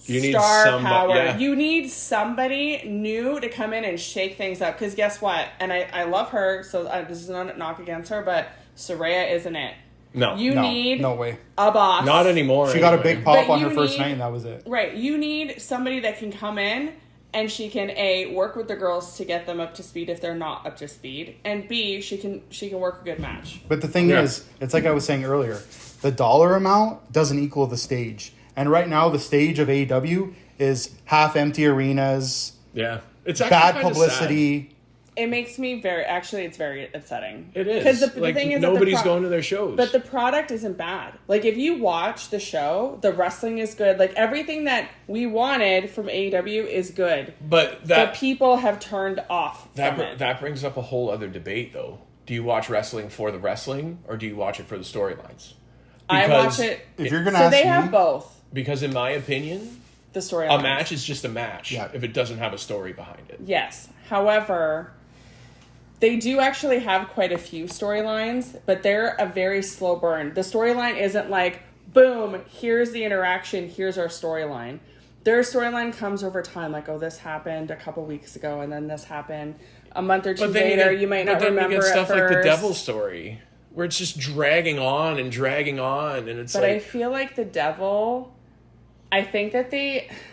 need star somebody- power. yeah. You need somebody new to come in and shake things up. Because guess what? And I love her, so this is not a knock against her, but Saraya isn't it. No. You need no way. a boss. Not anymore. She got a anyway. big pop But on you her first need- night, and that was it. Right. You need somebody that can come in and she can A, work with the girls to get them up to speed if they're not up to speed, and B, she can work a good match. But the thing is, it's like I was saying earlier, the dollar amount doesn't equal the stage. And right now, the stage of AEW is half-empty arenas, Yeah. It's actually bad kinda publicity. It makes me it's very upsetting. Sad. It is. Because the Like, thing is, nobody's going to their shows. But the product isn't bad. Like, if you watch the show, the wrestling is good. Like, everything that we wanted from AEW is good. But But people have turned off from it. that brings up a whole other debate, though. Do you watch wrestling for the wrestling, or do you watch it for the storylines? I watch it. If you're gonna So ask they me, have both. Because in my opinion, The storyline. a match is just a match if it doesn't have a story behind it. Yes. However, they do actually have quite a few storylines, but they're a very slow burn. The storyline isn't like, boom, here's the interaction, here's our storyline. Their storyline comes over time, like, oh, this happened a couple weeks ago, and then this happened a month or two later. You might not remember you get stuff at first. like the Devil story, where it's just dragging on, and it's But like... I feel like the Devil, I think that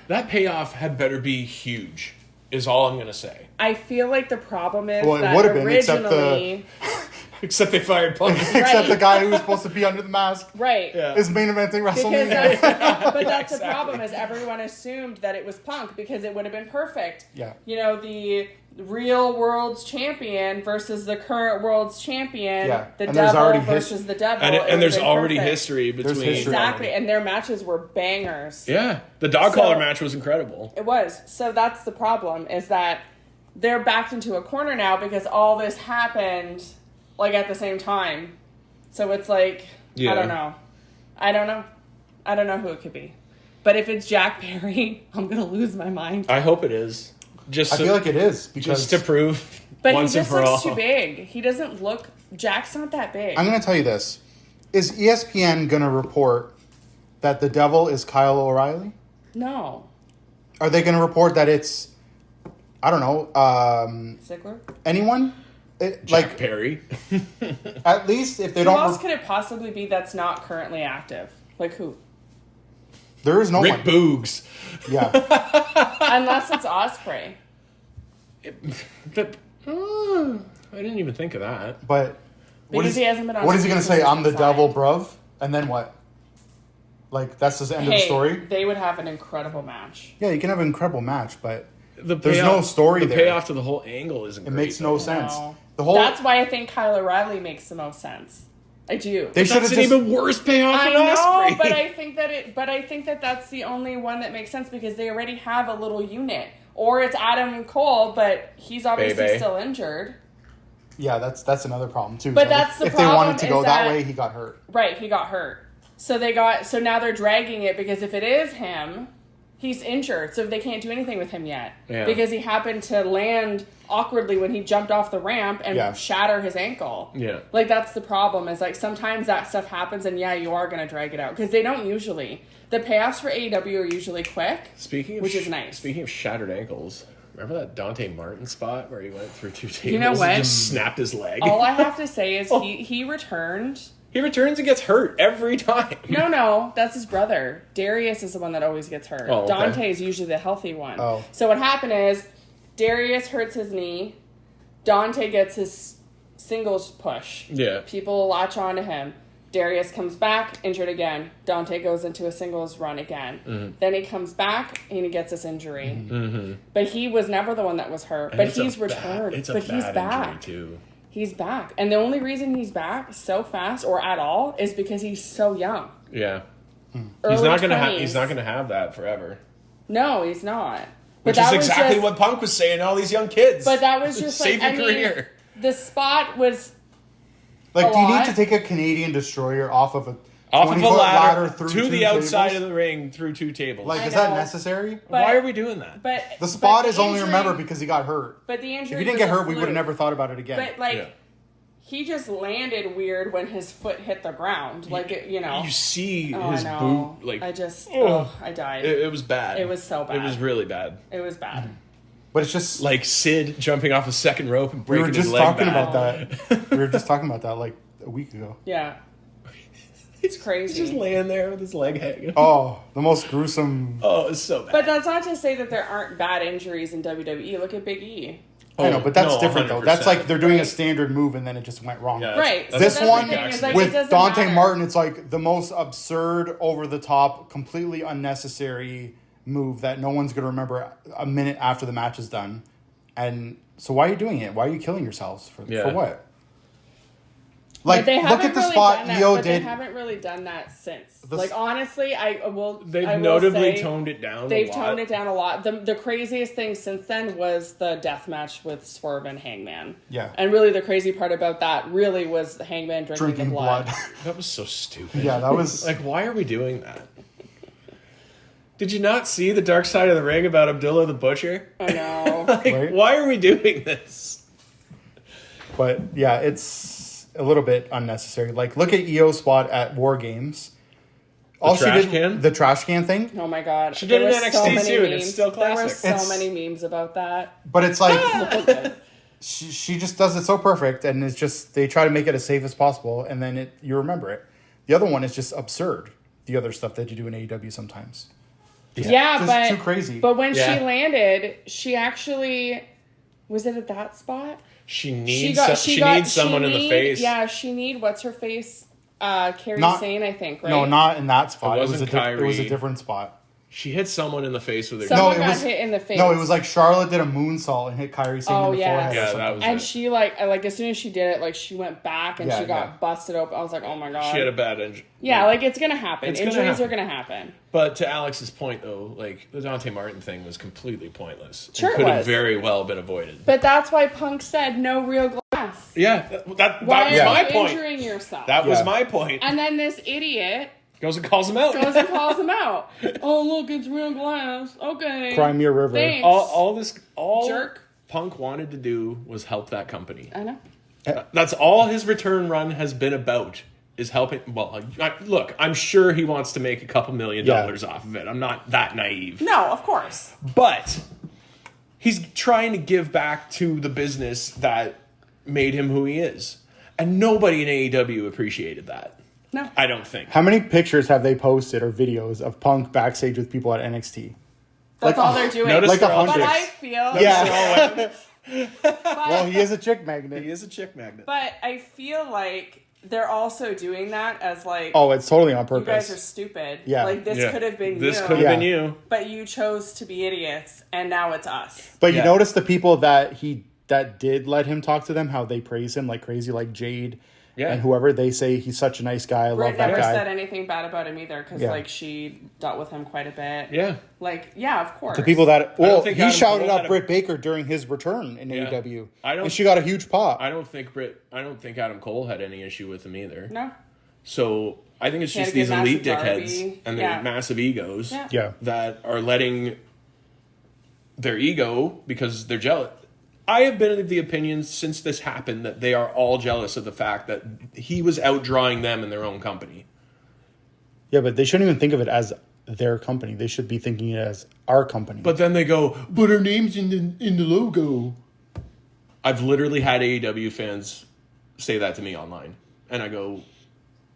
that payoff had better be huge, is all I'm going to say. I feel like the problem is Well, it that would have been, except originally... Except they fired Punk. except the guy who was supposed to be under the mask Right. Yeah. is main eventing Because WrestleMania. that's the exactly. problem is everyone assumed that it was Punk because it would have been perfect. Yeah. You know, the real world's champion versus the current world's champion. Yeah. The And there's devil already versus the devil. And, It and there's would've been already perfect. history between... There's history. Exactly. And their matches were bangers. Yeah. The dog So- collar match was incredible. It was. So that's the problem is that they're backed into a corner now because all this happened like at the same time. So it's like, Yeah. I don't know. I don't know who it could be. But if it's Jack Perry, I'm going to lose my mind. I hope it is. Just I feel like it is because just to prove But once he and just for all. looks too big. He doesn't look... Jack's not that big. I'm going to tell you this: is ESPN going to report that the Devil is Kyle O'Reilly? No. Are they going to report that it's, I don't know, Ziggler? anyone? Jack Perry. At least if they Who don't, else could it possibly be that's not currently active? Like who? there is no Rick one. Boogs. Yeah, Unless it's Osprey. But, I didn't even think of that. but what Because is he hasn't been on what is he TV going to say? since I'm the he Devil, signed. bruv, and then what? Like that's just the end of the Hey, story. they would have an incredible match. Yeah, you can have an incredible match, but There's There's no story the there. payoff to the whole angle isn't it great. makes no sense. No. The whole That's why I think Kyle O'Reilly makes the most sense. I do. they should That's have an just even worse payoff I than know, Osprey. but I think that that's the only one that makes sense because they already have a little unit. Or it's Adam Cole, but he's obviously Bebe. still injured. yeah, that's another problem too. But So that's the if they wanted to problem go is that that- way, he got hurt. Right, he got hurt. So now they're dragging it because if it is him, he's injured. So they can't do anything with him yet. Yeah. Because he happened to land awkwardly when he jumped off the ramp and shatter his ankle. Yeah. Like that's the problem is like sometimes that stuff happens and yeah, you are going to drag it out because they don't usually. The payoffs for AEW are usually quick. Which is nice. Speaking of shattered ankles, remember that Dante Martin spot where he went through two tables You know what? and just snapped his leg? All I have to say is he returned. He returns and gets hurt every time. No, that's his brother. Darius is the one that always gets hurt. Oh, okay. Dante is usually the healthy one. Oh. So what happened is Darius hurts his knee. Dante gets his singles push. Yeah. People latch on to him. Darius comes back, injured again. Dante goes into a singles run again. Mm-hmm. Then he comes back and he gets this injury. Mm-hmm. But he was never the one that was hurt. But he's returned. It's a but he's bad back. injury too. He's back. And the only reason he's back so fast or at all is because he's so young. Yeah. Early He's not 20s. gonna have that forever. No, he's not. But Which that is was exactly just- what Punk was saying to all these young kids. But that was just Save like, your career. the spot was Like, a do you need lot. to take a Canadian destroyer off of a Off of a 20-foot ladder through to two the outside tables? of the ring through two tables. Like, I is that know. necessary? But- why are we doing that? But The spot but is the only injury- remembered because he got hurt. But the injury. If he didn't was get a hurt, we would have fluke. never thought about it again. But like, Yeah. he just landed weird when his foot hit the ground. Like it, you know. You see Oh, his I know. boot, like I just. oh. I died. it was bad. It was so bad. It was really bad. It was bad. But it's just Like Sid jumping off a second rope and we breaking were his just leg talking back. about that. We were just talking about that like a week ago. Yeah. It's crazy. He's just laying there with his leg hanging. Oh, the most gruesome. Oh, it's so bad. But that's not to say that there aren't bad injuries in WWE. Look at Big E. I know, but that's different though. 100%. That's like they're doing a standard move and then it just went wrong. Yeah, Right. that's This one Is, like, it with doesn't Dante matter. Martin, it's like the most absurd, over the top, completely unnecessary move that no one's going to remember a minute after the match is done. And so why are you doing it? Why are you killing yourselves for what? Like, But they look haven't at the really spot done that, Io but did. They haven't really done that since. The- Like, honestly, I will. They've I will notably say toned it down. They've a toned lot. it down a lot. The craziest thing since then was the death match with Swerve and Hangman. Yeah. And really, the crazy part about that really was Hangman drinking the blood. That was so stupid. Yeah, that was Like, why are we doing that? Did you not see the Dark Side of the Ring about Abdullah the Butcher? I know. Like, Right? why are we doing this? But yeah, it's a little bit unnecessary. Like, look at Io's spot at War Games. All she trash did, can? the trash can thing. Oh my god. She did There it was in so NXT many too, and memes. it's still There were classic. so It's- many memes about that. But it's like she just does it so perfect, and it's just they try to make it as safe as possible, and then you remember it. The other one is just absurd. The other stuff that you do in AEW sometimes. Yeah, just but too crazy. But when Yeah. she landed, she actually was it at that spot? She needs someone in the face. Yeah, she need what's her face? Carrie Not- Sane, I think, right? No, not in that spot. It It was wasn't it was a Kyrie. different spot. She hit someone in the face with her. Someone it got was- hit in the face. No, it was like Charlotte did a moonsault and hit Kyrie Sane Oh, in the yes. forehead. Yeah, or that something. was and it. she like as soon as she did it, like she went back and Yeah, she got yeah. busted open. I was like, oh my god. She had a bad injury. yeah, like it's gonna happen. It's gonna Injuries happen. are gonna happen. But to Alex's point, though, like the Dante Martin thing was completely pointless. Sure it it could have was. very well been avoided. But that's why Punk said no real glass. Yeah, that Why was are my you point. injuring yourself? That was Yeah. my point. And then this idiot Goes and calls him out. goes and calls him out. Oh, look, it's real glass. Okay. Crimea River. Thanks. all Jerk. Punk wanted to do was help that company. I know. That's all his return run has been about. Is helping. Well, look, I'm sure he wants to make a couple $1 million off of it. I'm not that naive. No, of course. But he's trying to give back to the business that made him who he is. And nobody in AEW appreciated that. No. I don't think. How many pictures have they posted or videos of Punk backstage with people at NXT? That's Like, all they're doing. notice Like they're all but hundreds. I feel Yeah. but, Well, he is a chick magnet. He is a chick magnet. but I feel like they're also doing that as like Oh, it's totally on you guys are purpose. stupid. Yeah. Like this Yeah. could have been This you. could have Yeah. been you. But you chose to be idiots and now it's us. But you Yeah. notice the people that did let him talk to them, how they praise him like crazy, like Jade Yeah. and whoever. They say he's such a nice guy. I love Britt that never guy. said anything bad about him either because Yeah. like she dealt with him quite a bit. Yeah. Like, yeah, of course. The people that he think Adam shouted Cole out had a- Britt Baker during his return in Yeah. AEW, I don't- and she got a huge pop. I don't think Adam Cole had any issue with him either. No. So I think it's He had just a these good elite match with dickheads Darby. and their Yeah. massive egos Yeah. Yeah, that are letting their ego, because they're jealous. I have been of the opinion since this happened that they are all jealous of the fact that he was outdrawing them in their own company. yeah, but they shouldn't even think of it as their company. They should be thinking it as our company. But then they go, but our name's in the logo. I've literally had AEW fans say that to me online. And I go,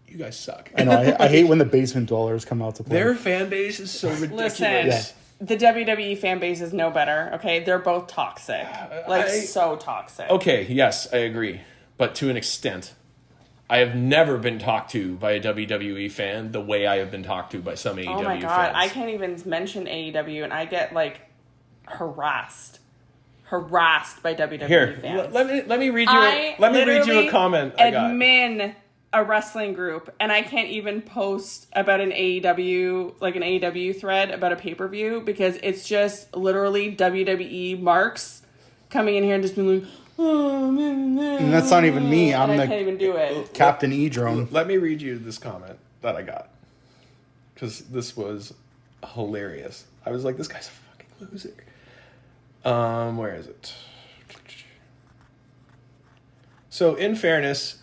you guys suck. I know. I hate when the basement dwellers come out to play. Their fan base is so ridiculous. Listen, the WWE fan base is no better, okay? They're both toxic. Like, so toxic. Okay, yes, I agree. But to an extent, I have never been talked to by a WWE fan the way I have been talked to by some AEW fans. Oh my god, I can't even mention AEW and I get like harassed by WWE Here, fans. let me read you. I Let me read you literally a comment I got. admin a wrestling group and I can't even post about an AEW thread about a pay-per-view because it's just literally WWE marks coming in here and just being like, oh, and that's not even me. I'm I the can't even do it. Captain E-Drone. Let me read you this comment that I got because this was hilarious. I was like, this guy's a fucking loser. Where is it? So, in fairness,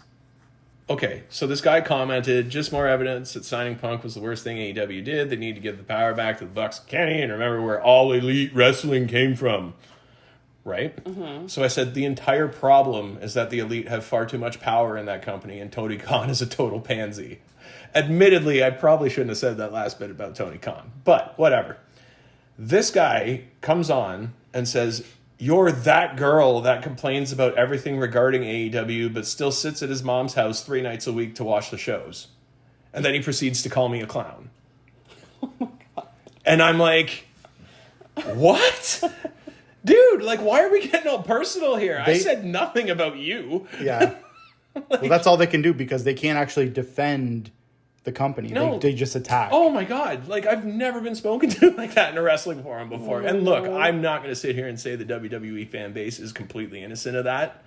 okay, so this guy commented, just more evidence that signing Punk was the worst thing AEW did. They need to give the power back to the Bucks and Kenny and remember where all elite wrestling came from. right? Mm-hmm. So I said, the entire problem is that the Elite have far too much power in that company, and Tony Khan is a total pansy. Admittedly, I probably shouldn't have said that last bit about Tony Khan, but whatever. This guy comes on and says, you're that girl that complains about everything regarding AEW, but still sits at his mom's house 3 nights a week to watch the shows. And then he proceeds to call me a clown. Oh my God. And I'm like, what? Dude, like, why are we getting all personal here? I said nothing about you. Yeah. Well, that's all they can do because they can't actually defend the company. No. They just attack. Oh my God. Like, I've never been spoken to like that in a wrestling forum before. And look, I'm not going to sit here and say the WWE fan base is completely innocent of that.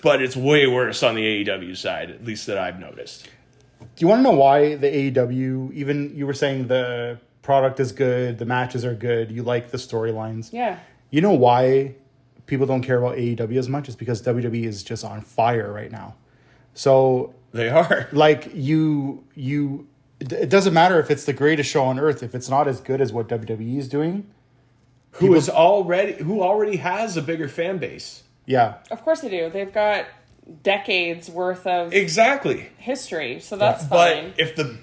But it's way worse on the AEW side, at least that I've noticed. Do you want to know why the AEW, even you were saying the product is good, the matches are good, you like the storylines. Yeah. You know why people don't care about AEW as much? It's because WWE is just on fire right now. So they are. Like it doesn't matter if it's the greatest show on earth if it's not as good as what WWE is doing. Who already has a bigger fan base. Yeah. Of course they do. They've got decades worth of history, so that's fine. But if the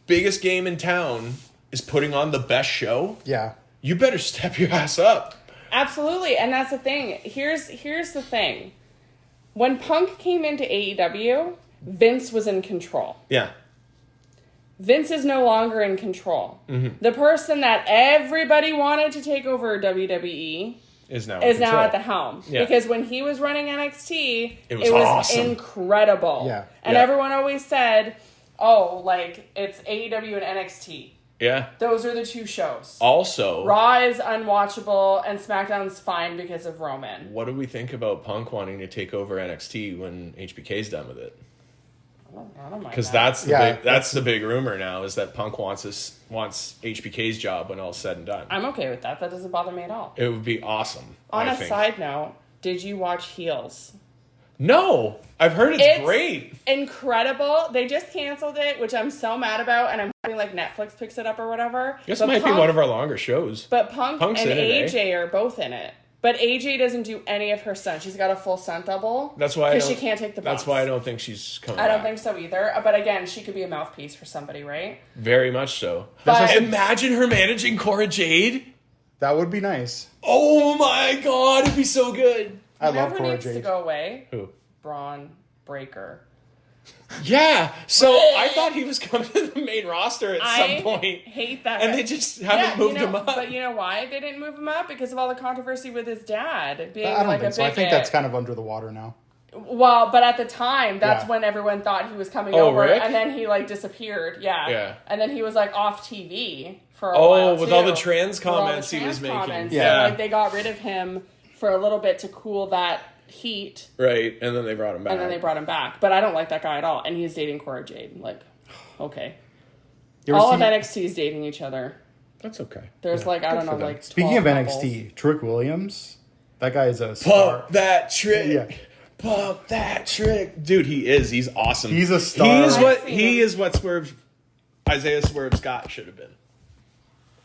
biggest game in town is putting on the best show, yeah, you better step your ass up. Absolutely, and that's the thing. Here's the thing. When Punk came into AEW, Vince was in control. Yeah. Vince is no longer in control. Mm-hmm. The person that everybody wanted to take over WWE is now at the helm. Yeah. Because when he was running NXT, it was awesome. Incredible. Yeah. And everyone always said, oh, like, it's AEW and NXT. Yeah. Those are the two shows. Also, Raw is unwatchable and SmackDown's fine because of Roman. What do we think about Punk wanting to take over NXT when HBK's done with it? I don't mind because that. that's the big rumor now is that Punk wants HBK's job when all's said and done. I'm okay with that. That doesn't bother me at all. It would be awesome. On a side note, did you watch Heels? No, I've heard it's great. Incredible. They just canceled it, which I'm so mad about, and I'm hoping like Netflix picks it up or whatever. This might be one of our longer shows. But Punk's and AJ are both in it. But AJ doesn't do any of her stunts. She's got a full stunt double. That's why because she can't take the bumps. That's why I don't think she's coming. I don't think so either. But again, she could be a mouthpiece for somebody, right? Very much so. But imagine her managing Cora Jade. That would be nice. Oh my God, it'd be so good. I love Cora needs Jade. To go away. Who? Braun Breaker. Yeah, so I thought he was coming to the main roster at some point. I hate that. And they just haven't moved him up. But you know why they didn't move him up? Because of all the controversy with his dad being I don't like think a so. bigot. I think that's kind of under the water now. Well, but at the time, that's when everyone thought he was coming over, Rick? and then he like disappeared. Yeah. And then he was like off TV for a while. Oh, with all the trans comments he was making. Comments. Yeah. So like they got rid of him for a little bit to cool that heat. Right, and then they brought him back. But I don't like that guy at all. And he's dating Cora Jade. Like, okay. All of NXT is dating each other. That's okay. There's I don't know, like 12 Speaking of couples. NXT, Trick Williams, that guy is a star. Pump that trick. Yeah. Pump that trick. Dude, he is. He's awesome. He's a star. He is what Isaiah Swerve Scott should have been.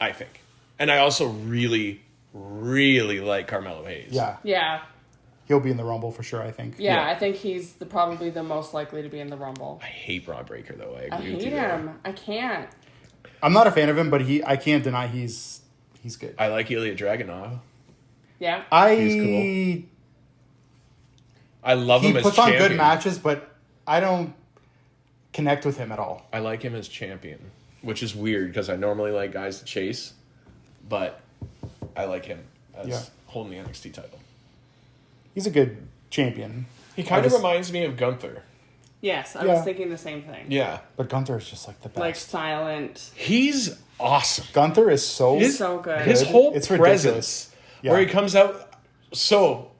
I think. And I also really, really like Carmelo Hayes. Yeah. Yeah. He'll be in the Rumble for sure, I think. Yeah, I think he's probably the most likely to be in the Rumble. I hate Braun Breaker, though. I hate with you him. there. I can't. I'm not a fan of him, but I can't deny he's good. I like Ilya Dragunov. Yeah. He's cool. I love him as champion. He puts on good matches, but I don't connect with him at all. I like him as champion, which is weird because I normally like guys to chase, but I like him as holding the NXT title. He's a good champion. He kind of reminds me of Gunther. Yes, I was thinking the same thing. Yeah. But Gunther is just like the best. Like silent. He's awesome. Gunther is so good. His whole it's presence where he comes out. So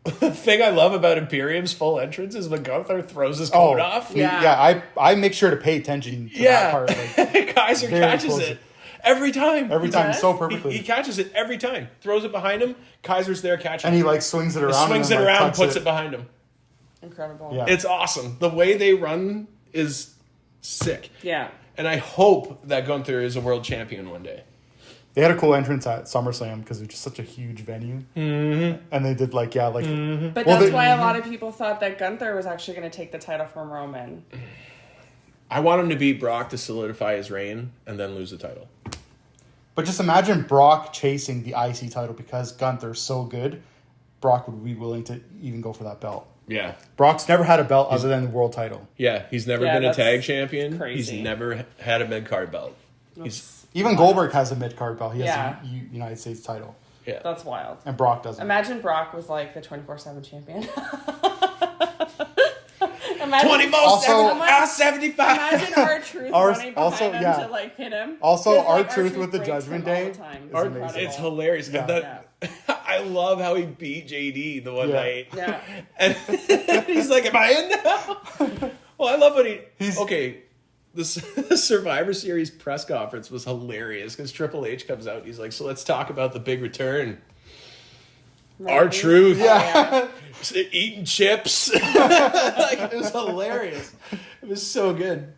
the thing I love about Imperium's full entrance is when Gunther throws his coat off. I make sure to pay attention to that part. Like, Kaiser catches it. Every time. So perfectly. He catches it every time. Throws it behind him. Kaiser's there catching it. And he like swings it around. Puts it behind him. Incredible. Yeah. It's awesome. The way they run is sick. Yeah. And I hope that Gunther is a world champion one day. They had a cool entrance at SummerSlam because it was just such a huge venue. Mm-hmm. And they did like. But that's why a lot of people thought that Gunther was actually going to take the title from Roman. I want him to beat Brock to solidify his reign and then lose the title. But just imagine Brock chasing the IC title because Gunther's so good. Brock would be willing to even go for that belt. Yeah. Brock's never had a belt other than the world title. Yeah, he's never been a tag champion. Crazy. He's never had a mid-card belt. Even Goldberg has a mid-card belt. He has Yeah. a United States title. Yeah. That's wild. And Brock doesn't. Imagine Brock was like the 24/7 champion. Imagine, 20 most also, 75. Imagine R-Truth running behind him to like hit him. Also, Just, like, R-Truth with the breaks Judgment him all Day the time. is amazing. It's hilarious. Yeah. I love how he beat JD the one night. Yeah. And he's like, am I in now? Well, I love when the Survivor Series press conference was hilarious because Triple H comes out and he's like, so let's talk about the big return. Right. R-Truth. Yeah. Eating chips. Like, it was hilarious. It was so good.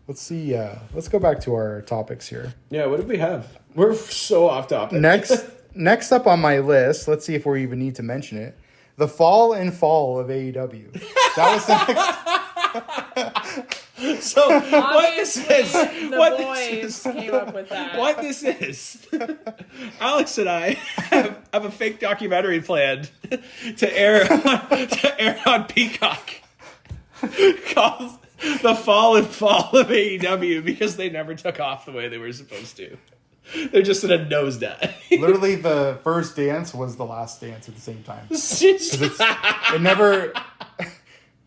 Let's see. Let's go back to our topics here. Yeah, what did we have? We're so off topic. Next up on my list, let's see if we even need to mention it. The fall of AEW. That was the next. So what this is? The What boys this is? came up with that. What this is? Alex and I have a fake documentary planned to air on Peacock called "The Fall of AEW" because they never took off the way they were supposed to. They're just in a nosedive. Literally, the first dance was the last dance at the same time.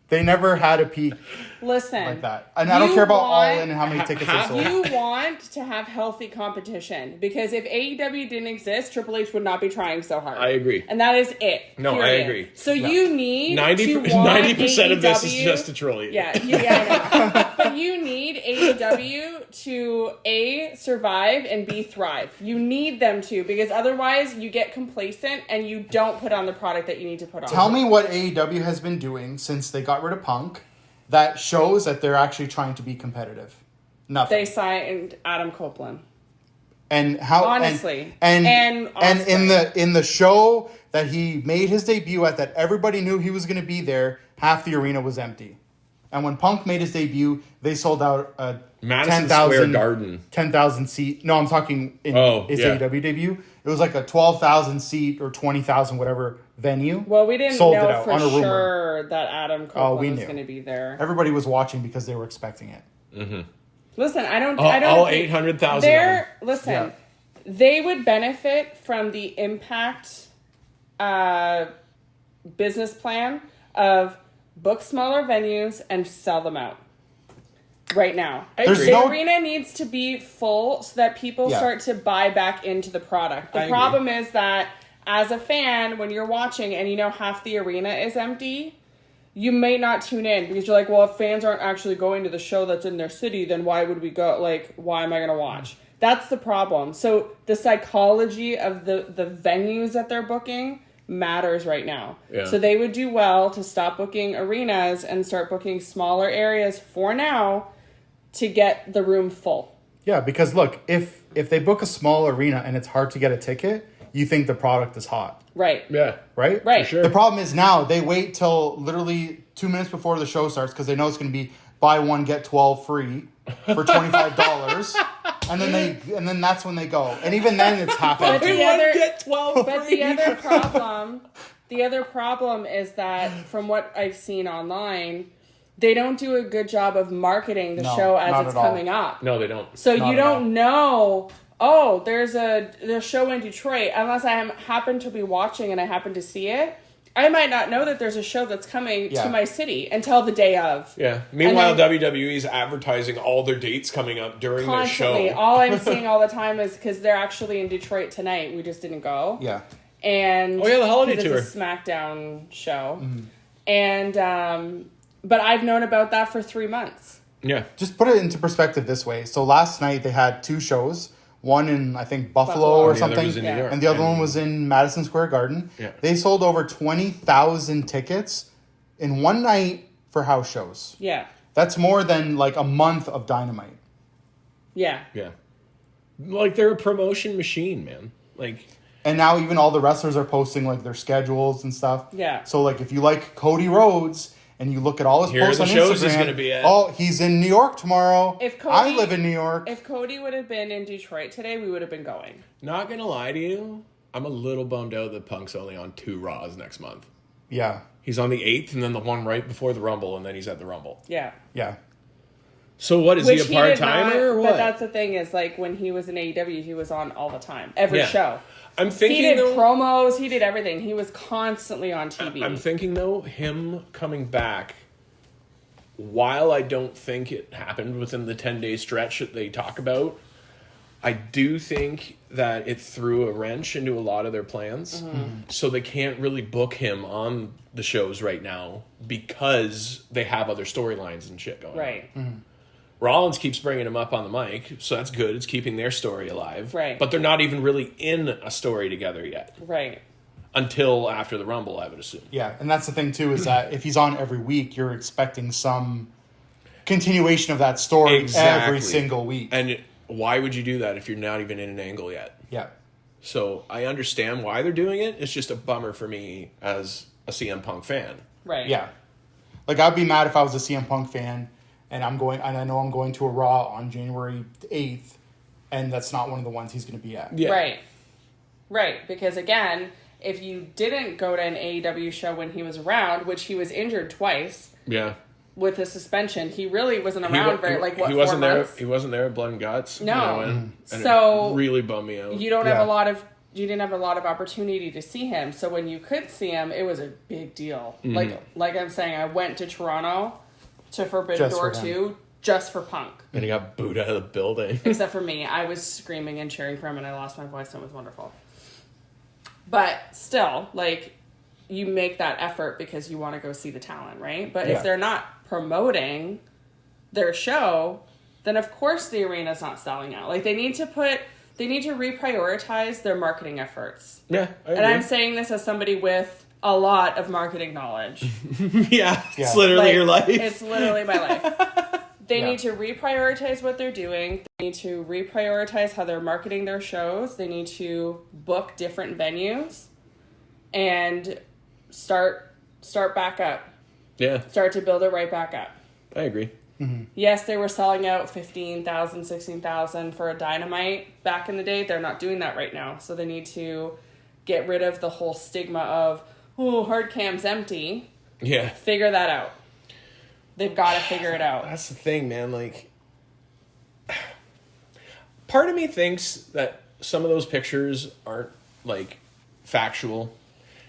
They never had a peak Listen, like that. And I don't care about All In and how many tickets they sold. you want to have healthy competition because if AEW didn't exist, Triple H would not be trying so hard. I agree. And that is it. No, period. I agree. So you need 90% of this is just to troll you. Yeah, I know. But you need AEW to A, survive, and B, thrive. You need them to because otherwise you get complacent and you don't put on the product that you need to put on. Tell me what AEW has been doing since they got rid of Punk that shows that they're actually trying to be competitive. Nothing. They signed Adam Copeland. And how honestly, and in the show that he made his debut at, that everybody knew he was going to be there, half the arena was empty. And when Punk made his debut, they sold out a Madison Square Garden 10,000 seat. No, I'm talking his AEW debut. It was like a 12,000 seat or 20,000 whatever venue. Well, we didn't sold know it out for on a sure that Adam Copeland was going to be there. Everybody was watching because they were expecting it. Mm-hmm. Listen, I don't. All 800,000. Listen, they would benefit from the Impact business plan of book smaller venues and sell them out. Right now, the arena needs to be full so that people start to buy back into the product. The problem is that as a fan, when you're watching and you know half the arena is empty, you may not tune in because you're like, well, if fans aren't actually going to the show that's in their city, then why would we go? Like, why am I going to watch? That's the problem. So the psychology of the venues that they're booking matters right now. Yeah. So they would do well to stop booking arenas and start booking smaller areas for now to get the room full. Yeah, because look, if they book a small arena and it's hard to get a ticket, you think the product is hot. Right. Yeah. Right? Right. For sure. The problem is now they wait till literally 2 minutes before the show starts because they know it's going to be buy one, get 12 free for $25. and then that's when they go. And even then it's half empty. Get 12 But free. the other problem is that from what I've seen online, they don't do a good job of marketing the show as it's coming up. No, they don't. So you don't know, there's a show in Detroit. Unless I happen to be watching and I happen to see it, I might not know that there's a show that's coming to my city until the day of. Yeah. Meanwhile, WWE is advertising all their dates coming up during their show. All I'm seeing all the time is because they're actually in Detroit tonight. We just didn't go. Yeah. And the holiday tour. It's a SmackDown show. Mm-hmm. And but I've known about that for 3 months. Yeah. Just put it into perspective this way. So last night they had 2 shows. One in, I think, Buffalo or something. And the other one was in Madison Square Garden. Yeah. They sold over 20,000 tickets in one night for house shows. Yeah. That's more than like a month of Dynamite. Yeah. Yeah. Like, they're a promotion machine, man. Like, and now even all the wrestlers are posting like their schedules and stuff. Yeah. So like if you like Cody Rhodes and you look at all his here are posts the on shows Instagram, he's going to be at. oh, he's in New York tomorrow. If Cody, I live in New York. If Cody would have been in Detroit today, we would have been going. Not going to lie to you, I'm a little bummed out that Punk's only on 2 Raws next month. Yeah. He's on the 8th and then the one right before the Rumble, and then he's at the Rumble. Yeah. Yeah. So what, is Which he a part-timer or what? But that's the thing is, like, when he was in AEW, he was on all the time. Every show. I'm thinking, he did promos, he did everything. He was constantly on TV. I'm thinking, though, him coming back, while I don't think it happened within the 10-day stretch that they talk about, I do think that it threw a wrench into a lot of their plans. Mm-hmm. So they can't really book him on the shows right now because they have other storylines and shit going on. Right. Mm-hmm. Rollins keeps bringing him up on the mic, so that's good. It's keeping their story alive. Right. But they're not even really in a story together yet. Right. Until after the Rumble, I would assume. Yeah, and that's the thing, too, is that if he's on every week, you're expecting some continuation of that story every single week. And why would you do that if you're not even in an angle yet? Yeah. So I understand why they're doing it. It's just a bummer for me as a CM Punk fan. Right. Yeah. Like, I'd be mad if I was a CM Punk fan and I know I'm going to a Raw on January 8th, and that's not one of the ones he's going to be at. Yeah. Right. Right. Because, again, if you didn't go to an AEW show when he was around, which he was injured twice. Yeah. With the suspension, he really wasn't around he wasn't 4 months? He wasn't there at Blood and Guts. No. And so it really bummed me out. You didn't have a lot of opportunity to see him. So when you could see him, it was a big deal. Mm-hmm. Like I'm saying, I went to Toronto to Forbidden Door 2 just for Punk. And he got booed out of the building. Except for me. I was screaming and cheering for him, and I lost my voice, and it was wonderful. But still, like, you make that effort because you want to go see the talent, right? But if they're not promoting their show, then of course the arena's not selling out. Like, they need to reprioritize their marketing efforts. Yeah, I agree. And I'm saying this as somebody with a lot of marketing knowledge. Yeah, it's literally your life. It's literally my life. They need to reprioritize what they're doing. They need to reprioritize how they're marketing their shows. They need to book different venues and start back up. Yeah. Start to build it right back up. I agree. Mm-hmm. Yes, they were selling out 15,000, 16,000 for a Dynamite back in the day. They're not doing that right now. So they need to get rid of the whole stigma of, oh, hard cam's empty. Yeah. Figure that out. They've got to figure it out. That's the thing, man. Like, part of me thinks that some of those pictures aren't, like, factual.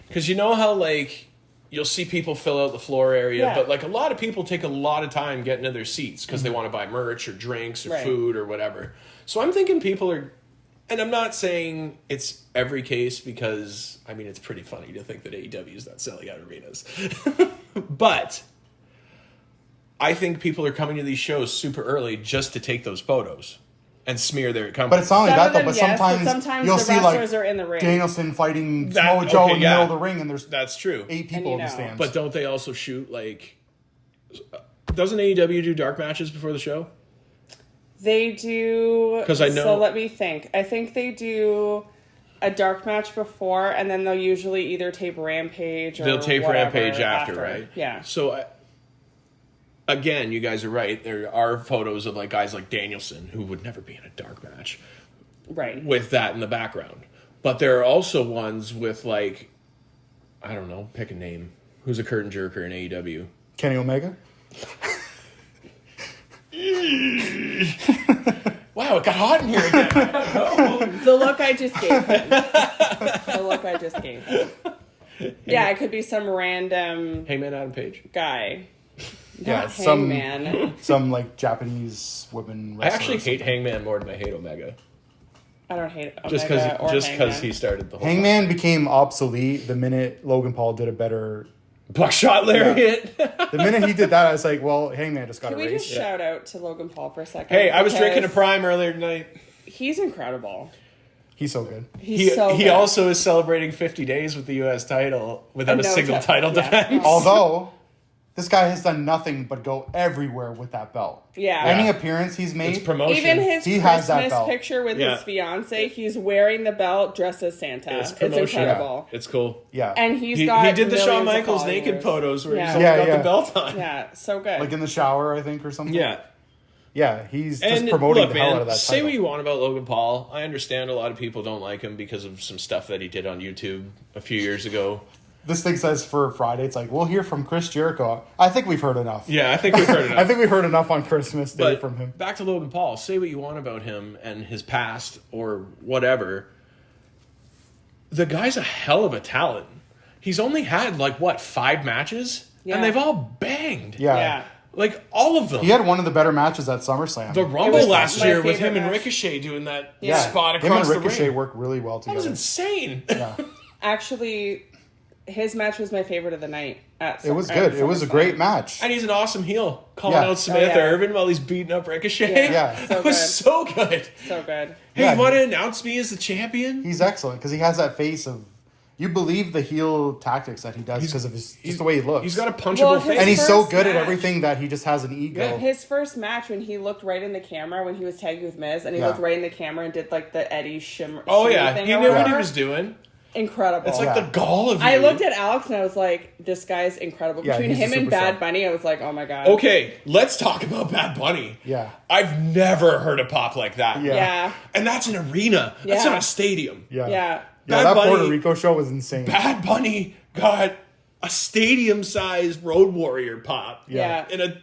Because you know how, like, you'll see people fill out the floor area, but, like, a lot of people take a lot of time getting to their seats because they want to buy merch or drinks or food or whatever. So I'm thinking people are... And I'm not saying it's every case because, I mean, it's pretty funny to think that AEW is not selling out arenas. But I think people are coming to these shows super early just to take those photos and smear their company. But it's not only that, though. But sometimes you'll see, like, are in the ring. Danielson fighting Samoa Joe in the middle of the ring, and there's that's true. 8 people in the stands. But don't they also shoot, like... Doesn't AEW do dark matches before the show? They do... Because I know... So let me think. I think they do a dark match before, and then they'll usually either tape Rampage or they'll tape Rampage after, right? Yeah. So, again, you guys are right. There are photos of, like, guys like Danielson, who would never be in a dark match. Right. With that in the background. But there are also ones with, like... I don't know. Pick a name. Who's a curtain jerker in AEW? Kenny Omega? Wow, it got hot in here again. The look I just gave him. Yeah, it could be some random... Hangman Adam Page? Guy. Yeah, Not Hangman. some, like, Japanese women wrestlers. I actually hate Hangman more than I hate Omega. I don't hate Omega just because he started the whole Hangman became obsolete the minute Logan Paul did a better... Buckshot Lariat. Yeah. The minute he did that, I was like, well, Hangman just got erased. Can we just shout out to Logan Paul for a second? Hey, I was drinking a Prime earlier tonight. He's incredible. He's so good. He also is celebrating 50 days with the U.S. title without a single title defense. Although, This guy has done nothing but go everywhere with that belt. Yeah. Any appearance he's made, It's promotion. Even his He has that Christmas belt. picture with his fiance, he's wearing the belt dressed as Santa. It's incredible. It's cool. yeah. And he He did the Shawn Michaels naked photos where he's Yeah. only got Yeah. the belt on. Yeah, so good. like in the shower, I think, or something. Yeah. Yeah, he's just And promoting look, the hell man, out of that say title. what you want about Logan Paul. I understand a lot of people don't like him because of some stuff that he did on YouTube a few years ago. This thing says for Friday, it's like, we'll hear from Chris Jericho. I think we've heard enough. Yeah, I think we've heard enough. I think we heard enough on Christmas Day But from him. back to Logan Paul. Say what you want about him and his past or whatever. The guy's a hell of a talent. He's only had, 5 matches? Yeah. And they've all banged. Yeah. Like, all of them. He had one of the better matches at SummerSlam. The Rumble was last my year with favorite him and match. Ricochet doing that Yeah. spot Him across and the Ricochet ring. work really well That was together. insane. Yeah. Actually, his match was my favorite of the night. It was good. It was a great match. And he's an awesome heel, calling Yeah. out Samantha yeah. Irvin while he's beating up Ricochet. Yeah. So That was good. so good. So good. Hey, Yeah, you want to announce me as the champion? He's excellent because he has that face of... You believe the heel tactics that he does because of just the way he looks. He's got a punchable Well, his face. and he's so first good at match- everything that he just has an ego. Yeah. His first match when he looked right in the camera when he was tagging with Miz and he Yeah. looked right in the camera and did the Eddie shimmer. Oh, shimmy yeah. thing He or knew what he whatever. was doing. Incredible. It's like Yeah. the gall of you. I looked at Alex and I was like, this guy's incredible. Yeah, Between he's a him and superstar. Bad Bunny, I was like, oh my god. Okay, let's talk about Bad Bunny. Yeah. I've never heard a pop like that. Yeah. Yeah. And that's an arena. That's Yeah. not a stadium. Yeah. Yeah. Yeah, Bad that Bunny- Puerto Rico show was insane. Bad Bunny got a stadium-sized Road Warrior pop. Yeah. In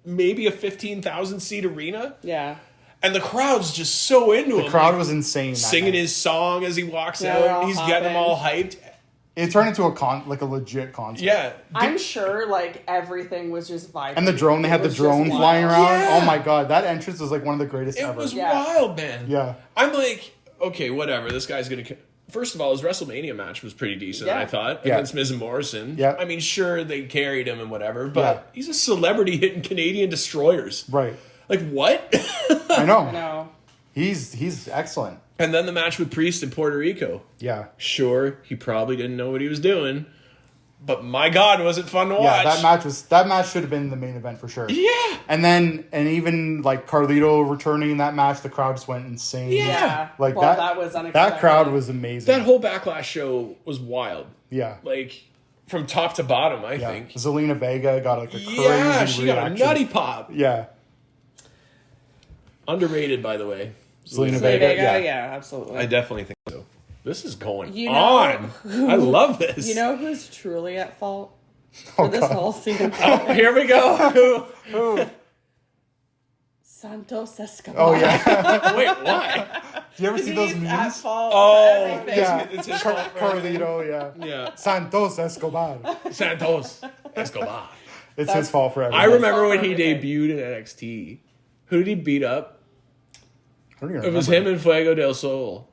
maybe a 15,000 seat arena. Yeah. And the crowd's just so into him. The crowd was insane. that singing night. his song as he walks Yeah, they're out. all He's getting them hopping. all hyped. It turned into a legit concert. Yeah. I'm sure everything was just vibrant. And the drone, they had It the was drone just flying wild. around. Yeah. Oh my god, that entrance was like one of the greatest It ever. was Yeah. wild, man. Yeah. I'm like, okay, whatever. This guy's going to... First of all, his WrestleMania match was pretty decent, Yeah. I thought, Yeah. against Miz and Morrison. Yeah. I mean, sure, they carried him and whatever, but Yeah. he's a celebrity hitting Canadian destroyers. Right. Like, what? I know. No. He's excellent. And then the match with Priest in Puerto Rico. Yeah. Sure, he probably didn't know what he was doing, but my God, was it fun to watch. Yeah, that match should have been the main event for sure. Yeah. And even like Carlito returning in that match, the crowd just went insane. Yeah. Yeah. Like well, that was unexpected. That crowd was amazing. That whole Backlash show was wild. Yeah. Like, from top to bottom, I Yeah. think. Zelina Vega got like a crazy Yeah, she got a reaction. nutty pop. Yeah. Underrated, by the way. Zelina Lady Vega. Gaga, Yeah. absolutely. I definitely think so. This is going You know on. I love this. You know who's truly at fault for this whole season? Oh, here we go. Ooh. Santos Escobar. Oh yeah. Wait, why? Do you ever see those He's at memes? fault Oh, for everything. Yeah. It's his fault for everything. Carlito, yeah. Yeah. Santos Escobar. Santos Escobar. It's That's- his fault for everything. I remember fault when for he everything. debuted in NXT. Who did he beat up? I don't even It was remember. him and Fuego del Sol.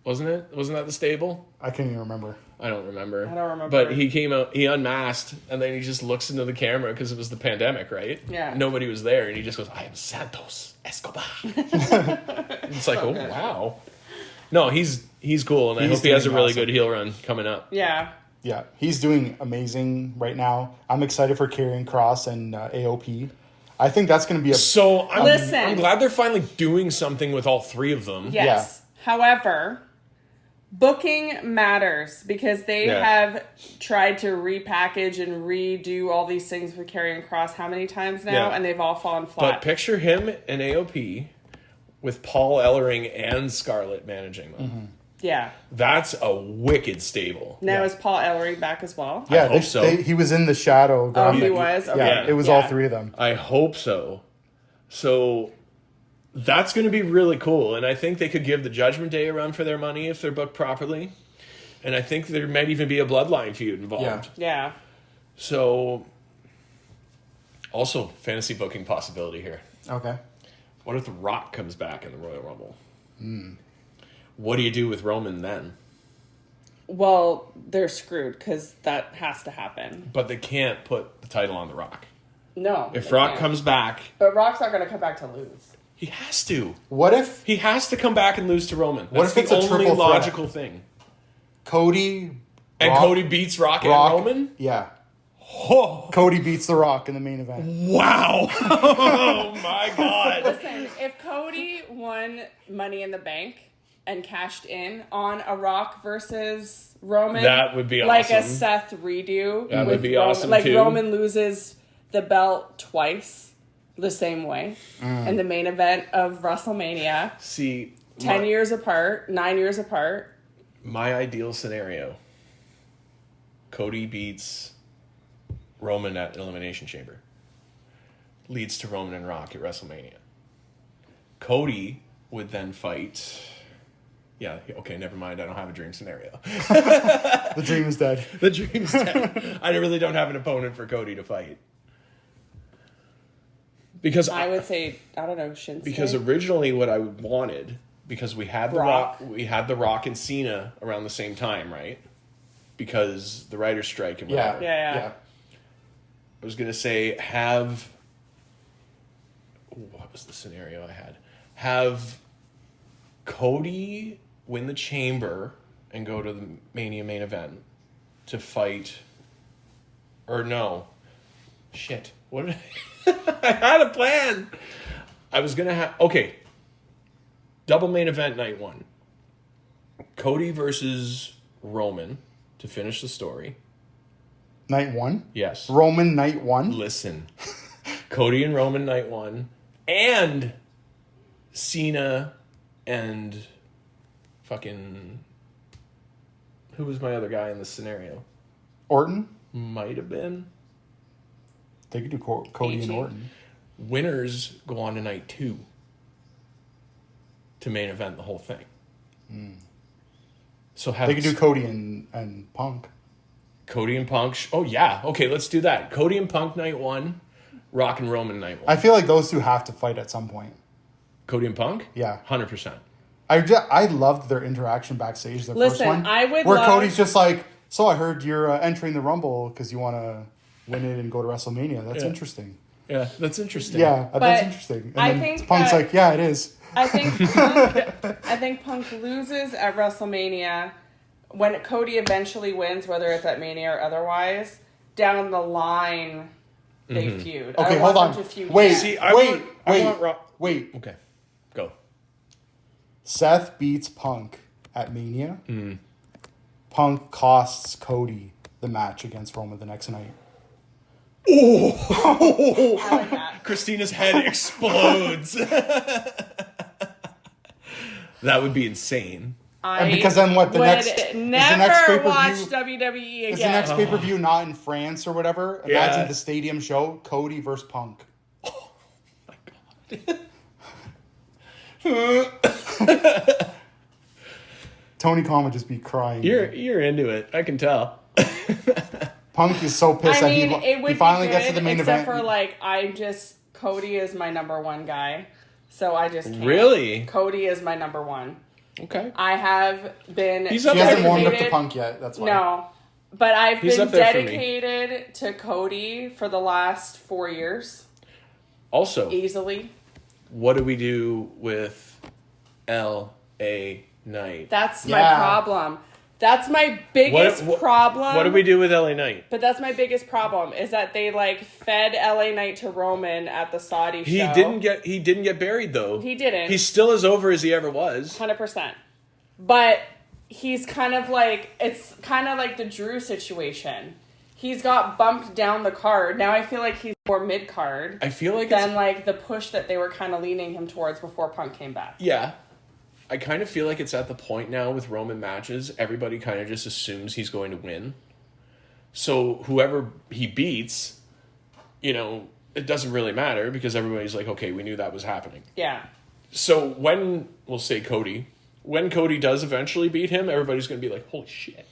Wasn't it? Wasn't that the stable? I can't even remember. I don't remember. I don't remember. But he came out, he unmasked, and then he just looks into the camera because it was the pandemic, right? Yeah. Nobody was there, and he just goes, I am Santos Escobar. It's like, oh, wow. No, he's cool, and I He's hope he has a doing really awesome. good heel run coming up. Yeah. Yeah, he's doing amazing right now. I'm excited for Karrion Kross and AOP. I think that's going to be a... So Listen. I'm glad they're finally doing something with all three of them. Yes. However, booking matters because they Yeah. have tried to repackage and redo all these things with Karrion Kross how many times now, Yeah. and they've all fallen But flat. picture him and AOP with Paul Ellering and Scarlett managing them. Yeah. That's a wicked stable. Now Yeah. is Paul Ellering back as well? Yeah, hope so. he was in the shadow. Oh, he graphic. was? Okay. Yeah, it was all three of them. I hope so. So that's going to be really cool. And I think they could give the Judgment Day a run for their money if they're booked properly. And I think there might even be a bloodline feud involved. Yeah. So, also, fantasy booking possibility here. Okay. What if The Rock comes back in the Royal Rumble? What do you do with Roman then? Well, they're screwed because that has to happen. But they can't put the title on The Rock. No. If they Rock can't. comes back, But Rock's not going to come back to lose. he has to. What if He has to come back and lose to Roman. What That's if it's the a only triple threat? logical thing. Cody... And Rock- Cody beats Rock and Rock... Roman? Yeah. Oh, Cody beats The Rock in the main event. wow. Oh, my God. Listen, if Cody won Money in the Bank and cashed in on a Rock versus Roman, That would be like a awesome. Seth redo. That would be Roman, awesome, like too. Roman loses the belt twice the same way in the main event of WrestleMania. See, 10 years apart, 9 years apart. my ideal scenario, Cody beats Roman at Elimination Chamber. Leads to Roman and Rock at WrestleMania. Cody would then fight... Yeah, okay, never mind. I don't have a dream scenario. The dream is dead. The dream's dead. I really don't have an opponent for Cody to fight. Because I would say, I don't know, Shinsuke. Because originally what I wanted, because we had the Rock. The Rock and Cena around the same time, right? Because the writer's strike and Yeah. whatever. Yeah. I was gonna say have. What was the scenario I had? Have Cody win the Chamber and go to the Mania main event to fight. Or no, shit. What did I had a plan. I was gonna have double main event night 1. Cody versus Roman to finish the story. Night 1? Yes. Roman night 1? Listen, Cody and Roman night 1, and Cena and fucking who was my other guy in this scenario? Orton? Might have been. They could do Cody and AJ. Orton. Winners go on to night 2 to main event the whole thing. So have They could do Cody and Punk. Cody and Punk. Oh yeah, okay, let's do that. Cody and Punk night 1, Rock and Roman night 1. I feel like those two have to fight at some point. Cody and Punk? Yeah. 100%. I loved their interaction backstage. The first Listen, one, I would where love- Cody's just like, so I heard you're entering the Rumble because you want to win it and go to WrestleMania. That's Yeah. interesting. Yeah, that's interesting. Yeah, But that's interesting. And I then think Punk's that- like, yeah, it is. I think Punk loses at WrestleMania when Cody eventually wins, whether it's at Mania or otherwise. Down the line, they feud. I Okay, don't hold want on. them to feud Wait, yet. See, wait, I want wait. Okay, go. Seth beats Punk at Mania. Mm. Punk costs Cody the match against Roman the next night. Oh, I like that. Christina's head explodes. That would be insane. And because then what, the would next never pay-per-view- watch WWE again. Is the next pay-per-view not in France or whatever? Imagine Yeah. the stadium show, Cody versus Punk. Tony Khan would just be crying. You're into it. I can tell. Punk is so pissed I mean, that it would he finally be gets good, to the main except event. for like Cody is my number one guy, so I just can't. Really? Cody is my number one. Okay. I have been. He's She up hasn't there. warmed up to dedicated- Punk yet. That's why. No, but I've He's been up there for me. dedicated to Cody for the last 4 years, Also, easily. what do we do with L.A. Knight? That's my Yeah. problem. That's my biggest problem. What do we do with L.A. Knight? But that's my biggest problem is that they fed LA Knight to Roman at the Saudi He show. didn't get buried though. He didn't. He's still as over as he ever was. 100%. But he's kind of it's kind of like the Drew situation. He's got bumped down the card. Now I feel like he's more mid card I feel like than the push that they were kind of leaning him towards before Punk came back. yeah. I kind of feel like it's at the point now with Roman matches, everybody kind of just assumes he's going to win. So whoever he beats, it doesn't really matter because everybody's like, okay, we knew that was happening. Yeah. So when, we'll say Cody, when Cody does eventually beat him, everybody's going to be like, holy shit,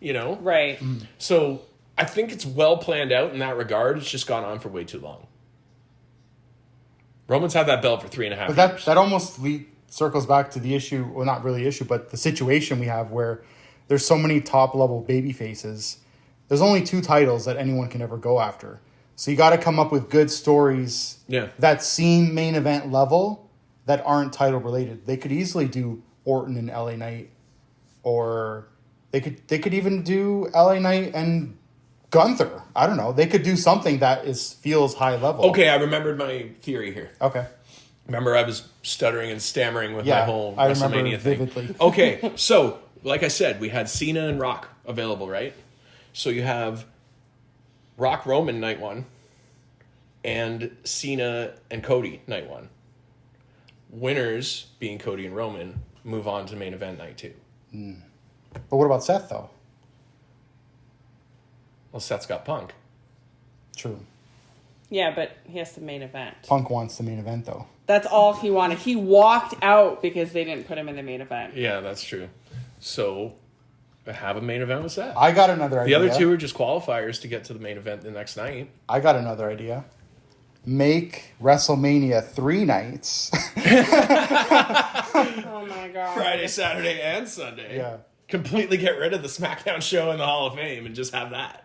Right. So I think it's well planned out in that regard. It's just gone on for way too long. Roman's had that belt for 3.5 But years. that almost circles back to the issue, well, not really issue, but the situation we have where there's so many top-level baby faces. There's only 2 titles that anyone can ever go after. So you got to come up with good stories that seem main event level that aren't title related. They could easily do Orton and LA Knight, or they could even do LA Knight and Gunther. I don't know. They could do something that feels high level. Okay, I remembered my theory here. Okay. Remember, I was stuttering and stammering with my whole WrestleMania thing. Vividly. Okay, so like I said, we had Cena and Rock available, right? So you have Rock Roman night 1 and Cena and Cody night 1. Winners, being Cody and Roman, move on to main event night 2. But what about Seth, though? Well, Seth's got Punk. True. Yeah, but he has the main event. Punk wants the main event, though. That's all he wanted. He walked out because they didn't put him in the main event. Yeah, that's true. So, have a main event with Seth. I got another idea. The other two are just qualifiers to get to the main event the next night. I got another idea. Make WrestleMania 3 nights. Oh my god. Friday, Saturday, and Sunday. Yeah. Completely get rid of the SmackDown show in the Hall of Fame and just have that.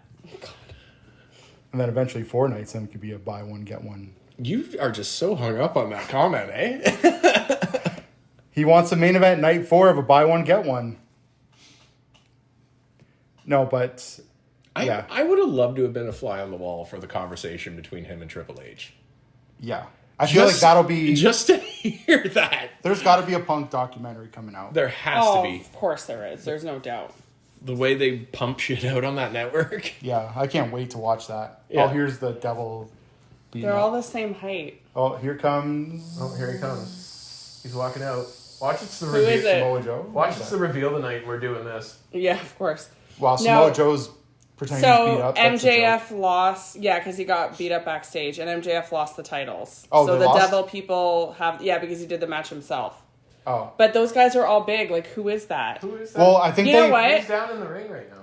And then eventually 4 nights, then it could be a buy one, get one. You are just so hung up on that comment, eh? He wants the main event night 4 of a buy one, get one. No, but... yeah. I would have loved to have been a fly on the wall for the conversation between him and Triple H. Yeah. I feel like that'll be... Just to hear that. There's got to be a Punk documentary coming out. There has to be. Of course there is. There's no doubt. The way they pump shit out on that network. Yeah, I can't wait to watch that. Yeah. Oh, here's the devil beating They're up. all the same height. Oh, here comes... Oh, here he comes. He's walking out. Watch it's the Who reveal. is it? Samoa Joe. Watch it's the reveal tonight. We're doing this. Yeah, of course. While Samoa Joe's pretending to beat So up. That's a MJF joke. lost, because he got beat up backstage, and MJF lost the titles. Oh, so they the lost? devil people have, because he did the match himself. Oh. But those guys are all big. Like, who is that? Who is that? Well, I think You know they... what? He's down in the ring right now.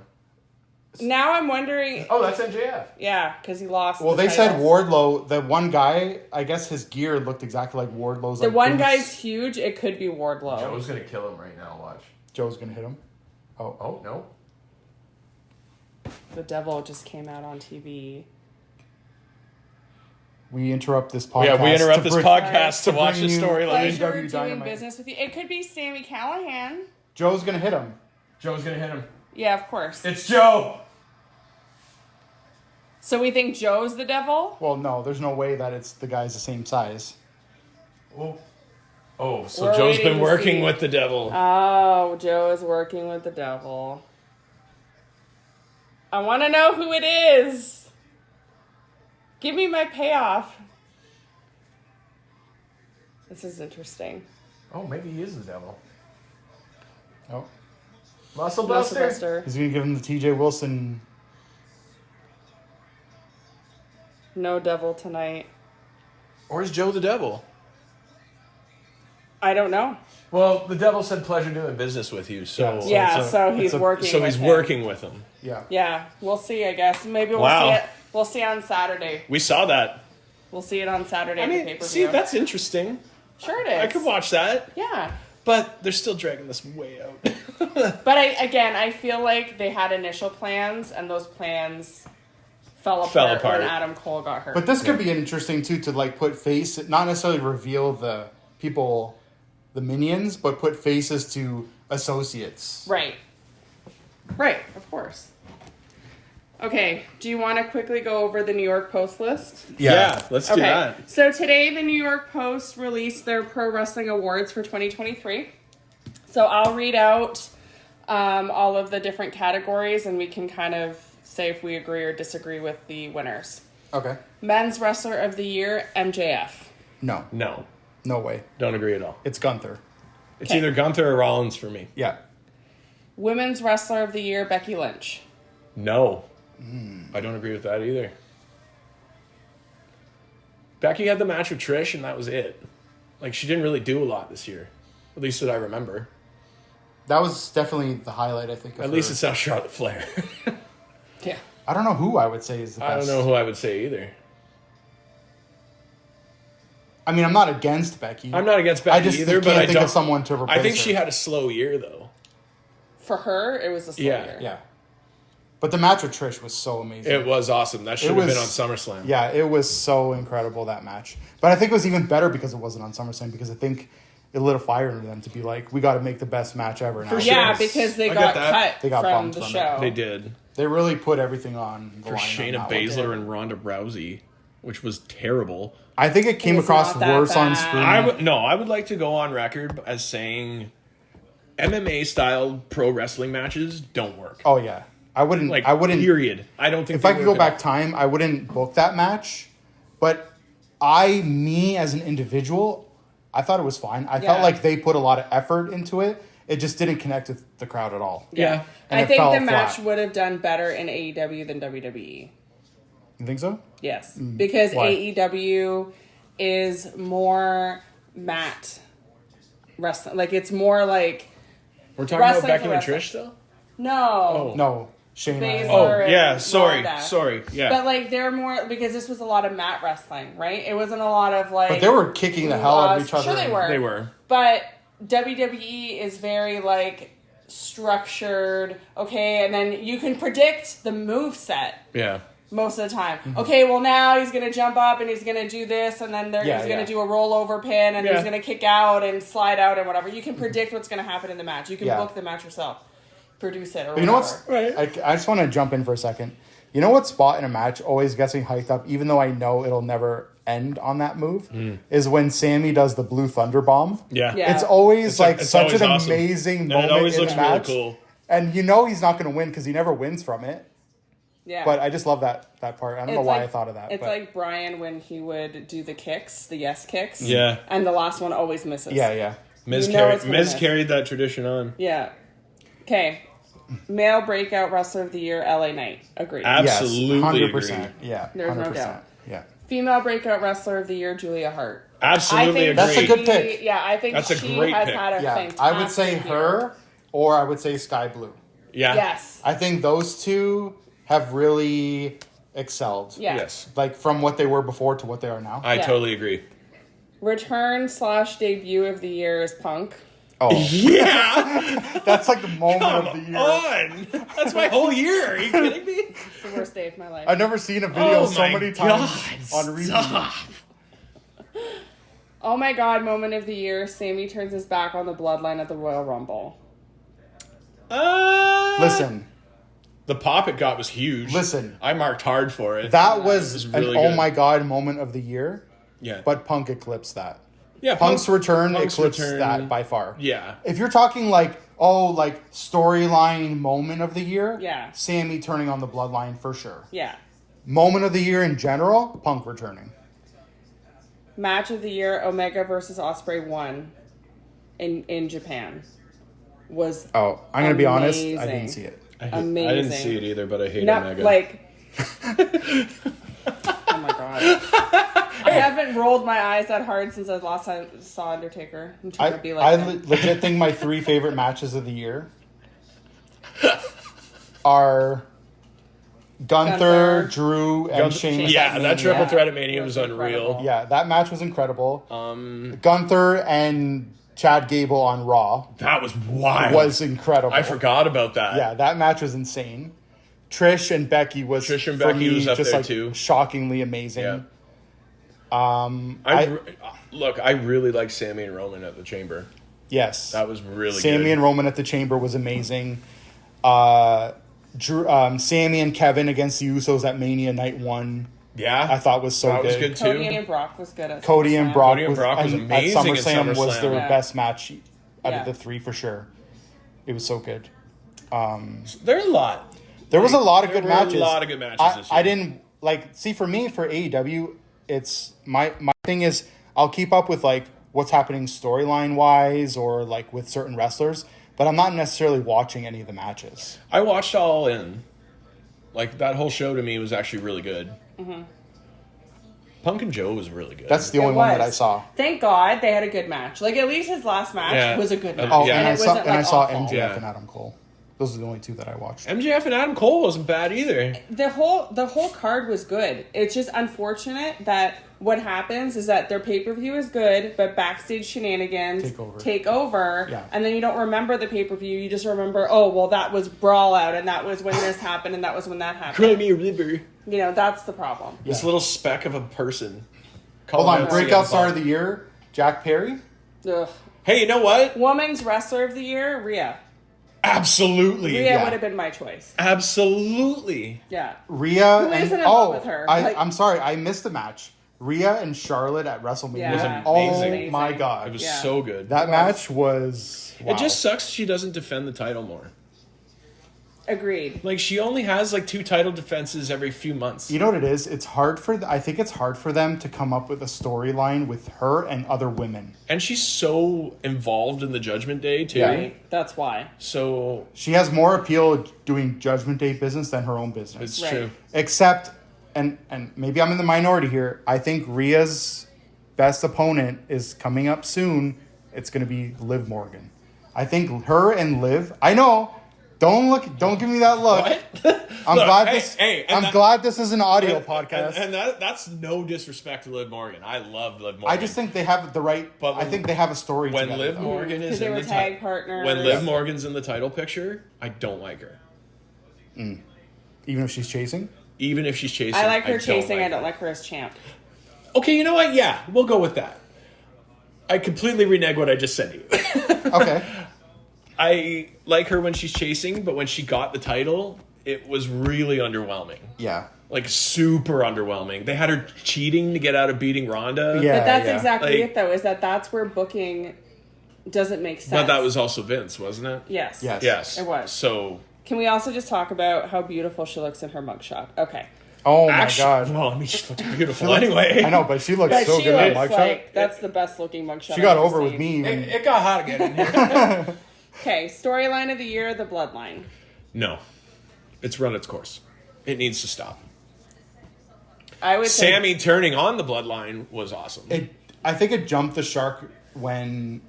Now I'm wondering. Oh, that's MJF. Yeah, because he lost. Well, the they said titles. Wardlow, the one guy, I guess his gear looked exactly like Wardlow's. The like, one boots. guy's huge. It could be Wardlow. Joe's gonna kill him right now. Watch. Joe's going to hit him. Oh no. The devil just came out on TV. We interrupt this podcast. Yeah, we interrupt this podcast to to watch bring the you storyline. Pleasure AEW doing Dynamite. business with you. It could be Sami Callihan. Joe's going to hit him. Joe's gonna hit him. Yeah, of course. It's Joe. So we think Joe's the devil? Well, no, there's no way that it's the guy's the same size. Oh, so We're Joe's waiting been to working see. with the devil. Oh, Joe is working with the devil. I want to know who it is. Give me my payoff. This is interesting. Oh, maybe he is the devil. Oh. Muscle Muscle Buster. Buster. He's going to give him the TJ Wilson. No devil tonight. Or is Joe the devil? I don't know. Well, the devil said pleasure doing business with you, so Yeah, so he's working. so with he's him. working with him. Yeah. Yeah, we'll see. I guess maybe we'll Wow. see it. We'll see on Saturday. We saw that. We'll see it on Saturday. I at the mean, pay-per-view. see, that's interesting. sure it is. I could watch that, Yeah, but they're still dragging this way out. but I feel like they had initial plans, and those plans fell apart when Adam Cole got hurt. But this could be interesting, too, to like put face, not necessarily reveal the people, the minions, but put faces to associates. Right, of course. Okay, do you want to quickly go over the New York Post list? Yeah, let's do that. So today the New York Post released their Pro Wrestling Awards for 2023. So I'll read out all of the different categories, and we can kind of say if we agree or disagree with the winners. Okay. Men's Wrestler of the Year, MJF. No. No, No way. don't agree at all. It's Gunther. It's Okay. either Gunther or Rollins for me. Yeah. Women's Wrestler of the Year, Becky Lynch. No, I don't agree with that either. Becky had the match with Trish, and that was it. Like, she didn't really do a lot this year, at least that I remember. That was definitely the highlight, I think. Of At least her. it's not Charlotte Flair. Yeah. I don't know who I would say is the best. I don't know who I would say either. I mean, I'm not against Becky. I'm not against Becky I just either, can't but I think don't. of someone to replace I think her. she had a slow year, though. For her, it was a slow Yeah. year. Yeah. But the match with Trish was so amazing. It was awesome. That should have been on was- SummerSlam. Yeah, it was so incredible, that match. But I think it was even better because it wasn't on SummerSlam, because I think it lit a fire in them to be like, we got to make the best match ever now. Yeah, because they got cut They got from bumped the from show. They did. They really put everything on the For line. Shayna Baszler and Ronda Rousey, which was terrible. I think it came was across not that worse on bad. screen. I would like to go on record as saying MMA style pro wrestling matches don't work. Oh yeah, I wouldn't. Period. I don't think if I could go back time, I wouldn't book that match. But me as an individual, I thought it was fine. I felt like they put a lot of effort into it. It just didn't connect with the crowd at all. Yeah. And I think the fell match flat. would have done better in AEW than WWE. You think so? Yes, because Why? AEW is more mat wrestling. Like it's more like We're talking about wrestling Becky for and wrestling. Trish still? no. No, Shayna. Baszler. Oh, yeah. and Sorry. Ronda. Sorry. Yeah. But like they're more because this was a lot of mat wrestling, right? It wasn't a lot of like. But they were kicking the hell out of each other. Sure, they were. They were. But WWE is very like structured, okay, and then you can predict the move set Yeah. most of the time. Okay, well now he's gonna jump up and he's gonna do this, and then he's gonna do a rollover pin, and he's gonna kick out and slide out and whatever. You can predict what's gonna happen in the match. You can book the match yourself, produce it, or But you know what's Right. I just want to jump in for a second. You know what spot in a match always gets me hyped up, even though I know it'll never end on that move, is when Sammy does the Blue Thunder Bomb. Yeah. Yeah. It's always It's such always an awesome. amazing And moment it always in looks the match. really cool. And you know he's not going to win because he never wins from it. Yeah. But I just love that part. I don't know why I thought of that. It's but like Brian when he would do the kicks, the yes kicks. Yeah. And the last one always misses. yeah. Miz, You know it's gonna miss. carried that tradition on. Yeah. Okay. Male breakout wrestler of the year, LA Knight. Agreed. Absolutely Yes, 100%. agree. Yeah, There's no 100%. doubt. Yeah. Female breakout wrestler of the year, Julia Hart. Absolutely agree. That's a good pick. Yeah, I think That's a she great has pick. had a Yeah, fantastic I would say year. her, or I would say Sky Blue. Yeah. Yes. I think those two have really excelled. Yeah. Yes. Like from what they were before to what they are now. I Yeah. totally agree. Return/debut of the year is Punk. Oh, Yeah. that's like the moment Come of the year. on. That's my whole year. Are you kidding me? It's the worst day of my life. I've never seen a video Oh so my many times God, on repeat. stop. Oh my god, moment of the year. Sammy turns his back on the bloodline at the Royal Rumble. Listen, The pop it got was huge. Listen. I marked hard for it. that was, was an really oh good. my god moment of the year, Yeah. but Punk eclipsed that. Yeah. Punk's return Punk's eclipsed return- that by far. Yeah. If you're talking like storyline moment of the year, Yeah. Sammy turning on the bloodline for sure. Yeah. Moment of the year in general, Punk returning. Match of the year, Omega versus Ospreay 1 in Japan. Was Oh, I'm gonna be honest, I amazing. didn't see it. amazing. I didn't see it either, but I hate Not Omega. like. Oh my god! I haven't rolled my eyes that hard since I last time saw Undertaker. I'm trying to be like him. legit think my 3 favorite matches of the year are Gunther, Drew, and Sheamus. yeah, at that triple Mania. threat at Mania was incredible. unreal. Yeah, that match was incredible. Gunther and Chad Gable on Raw That was wild. was incredible. I forgot about that. Yeah, that match was insane. Trish and Becky was Trish and for Becky me, was up just there like too. shockingly amazing. Yeah. I- Look, I really like Sammy and Roman at the Chamber. Yes, That was really Sammy good. and Roman at the Chamber was amazing. Sammy and Kevin against the Usos at Mania Night 1, Yeah, I thought was so that was good. good too. Cody and Brock was good at Cody and SummerSlam. Brock, Cody and Brock was and amazing at at SummerSlam was SummerSlam. their Yeah. best match out Yeah. of the 3 for sure. It was so good. There are a lot. There was a lot of There good were a matches. lot of good matches this I year. didn't see for me for AEW. It's my thing is I'll keep up with like what's happening storyline wise or like with certain wrestlers, but I'm not necessarily watching any of the matches. I watched All In. Like that whole show to me was actually really good. Mm-hmm. Punk and Joe was really good. That's the It only one that was. I saw. Thank God they had a good match. Like at least his last match Yeah. was a good match. Oh, Yeah. and I it saw wasn't, like, awful. MJF Yeah. and Adam Cole. Those are the only 2 that I watched. MJF and Adam Cole wasn't bad either. The whole card was good. It's just unfortunate that what happens is that their pay-per-view is good, but backstage shenanigans take over, Yeah. and then you don't remember the pay-per-view. You just remember, oh, well, that was Brawl Out, and that was when this happened, and that was when that happened. Cry me a river. You know, that's the problem. This little speck of a person. Hold on, Call breakout out star CM of the year, Jack Perry. Ugh. Hey, you know what? Women's Wrestler of the Year, Rhea. Absolutely. Rhea would have been my choice. Absolutely. Yeah. Rhea Who isn't in love with her? I'm sorry, I missed the match. Rhea and Charlotte at WrestleMania. Yeah. Was Oh my god. It was so good. That match was wow. It just sucks she doesn't defend the title more. Agreed. Like, she only has like 2 title defenses every few months. You know what it is? I think it's hard for them to come up with a storyline with her and other women. And she's so involved in the Judgment Day, too. Right. That's why. So She has more appeal doing Judgment Day business than her own business. it's true. Except, and maybe I'm in the minority here, I think Rhea's best opponent is coming up soon. It's going to be Liv Morgan. I think her and Liv, I know, don't give me that look. What? I'm glad this is an audio podcast. And that's no disrespect to Liv Morgan. I love Liv Morgan. I just think they have the right. But I think they have a story. When together, Liv though. Morgan is they in were the tag partners. when Liv Morgan's in the title picture, I don't like her. Even if she's chasing. Even if she's chasing, I like her chasing. Like I don't like her as champ. Okay, you know what? Yeah, we'll go with that. I completely renege what I just said to you. Okay. I like her when she's chasing, but when she got the title, it was really underwhelming. Yeah. Like, super underwhelming. They had her cheating to get out of beating Ronda. Yeah. But that's exactly Like- it, though, is that's where booking doesn't make sense. But that was also Vince, wasn't it? Yes. Yes. Yes. It was. So, Can we also just talk about how beautiful she looks in her mugshot? Okay. Oh my god. Well, I mean, she looks beautiful anyway. I know, but she looks so she good on looks mugshot. like that's the best looking mugshot. She got I've ever over with seen. me. It got hot again in here. Okay, storyline of the year, the Bloodline. No. It's run its course. It needs to stop. I would say Sammy turning on the Bloodline was awesome. I think it jumped the shark when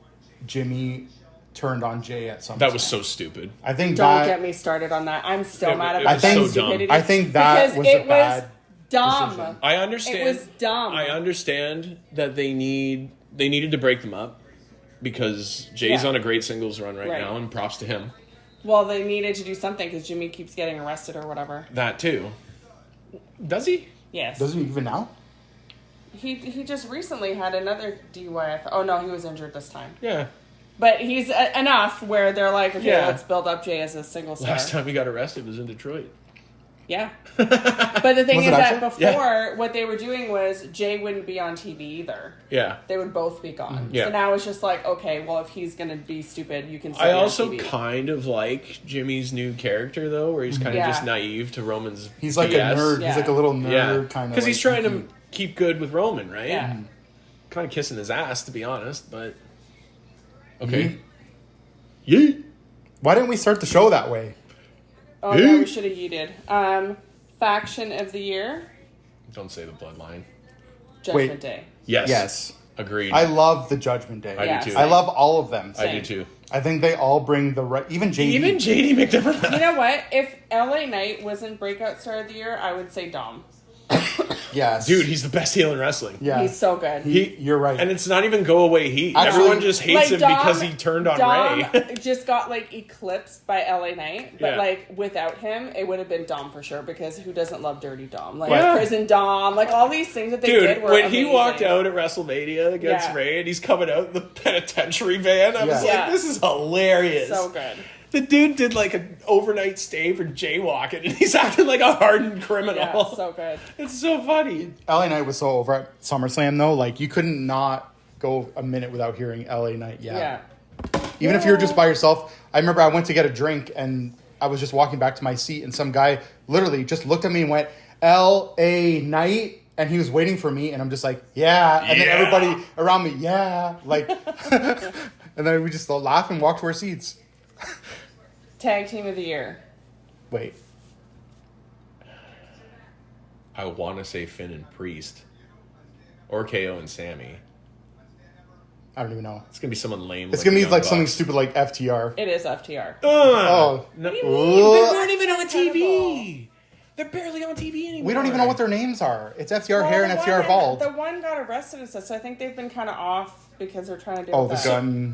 Jimmy turned on Jay at some. That was so stupid. I think don't get me started on that. I'm still It- mad it about was that so dumb. stupidity. I think that because was it a bad dumb. decision. I understand. It was dumb. I understand that they needed to break them up because Jay's Yeah. on a great singles run right Right. now, and props to him. Well, they needed to do something because Jimmy keeps getting arrested or whatever. That too. Does he? Yes. Doesn't he even now? He just recently had another DUI. Oh no, he was injured this time. Yeah. But he's enough where they're like, okay, Yeah. let's build up Jay as a single star. Last time he got arrested was in Detroit. Yeah. But the thing Was is it that actually? before, what they were doing was Jay wouldn't be on TV either. Yeah. They would both be gone. Yeah. So now it's just like, okay, well, if he's going to be stupid, you can I stay on also TV. kind of like Jimmy's new character though, where he's kind of Yeah. just naive to Roman's. He's like BS. a nerd. Yeah. He's like a little nerd Yeah, kind of. because he's trying to keep good with Roman, right? Yeah. Kind of kissing his ass, to be honest. But okay. Yeet. Why didn't we start the show that way? Oh, yeah, we should have yeeted. Faction of the year, Don't say the Bloodline. Judgment Wait. Day. Yes. Yes. Agreed. I love the Judgment Day. I Yeah, do too. I love all of them. I do Same. too. I think they all bring the right. Even JD. Even JD McDermott. You know what? If LA Knight wasn't breakout star of the year, I would say Dom. Yes. Dude, he's the best heel in wrestling. Yeah. He's so good. You're right. And it's not even go away heat. Actually- Everyone just hates him Dom- because he turned on Dom Ray. just got like eclipsed by LA Knight, but Yeah. like without him, it would have been Dom for sure. Because who doesn't love Dirty Dom? Like Yeah. Prison Dom, like all these things that they Dude, did were when he amazing. walked out at WrestleMania against Yeah. Ray and he's coming out in the penitentiary van, I was Yeah. like, this is hilarious. so good. The dude did like an overnight stay for jaywalking and he's acting like a hardened criminal. Yeah, so good. It's so funny. LA Knight was so over at SummerSlam though. Like you couldn't not go a minute without hearing LA Knight. Yeah. Even if you're just by yourself. I remember I went to get a drink and I was just walking back to my seat and some guy literally just looked at me and went, LA Knight. And he was waiting for me and I'm just like, yeah. And then Yeah. everybody around me, yeah. Like, and then we just laugh and walk to our seats. Tag team of the year. Wait. I want to say Finn and Priest. Or KO and Sammy. I don't even know. It's going to be someone lame. It's going to be the like Young something Bucks. stupid like FTR. It is FTR. Oh. No. What do you They mean? weren't even on TV. They're barely on TV anymore. We don't even know what their names are. It's FTR Well, hair and the FTR one- bald. The one got arrested and stuff, so I think they've been kind of off because they're trying to do Oh, the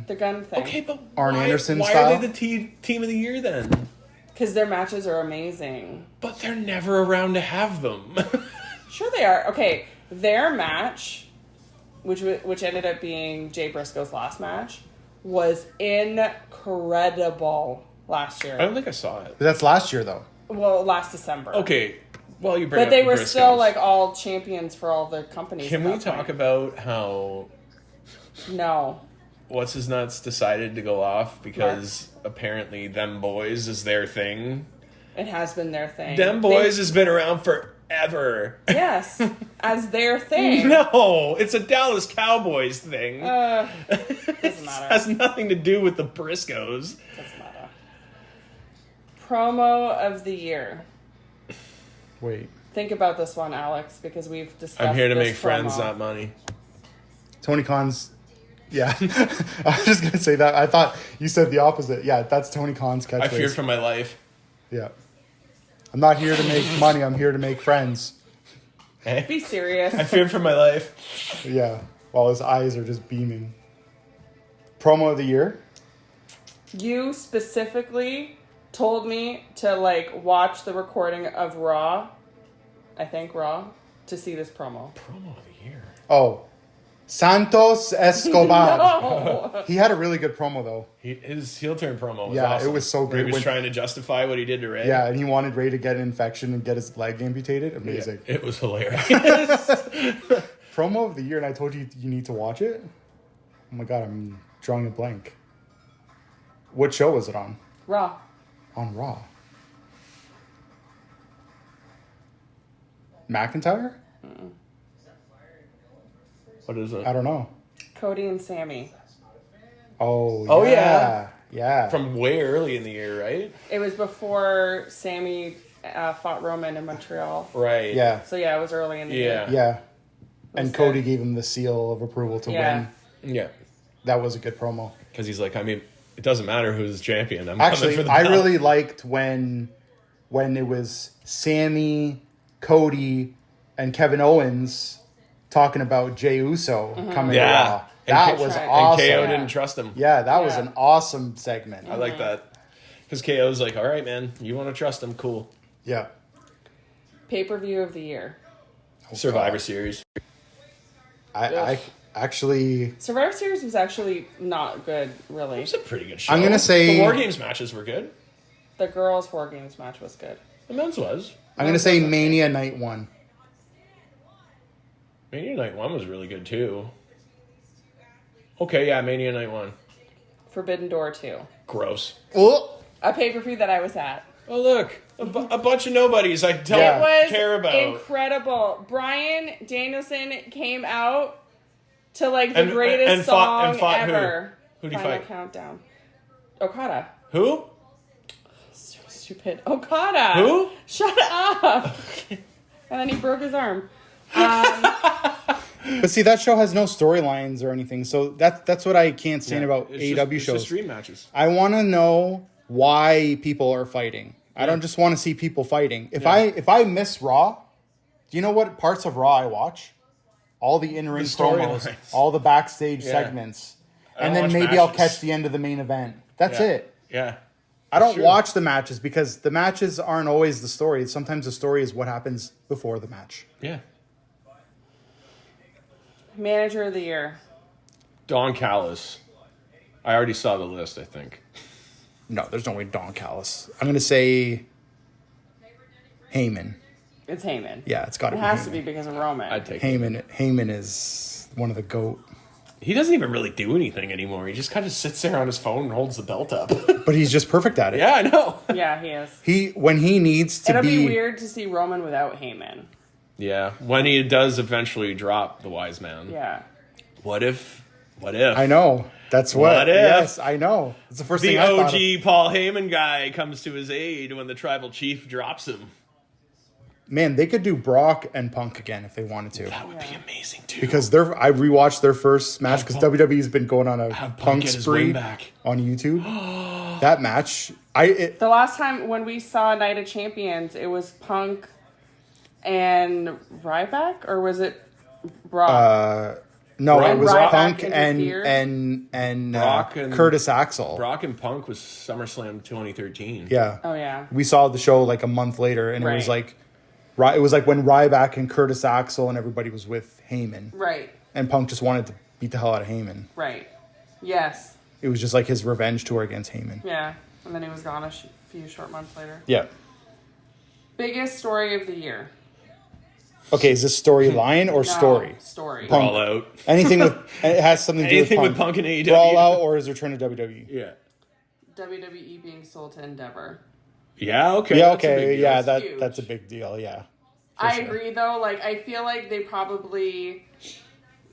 the gun thing. Okay, but Arn why, Anderson why style? are they the team of the year then? Because their matches are amazing. But they're never around to have them. Sure they are. Okay, their match, which ended up being Jay Briscoe's last match, was incredible last year. I don't think I saw it. But that's last year, though. Well, last December. Okay. Well, you bring But up they the were Briscoes. still like all champions for all the companies. Can at we that talk point. about how No. What's His Nuts decided to go off because apparently them boys is their thing? It has been their thing. Them boys has been around forever. Yes, as their thing. No, it's a Dallas Cowboys thing. Doesn't matter. Has nothing to do with the Briscoes. Doesn't matter. Promo of the year. Wait. Think about this one, Alex, because we've discussed. I'm here to this make friends, promo. not money. Tony Khan's. Yeah. I was just going to say that. I thought you said the opposite. Yeah, that's Tony Khan's catchphrase. I feared for my life. Yeah. I'm not here to make money. I'm here to make friends. Be serious. I feared for my life. Yeah. While his eyes are just beaming. Promo of the year? You specifically told me to watch the recording of Raw. I think Raw to see this promo. Promo of the year. Oh. Santos Escobar. No. He had a really good promo, though. His heel turn promo was Yeah, awesome. it was so Where he great. was trying to justify what he did to Ray. Yeah, and he wanted Ray to get an infection and get his leg amputated. Amazing. It was hilarious. Promo of the year, and I told you you need to watch it? Oh my god, I'm drawing a blank. What show was it on? Raw. On Raw. McIntyre? What is it? I don't know. Cody and Sammy. Oh, yeah. Yeah. From way early in the year, right? It was before Sammy fought Roman in Montreal. Right. Yeah. So yeah, it was early in the year. Yeah. And was Cody good. gave him the seal of approval to Yeah. win. Yeah. That was a good promo. Because he's like, I mean, it doesn't matter who's champion. I'm Actually, coming for the I belt. really liked when it was Sammy, Cody, and Kevin Owens talking about Jey Uso coming Yeah. to Raw. That And was Right. awesome. And KO Yeah. didn't trust him. Yeah, that was Yeah. an awesome segment. I like that. Because KO's like, all right, man, you want to trust him? Cool. Yeah. Pay-per-view of the year. Survivor God. Series. I actually, Survivor Series was actually not good, really. It was a pretty good show. I'm gonna say- the War Games matches were good. The girls' War Games match was good. The men's was. I'm gonna say Mania Night 1. Mania Night 1 was really good, too. Okay, yeah, Mania Night 1. Forbidden Door 2. Gross. Oh, A pay-per-view that I was at. Oh, look. A bunch of nobodies I don't Yeah. It was care about. incredible. Brian Danielson came out to the greatest and fought- song fought who? Ever. Who'd he Final fight? Countdown. Okada. Who? So stupid. Okada. Who? Shut up. And then he broke his arm. but see, that show has no storylines or anything, so that's what I can't stand about It's AEW just, shows. It's just stream matches. I want to know why people are fighting. I don't just want to see people fighting. If I miss Raw, do you know what parts of Raw I watch? All the in-ring The promos, storylines. all the backstage Yeah. segments, I and don't then watch maybe I'll matches. catch the end of the main event. That's Yeah. it. Yeah. I don't True. watch the matches because the matches aren't always the story. Sometimes the story is what happens before the match. Yeah. Manager of the year. Don Callis. I already saw the list, I think. No, there's no way Don Callis. I'm going to say Heyman. It's Heyman. Yeah, it's got It to be has Heyman. to be because of Roman. I'd take it. Heyman is one of the GOAT. He doesn't even really do anything anymore. He just kind of sits there on his phone and holds the belt up. But he's just perfect at it. Yeah, I know. Yeah, he is. When he needs to It'll be weird to see Roman without Heyman. Yeah, when he does eventually drop the wise man. Yeah. What if? I know. That's What if Yes, I know. It's the first the thing I thought of. OG Paul Heyman guy comes to his aid when the tribal chief drops him? Man, they could do Brock and Punk again if they wanted to. That would be amazing too. Because I rewatched their first match because WWE's been going on a Have Punk Punk get his spree win back. on YouTube. That match, The last time when we saw Night of Champions, it was Punk and Ryback, or was it Brock? no, Brock- it was Ryback Punk interfered? and Brock and- Curtis Axel. Brock and Punk was SummerSlam 2013. Yeah. Oh yeah. We saw the show like a month later, and it was Right. it was like when Ryback and Curtis Axel and everybody was with Heyman, Right. and Punk just wanted to beat the hell out of Heyman. Right. Yes. it was just like his revenge tour against Heyman. Yeah, and then he was gone a few short months later. Yeah. Biggest story of the year. Okay, is this storyline or story? Story. Brawl out. Anything with it has something to do Anything with with Punk and AEW. Brawl out or his return to WWE. Yeah. WWE being sold to Endeavor. Yeah. Okay. Yeah. That's a big Okay. deal. Yeah. That's huge. That's a big deal. Yeah. I agree, though. Like, I feel like they probably...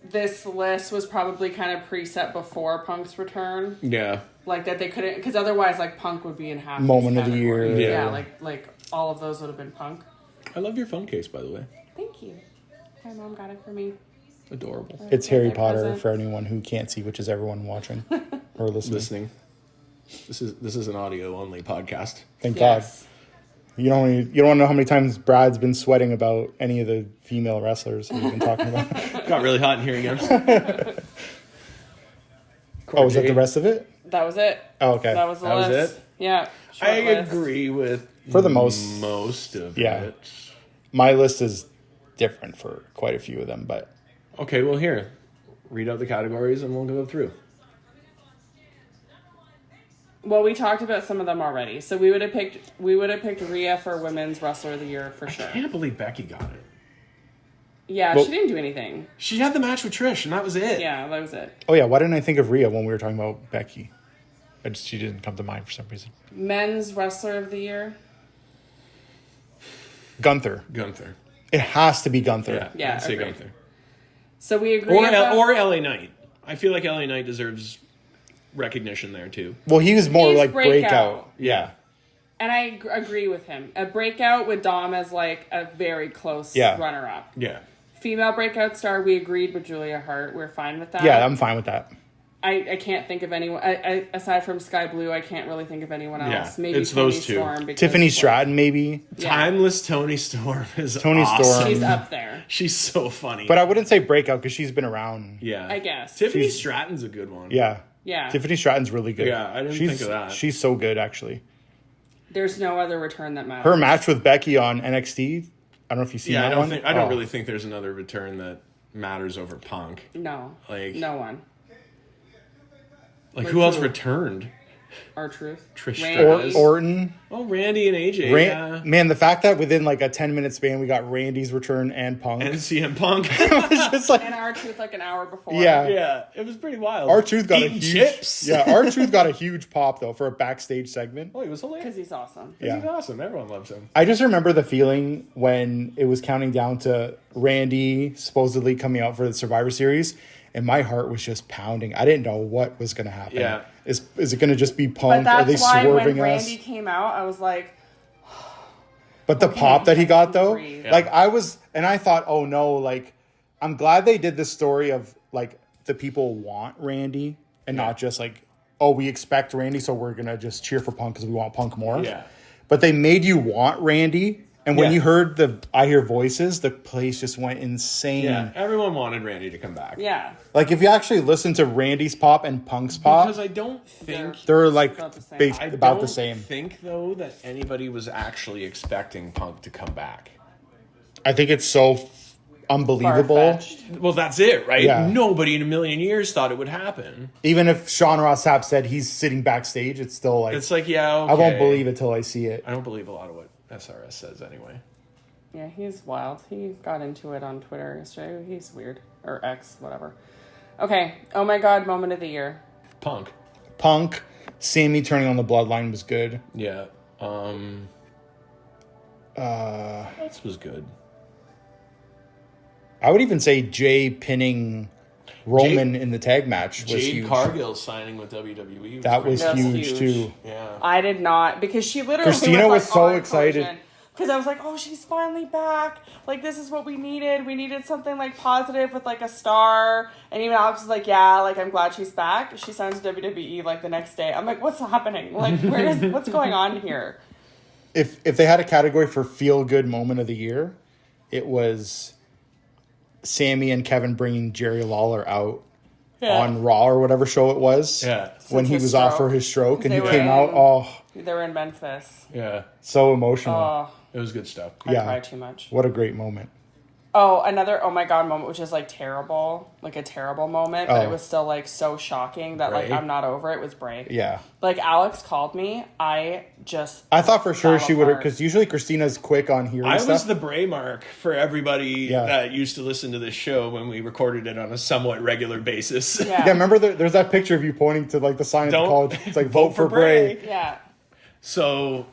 This list was probably kind of preset before Punk's return. Yeah. Like, that they couldn't... Because otherwise, like, Punk would be in half Moment these of the year. categories. Yeah. Like all of those would have been Punk. I love your phone case, by the way. Thank you. My mom got it for me. Adorable. It's Harry birthday Potter present. for anyone who can't see, which is everyone watching or listening. This is an audio only podcast. Thank Yes. God. You don't want to know how many times Brad's been sweating about any of the female wrestlers that we've been talking about. Got really hot in here again. Oh, is that the rest of it? That was it. Oh, okay. That was the That was list. it? Yeah. I short list. agree with For the most of yeah. it. My list is different for quite a few of them, but Okay, well here, read out the categories and we'll go through. Well, we talked about some of them already. So we would have picked Rhea for Women's Wrestler of the Year for sure. I can't believe Becky got it. Yeah, Well- she didn't do anything. She had the match with Trish, and that was it. Yeah, that was it. oh yeah, why didn't I think of Rhea when we were talking about Becky? She didn't come to mind for some reason. Men's Wrestler of the Year. Gunther. Gunther. It has to be Gunther. Yeah, Yeah, I'd say agreed. Gunther. So we agree. Or about- LA Knight. I feel like LA Knight deserves recognition there too. Well, he was more He's like breakout. Yeah. And I agree with him. A breakout with Dom as like a very close Yeah. runner-up. Yeah. Female breakout star, we agreed with Julia Hart. We're fine with that. Yeah, I'm fine with that. I can't think of anyone aside from Sky Blue. I can't really think of anyone Yeah, else. Maybe it's Toni those two. Storm. Because, Tiffany like, Stratton, maybe. Yeah. Timeless Toni Storm is Toni awesome. Storm. She's up there. She's so funny. But I wouldn't say breakout because she's been around. yeah. I guess. Tiffany She's- Stratton's a good one. Yeah. Yeah. Tiffany Stratton's really good. Yeah, I didn't she's, think of that. She's so good, actually. There's no other return that matters. Her match with Becky on NXT, I don't know if you've seen Yeah, that one. I don't Oh. really think there's another return that matters over Punk. No. Like- no one. Like, Like who else who? returned? R-Truth. Trish Randy. Orton. Oh, Randy and AJ. yeah. Man, the fact that within like a 10-minute span we got Randy's return and Punk. And CM Punk. It's just like, And R-Truth like an hour before. yeah. yeah, it was pretty wild. R-Truth got Eating a huge chips. Yeah, R-Truth got a huge pop though for a backstage segment. Oh, he was hilarious. Because he's awesome. Yeah. He's awesome. Everyone loves him. I just remember the feeling when it was counting down to Randy supposedly coming out for the Survivor Series, and my heart was just pounding. I didn't know what was going to happen. Yeah. Is it going to just be But Punk? Are they that's why swerving when us? Randy came out, I was like, But the pop that he got though, breathe. like I thought, oh no, like I'm glad they did this story of like the people want Randy and not just like, oh, we expect Randy, so we're gonna just cheer for Punk because we want Punk more. Yeah. But they made you want Randy, and when Yeah. you heard the I Hear Voices, the place just went insane. Yeah, everyone wanted Randy to come back. yeah. Like if you actually listen to Randy's pop and Punk's pop, Because I don't think... they're like about the same. I about the don't same. think, though, that anybody was actually expecting Punk to come back. I think it's so unbelievable. Far-fetched. Well, that's it, right? Yeah. Nobody in a million years thought it would happen. Even if Sean Ross Sapp said he's sitting backstage, it's still like It's like, yeah, okay. I won't believe it till I see it. I don't believe a lot of what SRS says anyway. Yeah, he's wild. He got into it on Twitter yesterday. He's weird. Or X, whatever. Okay. Oh my God, moment of the year. Punk. Punk, Sammy turning on the bloodline was good. Yeah. That was good. I would even say Jay pinning Roman in the tag match was Jade huge. Cargill signing with WWE. That was That's huge, huge. too. Yeah. I did not, because she literally Christina was like, so on excited. Because I was like, oh, she's finally back. Like, this is what we needed. We needed something, like, positive with, like, a star. And even Alex was like, yeah, like, I'm glad she's back. She signs WWE, like, the next day. I'm like, what's happening? Like, what's going on here? If they had a category for feel good moment of the year, it was Sammy and Kevin bringing Jerry Lawler out on Raw or whatever show it was. Yeah. When he his was off stroke. for his stroke and They he were came in- out. Oh, They were in Memphis. Yeah. so emotional. Oh, It was good stuff. I Yeah. cried too much. What a great moment. Oh, another oh my god moment, which is like terrible, like a terrible moment, but it was still like so shocking that Bray. like I'm not over it. Was Bray? Yeah. Like Alex called me, I thought for sure she would have, apart. because usually Christina's quick on hearing I stuff. was the Bray mark for everybody Yeah. that used to listen to this show when we recorded it on a somewhat regular basis. Yeah. Yeah, remember there's that picture of you pointing to like the sign at the Don't college. It's like vote for Bray. Yeah. So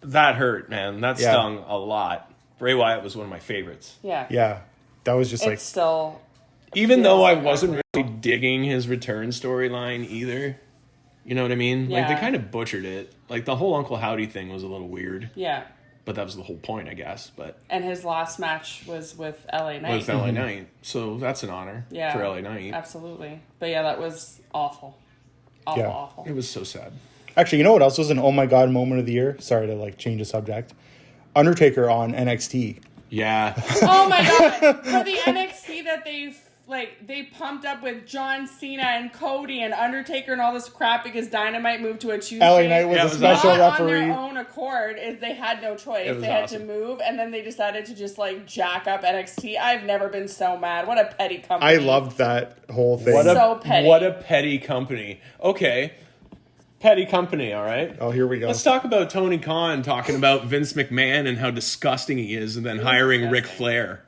that hurt, man. That Yeah. stung a lot. Bray Wyatt was one of my favorites. Yeah. Yeah, that was just It's still Even feels though I like wasn't really digging his return storyline either. You know what I mean? Like, they Yeah. kind of butchered it. Like, the whole Uncle Howdy thing was a little weird. yeah. But that was the whole point, I guess. But And his last match was with LA Knight. with LA Knight. So that's an honor Yeah. for LA Knight. Absolutely. But yeah, that was awful. Yeah. Awful. It was so sad. Actually, you know what else was an oh my god moment of the year? Sorry to like change the subject. Undertaker on NXT. Yeah. Oh my god! For the NXT that they pumped up with John Cena and Cody and Undertaker and all this crap because Dynamite moved to a Tuesday. LA Knight was Yeah, a it was special Not referee. on their own accord, is they had no choice. It was They had awesome. to move, and then they decided to just like jack up NXT. I've never been so mad. What a petty company! I loved that whole thing. So petty. What a petty company. Okay. Petty company, all right? Oh, here we go. Let's talk about Tony Khan talking about Vince McMahon and how disgusting he is, and then hiring Ric disgusting. Flair.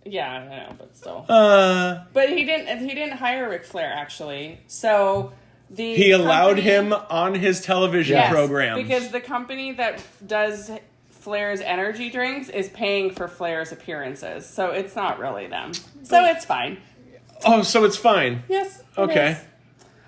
Yeah, I know, but still. But he didn't hire Ric Flair actually. So He allowed company- him on his television Yes, program. because the company that does Flair's energy drinks is paying for Flair's appearances, so it's not really them. So it's fine. Oh, so it's fine. Yes. it Okay. is.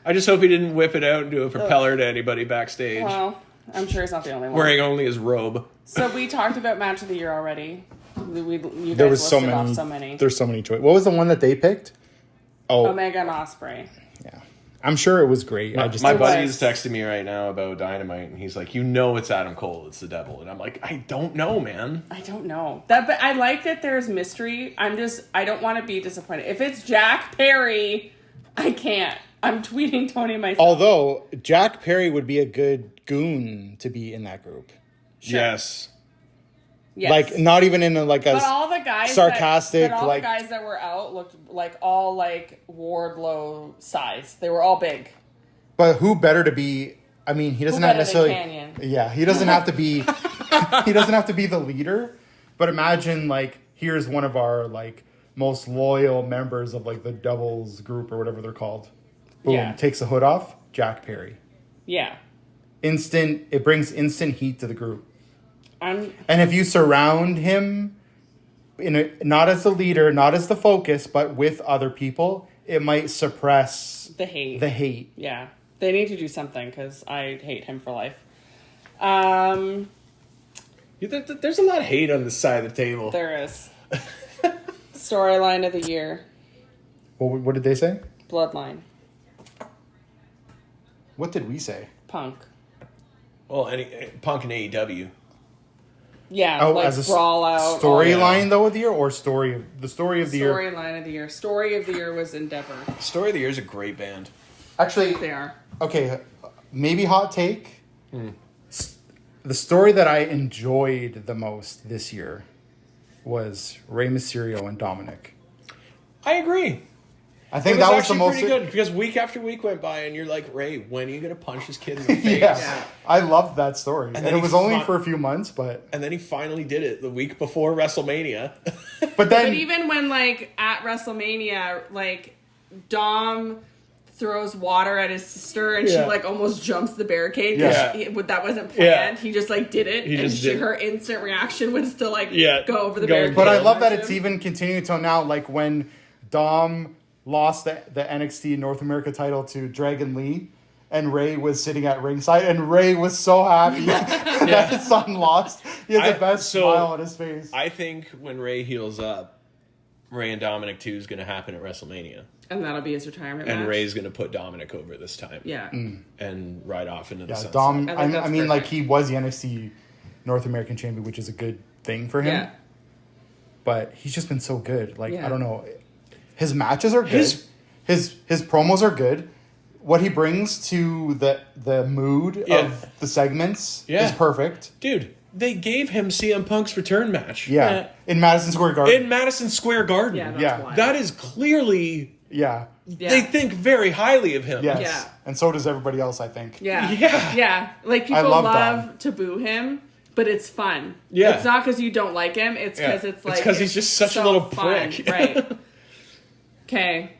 I just hope he didn't whip it out and do a propeller to anybody backstage. Well, I'm sure he's not the only one. Wearing only his robe. So we talked about match of the year already. You guys There was so listed many. off so many. There's so many choices. What was the one that they picked? Oh, Omega and Osprey. yeah. I'm sure it was great. My, I just my It buddy was. is texting me right now about Dynamite, and he's like, "You know it's Adam Cole, it's the devil." And I'm like, "I don't know, man." I don't know that, but I like that there's mystery. I don't want to be disappointed. If it's Jack Perry, I can't. I'm tweeting Tony myself. Although Jack Perry would be a good goon to be in that group. Sure. Yes. Yes. Like not even in a like a But all the guys sarcastic, but all like- the guys that were out looked like all like Wardlow size. They were all big. But who better to be? I mean, he doesn't Who have better than necessarily. Canyon? Yeah, he doesn't have to be. He doesn't have to be the leader. But imagine like here's one of our like most loyal members of like the Devils group or whatever they're called. Boom, Yeah. takes the hood off. Jack Perry. Yeah. It brings instant heat to the group. I'm And if you surround him not as the leader, not as the focus, but with other people, it might suppress the hate. the hate. Yeah. They need to do something because I hate him for life. There's a lot of hate on this side of the table. There is. Storyline of the year. What did they say? Bloodline. What did we say? Punk. Well, Punk and AEW. Yeah, Oh, like as a brawl out. storyline though of the year or story of the year? Storyline of the year. Story of the year was Endeavor. Story of the Year is a great band. Actually, They are. okay, maybe hot take. The story that I enjoyed the most this year was Rey Mysterio and Dominic. I agree. I think It that was the actually most pretty good because week after week went by, and you're like, Ray, when are you gonna punch this kid in the face? Yeah, I loved that story, and then it he was only fought- for a few months, but And then he finally did it the week before WrestleMania. but then But even when, like, at WrestleMania, like, Dom throws water at his sister and she, Yeah. like, almost jumps the barricade. Yeah. That wasn't planned. Yeah. He just, like, did it. He and just did it. her instant reaction was to, like, Yeah. go over the Go barricade. But I Yeah. love that it's even continuing till now. Like when Dom lost the NXT North America title to Dragon Lee, and Ray was sitting at ringside, and Ray was so happy that his son lost. He has the best smile on his face. I think when Ray heals up, Ray and Dominic 2 is going to happen at WrestleMania. And that'll be his retirement And match. Ray's going to put Dominic over this time. Yeah. And ride off into the Yeah, sunset. Dom. I think that's I mean, like perfect. he was the NXT North American champion, which is a good thing for him. Yeah. But he's just been so good. Like Yeah. I don't know, his matches are good. His promos are good. What he brings to the mood Yeah. of the segments Yeah. is perfect. Dude, They gave him CM Punk's return match. Yeah. In Madison Square Garden. In Madison Square Garden. Yeah, that's Yeah. wild. That is clearly... Yeah. Yeah. They think very highly of him. Yes. Yeah. And so does everybody else, I think. Yeah. Yeah. Yeah. Like, people love love Dom. to boo him, but it's fun. Yeah. It's not because you don't like him. It's because it's like... It's because he's just such a so little fun. prick. Right. Okay.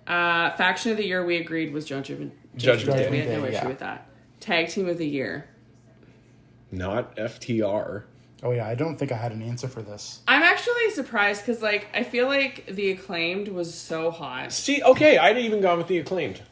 Faction of the year we agreed was Judgment Judgment We had no Day, issue yeah. with that. Tag team of the year. Not FTR. Oh, yeah. I don't think I had an answer for this. I'm actually surprised because, like, I feel like the Acclaimed was so hot. See, okay, I'd even gone with the Acclaimed.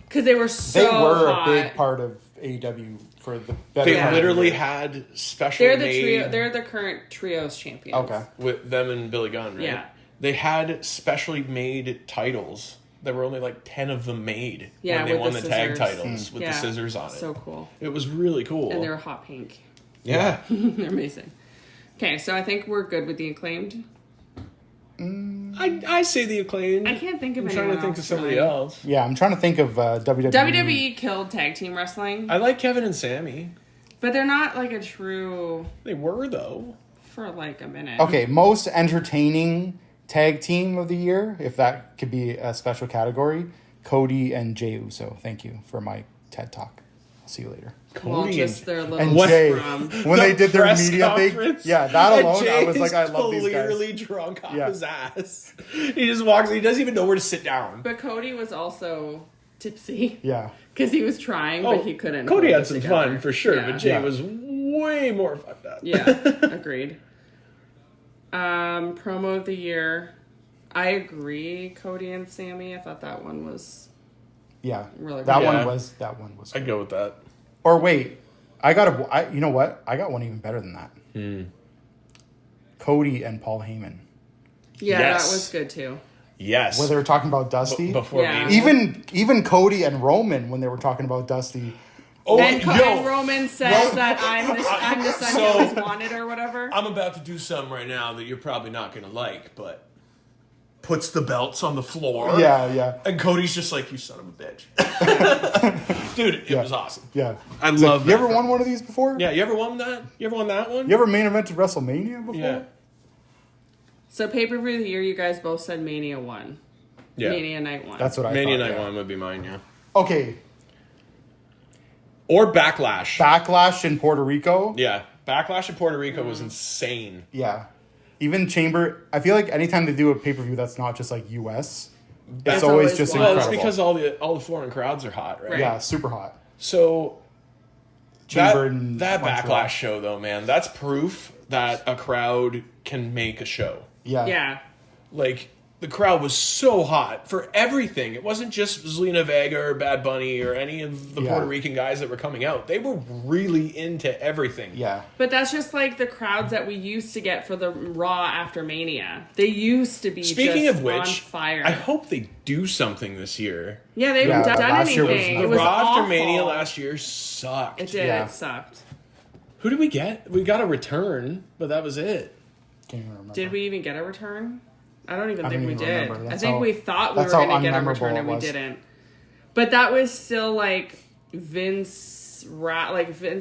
Because they were so They were hot. a big part of AEW for the better They part of literally the year. had special They're the made trio. They're the current trios champions. Okay. with them and Billy Gunn, right? Yeah. They had specially made titles. There were only like 10 of them made Yeah, when they with won the the tag scissors. titles with Yeah. the scissors on it. So cool. It was really cool. And they're hot pink. yeah. They're amazing. Okay, so I think we're good with the Acclaimed. I say the Acclaimed. I can't think of I'm anyone trying to think else, of somebody really. else. Yeah, I'm trying to think of WWE. WWE killed tag team wrestling, I like Kevin and Sammy. but they're not like a true They were, though. for like a minute. Okay, most entertaining tag team of the year, if that could be a special category, Cody and Jey Uso. Thank you for my TED Talk. I'll see you later. Well, Cody just and- their little And Jay, scrum. when they did their press media thing, conference, yeah, that and alone, I was Jay's like, I love these guys. clearly drunk off Yeah. his ass. He just walks. He doesn't even know where to sit down. But Cody was also tipsy Yeah, because he was trying, but he couldn't. Cody hold had it some together. fun for sure, Yeah. but Jay Yeah. was way more fucked up. Yeah, agreed. Promo of the year. I agree, Cody and Sammy. I thought that one was yeah. really That good. one Yeah. was. I'd go with that. Or wait, you know what? I got one even better than that. Cody and Paul Heyman. Yeah, Yes. that was good too. Yes. Where they were talking about Dusty. Before Yeah. me. Even Cody and Roman when they were talking about Dusty. Oh, And yo, Roman says that I'm the son So- he always wanted or whatever. I'm about to do something right now that you're probably not going to like, but puts the belts on the floor. Yeah. And Cody's just like, you son of a bitch. Dude, it was awesome. Yeah. I It's love You that. ever won one of these before? Yeah, you ever won that? You ever won that one? You ever main evented WrestleMania before? Yeah. So pay-per-view of the year, you guys both said Mania 1. Yeah. Mania Night 1. That's what I Mania thought. Night yeah. 1 would be mine, yeah. Okay. Or Backlash. Backlash in Puerto Rico. Yeah. Backlash in Puerto Rico was insane. Yeah. Even Chamber, I feel like anytime they do a pay-per-view that's not just like US, it's It's always always just wild. Well, incredible. it's because all the foreign crowds are hot, right? Right. Yeah, super hot. So Chamber in that Montreal. Backlash show, though, man, that's proof that a crowd can make a show. Yeah. Yeah. Like, the crowd was so hot for everything. It wasn't just Zelina Vega or Bad Bunny or any of the Yeah. Puerto Rican guys that were coming out. They were really into everything. Yeah. But that's just like the crowds that we used to get for the Raw after Mania. They used to be Speaking just of which, on fire. I hope they do something this year. yeah, they haven't Yeah, done last year was anything. not- It was Raw after awful. Mania last year sucked. It did. Yeah. It sucked. Who did we get? We got a return, but that was it. Can't even remember. Did we even get a return? I don't even I think don't we even did. remember. I That's think how- we thought we were that's how going to get a unmemorable return it and we was. didn't. But that was still like Vince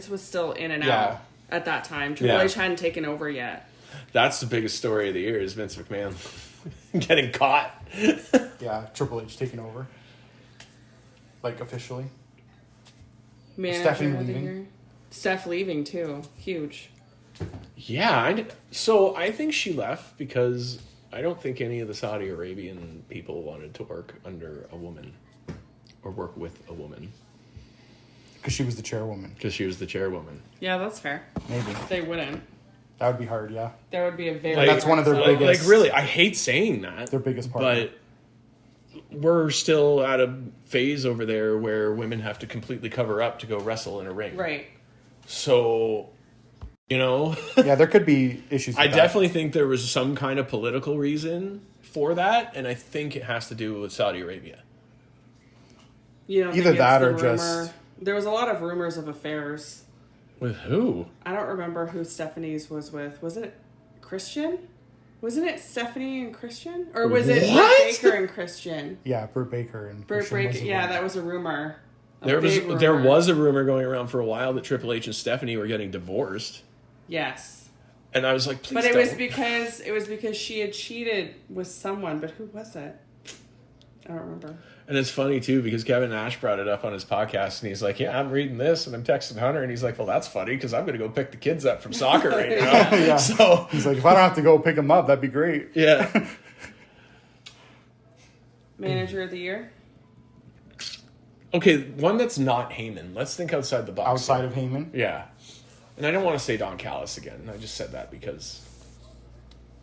was still in and Yeah. out at that time. Triple Yeah. H hadn't taken over yet. That's the biggest story of the year is Vince McMahon getting caught. Yeah, Triple H taking over. Like, officially. Manager Stephanie of the leaving. year. Steph leaving too. Huge. Yeah, so I think she left because I don't think any of the Saudi Arabian people wanted to work under a woman or work with a woman Because she was the chairwoman. because she was the chairwoman. Yeah, that's fair. Maybe. They wouldn't. That would be hard, yeah. There would be a very Like, That's one of their hard sell. biggest- Like, really, I hate saying that. Their biggest partner. But we're still at a phase over there where women have to completely cover up to go wrestle in a ring. Right. So, you know, Yeah, there could be issues with I that. definitely think there was some kind of political reason for that, and I think it has to do with Saudi Arabia. You don't Either think it's that the or rumor? just- There was a lot of rumors of affairs. With who? I don't remember who Stephanie's was with. Was it Christian? Wasn't it Stephanie and Christian? Or was it What? Britt Baker and Christian? Yeah, Britt Baker and Britt Christian Baker. was the Yeah, one. that was a rumor. A There big was rumor. a rumor going around for a while that Triple H and Stephanie were getting divorced. Yes. And I was like, please But don't. it was because she had cheated with someone, but who was it? I don't remember. And it's funny, too, because Kevin Nash brought it up on his podcast, and he's like, yeah, I'm reading this, and I'm texting Hunter, and he's like, well, that's funny, because I'm going to go pick the kids up from soccer right now. Yeah. So He's like, if I don't have to go pick them up, that'd be great. yeah. Manager of the year? Okay, one that's not Heyman. Let's think outside the box. Outside of Heyman. Yeah. And I don't want to say Don Callis again. I just said that because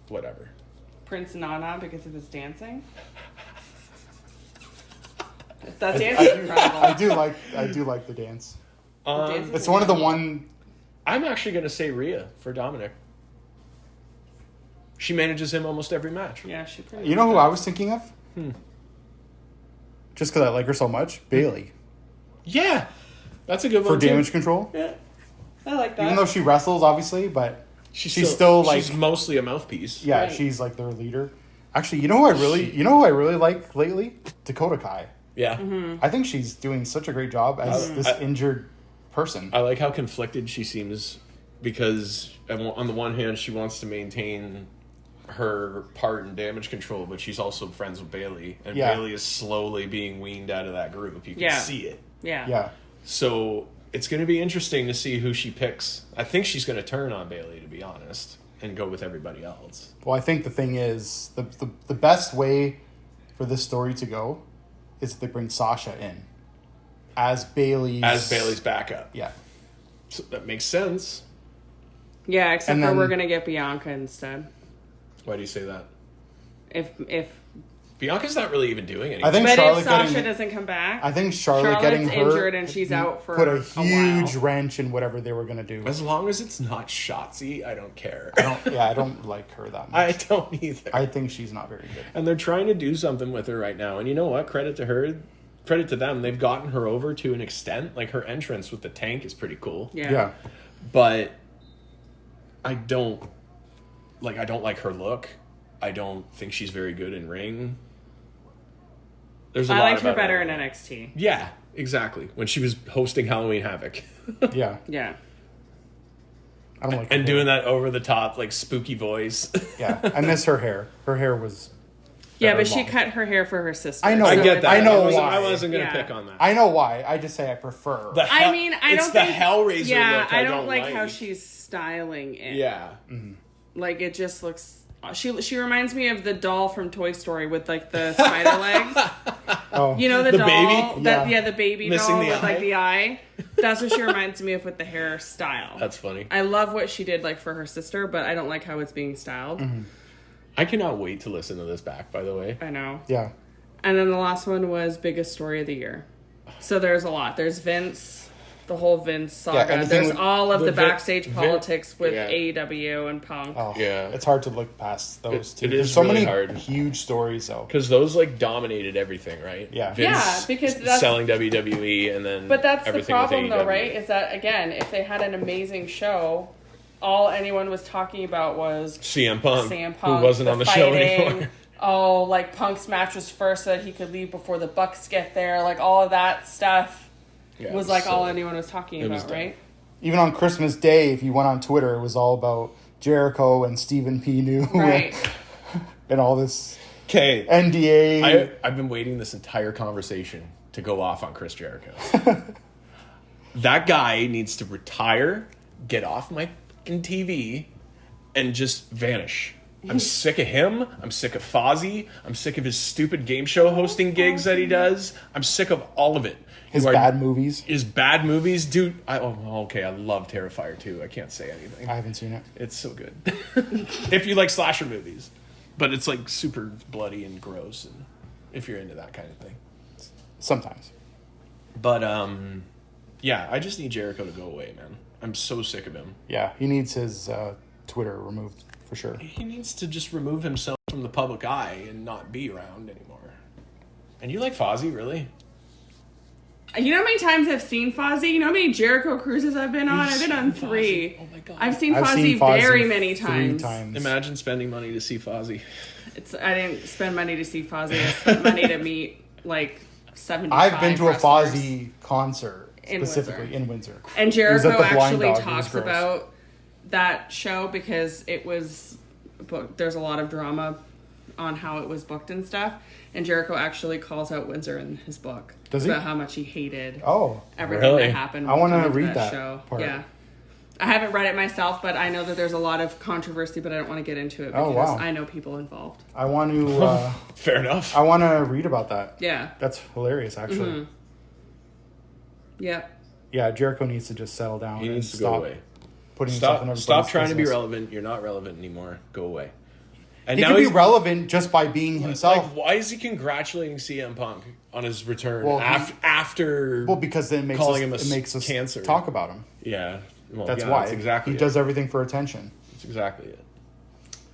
whatever. Prince Nana because of his dancing? That dance is incredible. I do like the dance. Dance is It's one of the incredible. I'm actually going to say Rhea for Dominic. She manages him almost every match. Yeah, she pretty You know much who I does. was thinking of? Just because I like her so much, Bailey Yeah. That's a good for one, too. damage control. Yeah. I like that. Even though she wrestles, obviously, but she's still like, she's mostly a mouthpiece. yeah, Right. she's like their leader. Actually, you know who I really like lately? Dakota Kai. Yeah. Mm-hmm. I think she's doing such a great job as this injured person. I like how conflicted she seems because on the one hand she wants to maintain her part in damage control, but she's also friends with Bailey, and Yeah. Bailey is slowly being weaned out of that group. You can Yeah. see it. Yeah. Yeah. So it's going to be interesting to see who she picks. I think she's going to turn on Bailey, to be honest, and go with everybody else. Well, I think the thing is the best way for this story to go is if they bring Sasha in as Bailey's backup. Yeah. So that makes sense. Yeah, except And for then- we're gonna get Bianca instead. Why do you say that? If Bianca's not really even doing anything. I think but Charlotte if Sasha getting doesn't come back, I think Charlotte Charlotte's getting her injured and she's out for put a a huge while. wrench in whatever they were gonna do. As long as it's not Shotzi, I don't care. I don't like her that I much. don't either. I think she's not very good. And they're trying to do something with her right now. And you know what? Credit to her. Credit to them. They've gotten her over to an extent. Like, her entrance with the tank is pretty cool. yeah. But I don't like her look. I don't think she's very good in ring. There's a I lot liked her about better in NXT. Yeah, exactly. When she was hosting Halloween Havoc. Yeah. Yeah. I don't like And her doing hair. that over the top, like, spooky voice. Yeah. I miss her hair. Her hair was Yeah, better but she long. cut her hair for her sister. I know. I So get that. I know I why. wasn't going to Yeah. pick on that. I know why. I just say I prefer. I mean, I it's don't the think Hellraiser Yeah, look I don't like how she's styling it. Yeah. Like it just looks. She reminds me of the doll from Toy Story with like the spider legs. Oh. You know the The doll. baby? Yeah. The baby Missing doll the with eye? like the eye. That's what she reminds me of with the hairstyle. That's funny. I love what she did like for her sister, but I don't like how it's being styled. I cannot wait to listen to this back, by the way. I know. Yeah. And then the last one was biggest story of the year. So there's a lot. There's Vince, the whole Vince saga. anything There's with- all of the Vin- backstage politics with yeah. AEW and Punk. Oh, Yeah. It's hard to look past those two. it There's is so really many hard. huge stories, though. Because those, like, dominated everything, right? Yeah. Yeah, because that's- selling WWE and then But that's the everything problem, with though, AEW. right? Is that, again, if they had an amazing show, all anyone was talking about was CM Punk, CM Punk, who wasn't on the show fighting. anymore. Oh, like Punk's match was first so that he could leave before the Bucks get there. Like all of that stuff Yeah, was like so- all anyone was talking it was about, dumb. right? Even on Christmas Day, if you went on Twitter, it was all about Jericho and Stephen P. New Right. and all this Okay, NDA. I've been waiting this entire conversation to go off on Chris Jericho. That guy needs to retire, get off my fucking TV, and just vanish. I'm sick of him. I'm sick of Fozzy. I'm sick of his stupid game show hosting gigs that he does. I'm sick of all of it. His You are- bad movies. His bad movies, dude. Okay, I love Terrifier 2. I can't say anything. I haven't seen it. It's so good. If you like slasher movies. But it's like super bloody and gross, and if you're into that kind of thing. Sometimes. But yeah, I just need Jericho to go away, man. I'm so sick of him. Yeah, he needs his Twitter removed for sure. He needs to just remove himself from the public eye and not be around anymore. And you like Fozzy, really? You know how many times I've seen Fozzy? You know how many Jericho cruises I've been on? You've I've been on seen 3. Fozzy? Oh my God. I've seen I've Fozzy seen Fozzy very many 3 times. Imagine spending money to see Fozzy. I didn't spend money to see Fozzy. I spent money to meet like 75 I've been to a wrestlers. Fozzy concert In specifically Windsor. in Windsor. And It was at Jericho the Blind actually Dog. It was talks gross. about that show because it was booked. There's a lot of drama on how it was booked and stuff. And Jericho actually calls out Windsor in his book. Does he? About how much he hated everything that happened. I want to with read that show. part. Yeah. I haven't read it myself, but I know that there's a lot of controversy, but I don't want to get into it because I know people involved. I want to... Fair enough. I want to read about that. Yeah. That's hilarious, actually. Mm-hmm. Yep. Yeah, Jericho needs to just settle down. He needs to stop go away. Putting himself in Stop trying to be business. relevant. You're not relevant anymore. Go away. And He now can be he's relevant just by being himself. like, why is he congratulating CM Punk on his return Well, after? Well, because then calling it makes us cancer. talk about him. Yeah, well, That's yeah, why. That's exactly. He does everything for attention. That's exactly it.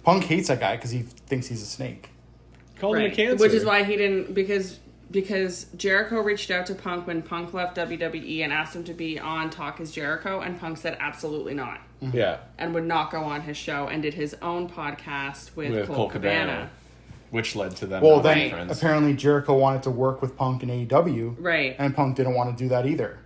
Punk hates that guy because he thinks he's a snake. Called him a cancer, which is why he didn't because Jericho reached out to Punk when Punk left WWE and asked him to be on Talk is Jericho, and Punk said absolutely not. Yeah, and would not go on his show and did his own podcast with Cole Cabana. Which led to them. Well, not then being friends. apparently Jericho wanted to work with Punk in AEW, right? And Punk didn't want to do that either.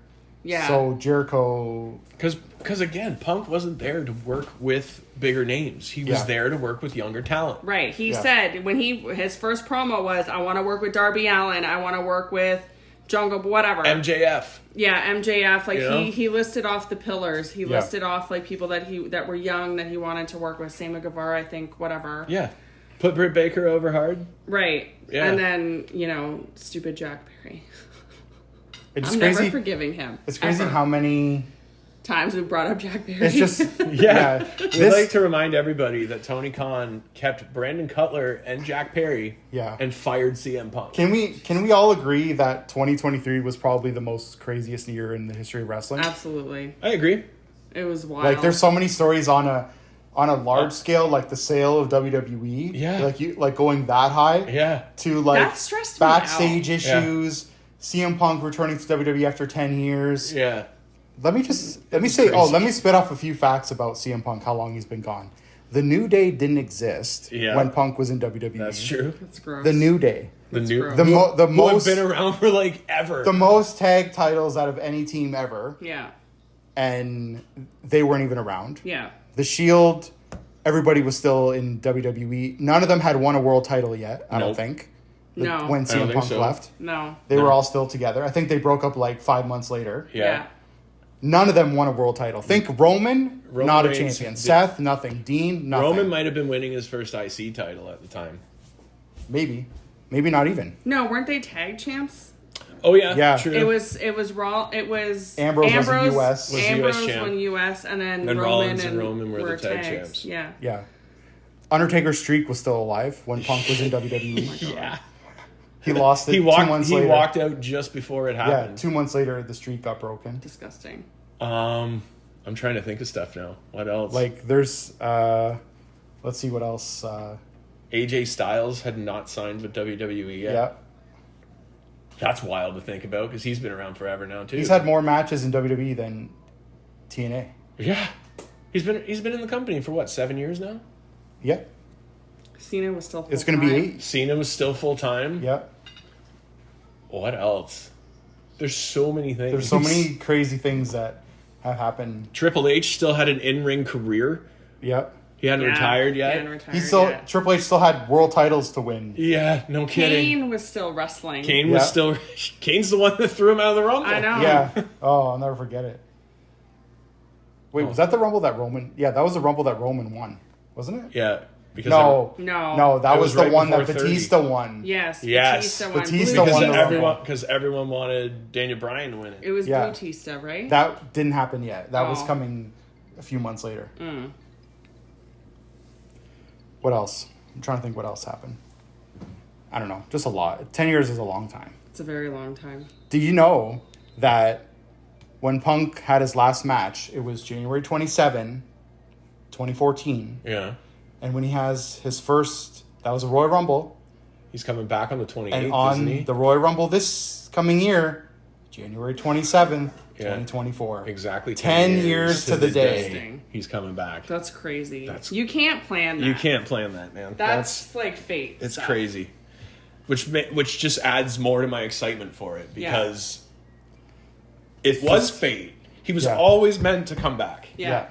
Yeah. So Jericho, because again, Punk wasn't there to work with bigger names. He was there to work with younger talent. Right. He said when his first promo was, "I want to work with Darby Allin. I want to work with Jungle, whatever." MJF. Yeah, MJF. Like You know? he listed off the pillars. He listed off like people that were young that he wanted to work with. Sammy Guevara, I think, whatever. Yeah. Put Britt Baker over hard. Right. Yeah. And then, stupid Jack Perry. it's I'm crazy. never forgiving him. It's crazy ever. how many times we brought up Jack Perry. It's just We'd like to remind everybody that Tony Khan kept Brandon Cutler and Jack Perry and fired CM Punk. Can we all agree that 2023 was probably the most craziest year in the history of wrestling? Absolutely. I agree. It was wild. Like there's so many stories on a large scale, like the sale of WWE. Yeah. Like going that high. Yeah. To like that stressed me backstage out. issues. Yeah. CM Punk returning to WWE after 10 years. Yeah. Let me spit off a few facts about CM Punk, how long he's been gone. The New Day didn't exist when Punk was in WWE. That's true. That's gross. The New Day. The most been around for like ever. The most tag titles out of any team ever. Yeah. And they weren't even around. Yeah. The Shield, everybody was still in WWE. None of them had won a world title yet, I don't think. No. When CM Punk left. No. They were all still together. I think they broke up like 5 months later. Yeah. None of them won a world title. Think Roman not a champion. Seth, nothing. Dean, nothing. Roman might have been winning his first IC title at the time. Maybe not even. No, weren't they tag champs? Oh yeah, true. It was Raw. It was Ambrose was the US. Ambrose won US, and then Roman and Roman were the tag champs. Yeah. Yeah. Undertaker's streak was still alive when Punk was in WWE. Yeah. He lost it 2 months later. He walked out just before it happened. Yeah, 2 months later, the streak got broken. Disgusting. I'm trying to think of stuff now. What else? Like, there's, let's see what else. AJ Styles had not signed with WWE yet. Yeah. That's wild to think about because he's been around forever now too. He's had more matches in WWE than TNA. Yeah. He's been in the company for what, 7 years now? Yeah. Cena was still full It's going to be 8. Cena was still full time. Yeah. What else? There's so many things. There's so many crazy things that have happened. Triple H still had an in-ring career. Yep. He hadn't retired yet. Triple H still had world titles to win. Yeah, no kidding. Kane was still wrestling. Kane's the one that threw him out of the Rumble. I know. Yeah. Oh, I'll never forget it. Wait, was that the Rumble that Roman... Yeah, that was the Rumble that Roman won, wasn't it? Yeah. Because No, that was the right one that before Batista won. Yes. Batista won because everyone wanted Daniel Bryan to win it. It was Batista, right? That didn't happen yet. That was coming a few months later. What else? I'm trying to think what else happened. I don't know. Just a lot. 10 years is a long time. It's a very long time. Do you know that when Punk had his last match, it was January 27, 2014. Yeah. And when he has his first, that was a Royal Rumble. He's coming back on the 28th, and on isn't he? the Royal Rumble this coming year, January 27th, 2024. Exactly 10 years to the day. He's coming back. That's crazy. You can't plan that. You can't plan that, man. That's like fate. It's crazy. Which just adds more to my excitement for it because it was fate. He was always meant to come back. Yeah.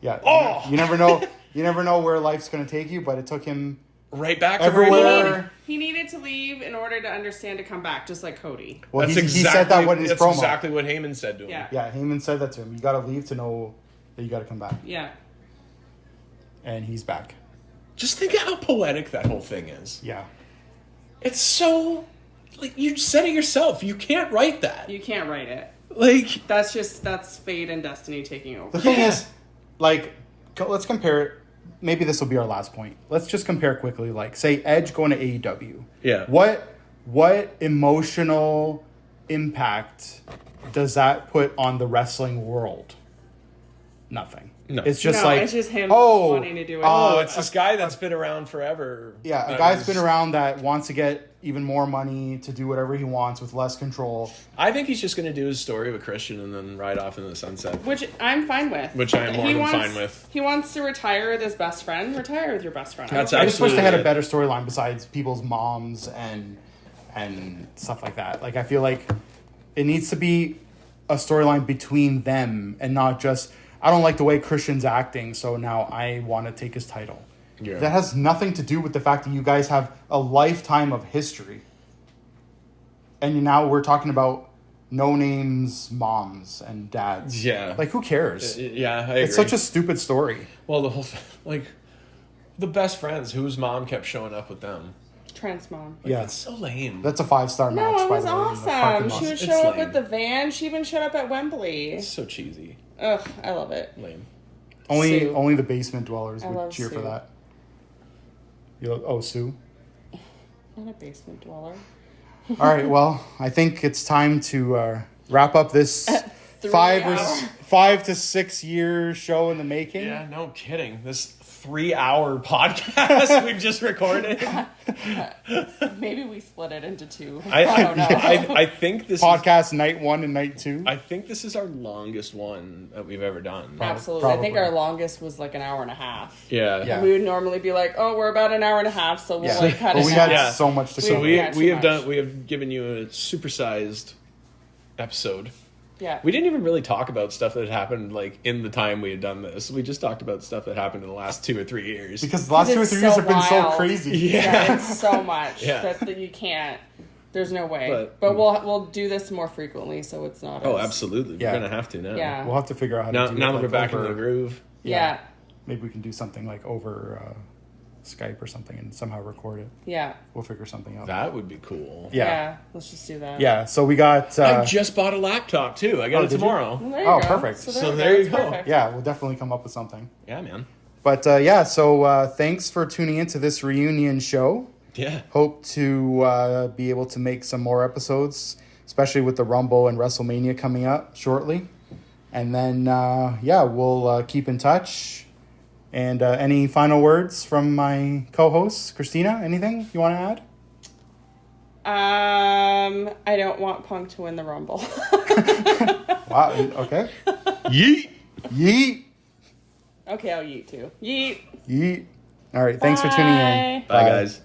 Yeah. Oh! You never know. You never know where life's going to take you, but it took him Right back to everywhere. He needed to leave in order to understand to come back, just like Cody. Well, That's he said that in his promo. exactly what Heyman said to him. Yeah. Yeah, Heyman said that to him. You got to leave to know that you got to come back. Yeah. And he's back. Just think how poetic that whole thing is. Yeah. It's so, like, you said it yourself. You can't write that. You can't write it. Like, That's fate and destiny taking over. The thing is, like, let's compare it. Maybe this will be our last point. Let's just compare quickly. Like, say Edge going to AEW. Yeah. What emotional impact does that put on the wrestling world? Nothing. No. It's just No, like, it's just him oh, wanting to do it. oh, it's this guy that's been around forever. yeah, a That guy's is- been around that wants to get even more money to do whatever he wants with less control. I think he's just going to do his story with Christian and then ride off into the sunset. Which I'm fine with. Which I am more than fine with. He wants to retire with his best friend. Retire with your best friend. That's I just wish they had a Absolutely. better storyline besides people's moms and stuff like that. Like, I feel like it needs to be a storyline between them and not just, I don't like the way Christian's acting, so now I want to take his title. Yeah. That has nothing to do with the fact that you guys have a lifetime of history. And now we're talking about no names, moms, and dads. Yeah. Like, who cares? Yeah, I agree. It's such a stupid story. Well, the whole like the best friends whose mom kept showing up with them. Trent's mom. Yeah. It's so lame. That's a 5-star match, No, it by was the way. in the awesome. parking lot. She would It's show up lame. with the van. She even showed up at Wembley. It's so cheesy. Ugh, I love it. Lame. Sue. Only the basement dwellers I would love cheer for Sue. that. Sue. Not a basement dweller. All right, well, I think it's time to wrap up this 5 to 6 year show in the making. Yeah, no kidding. This 3-hour podcast we've just recorded. Maybe we split it into two. I don't know. I think this Podcast night 1 and night 2. I think this is our longest one that we've ever done. Absolutely. I think Probably. our longest was like an hour and a half. Yeah. Yeah. We would normally be like, oh, we're about an hour and a half, so we'll Yeah. like cut But it we down. had Yeah. so much to We- cover. We Yeah, too much. we have given you a supersized episode. Yeah. We didn't even really talk about stuff that had happened like in the time we had done this. We just talked about stuff that happened in the last 2 or 3 years. Because the last 2 or It's 3 years so have been so wild. crazy. Yeah, it's so much Yeah. that you can't. There's no way. But- But we'll do this more frequently, so it's not. Oh, as- absolutely. Yeah. We're gonna have to now. Yeah. We'll have to figure out how Now, to do now it. that we're like, back in over- the groove. Yeah. Maybe we can do something like over Skype or something and somehow record it. Yeah. We'll figure something out. That would be cool. Yeah. Let's just do that. Yeah, so we got... I just bought a laptop too. I got it did you? tomorrow. Well, there you Oh, go. perfect. So we there you It's go. perfect. yeah, we'll definitely come up with something. Yeah, man. But so thanks for tuning into this reunion show. Yeah. Hope to be able to make some more episodes, especially with the Rumble and WrestleMania coming up shortly. And then, we'll keep in touch. And any final words from my co-host, Christina? Anything you want to add? I don't want Punk to win the Rumble. Wow, okay. Yeet. Yeet. Okay, I'll yeet too. Yeet. Yeet. All right, thanks for tuning in. Bye. Bye, guys.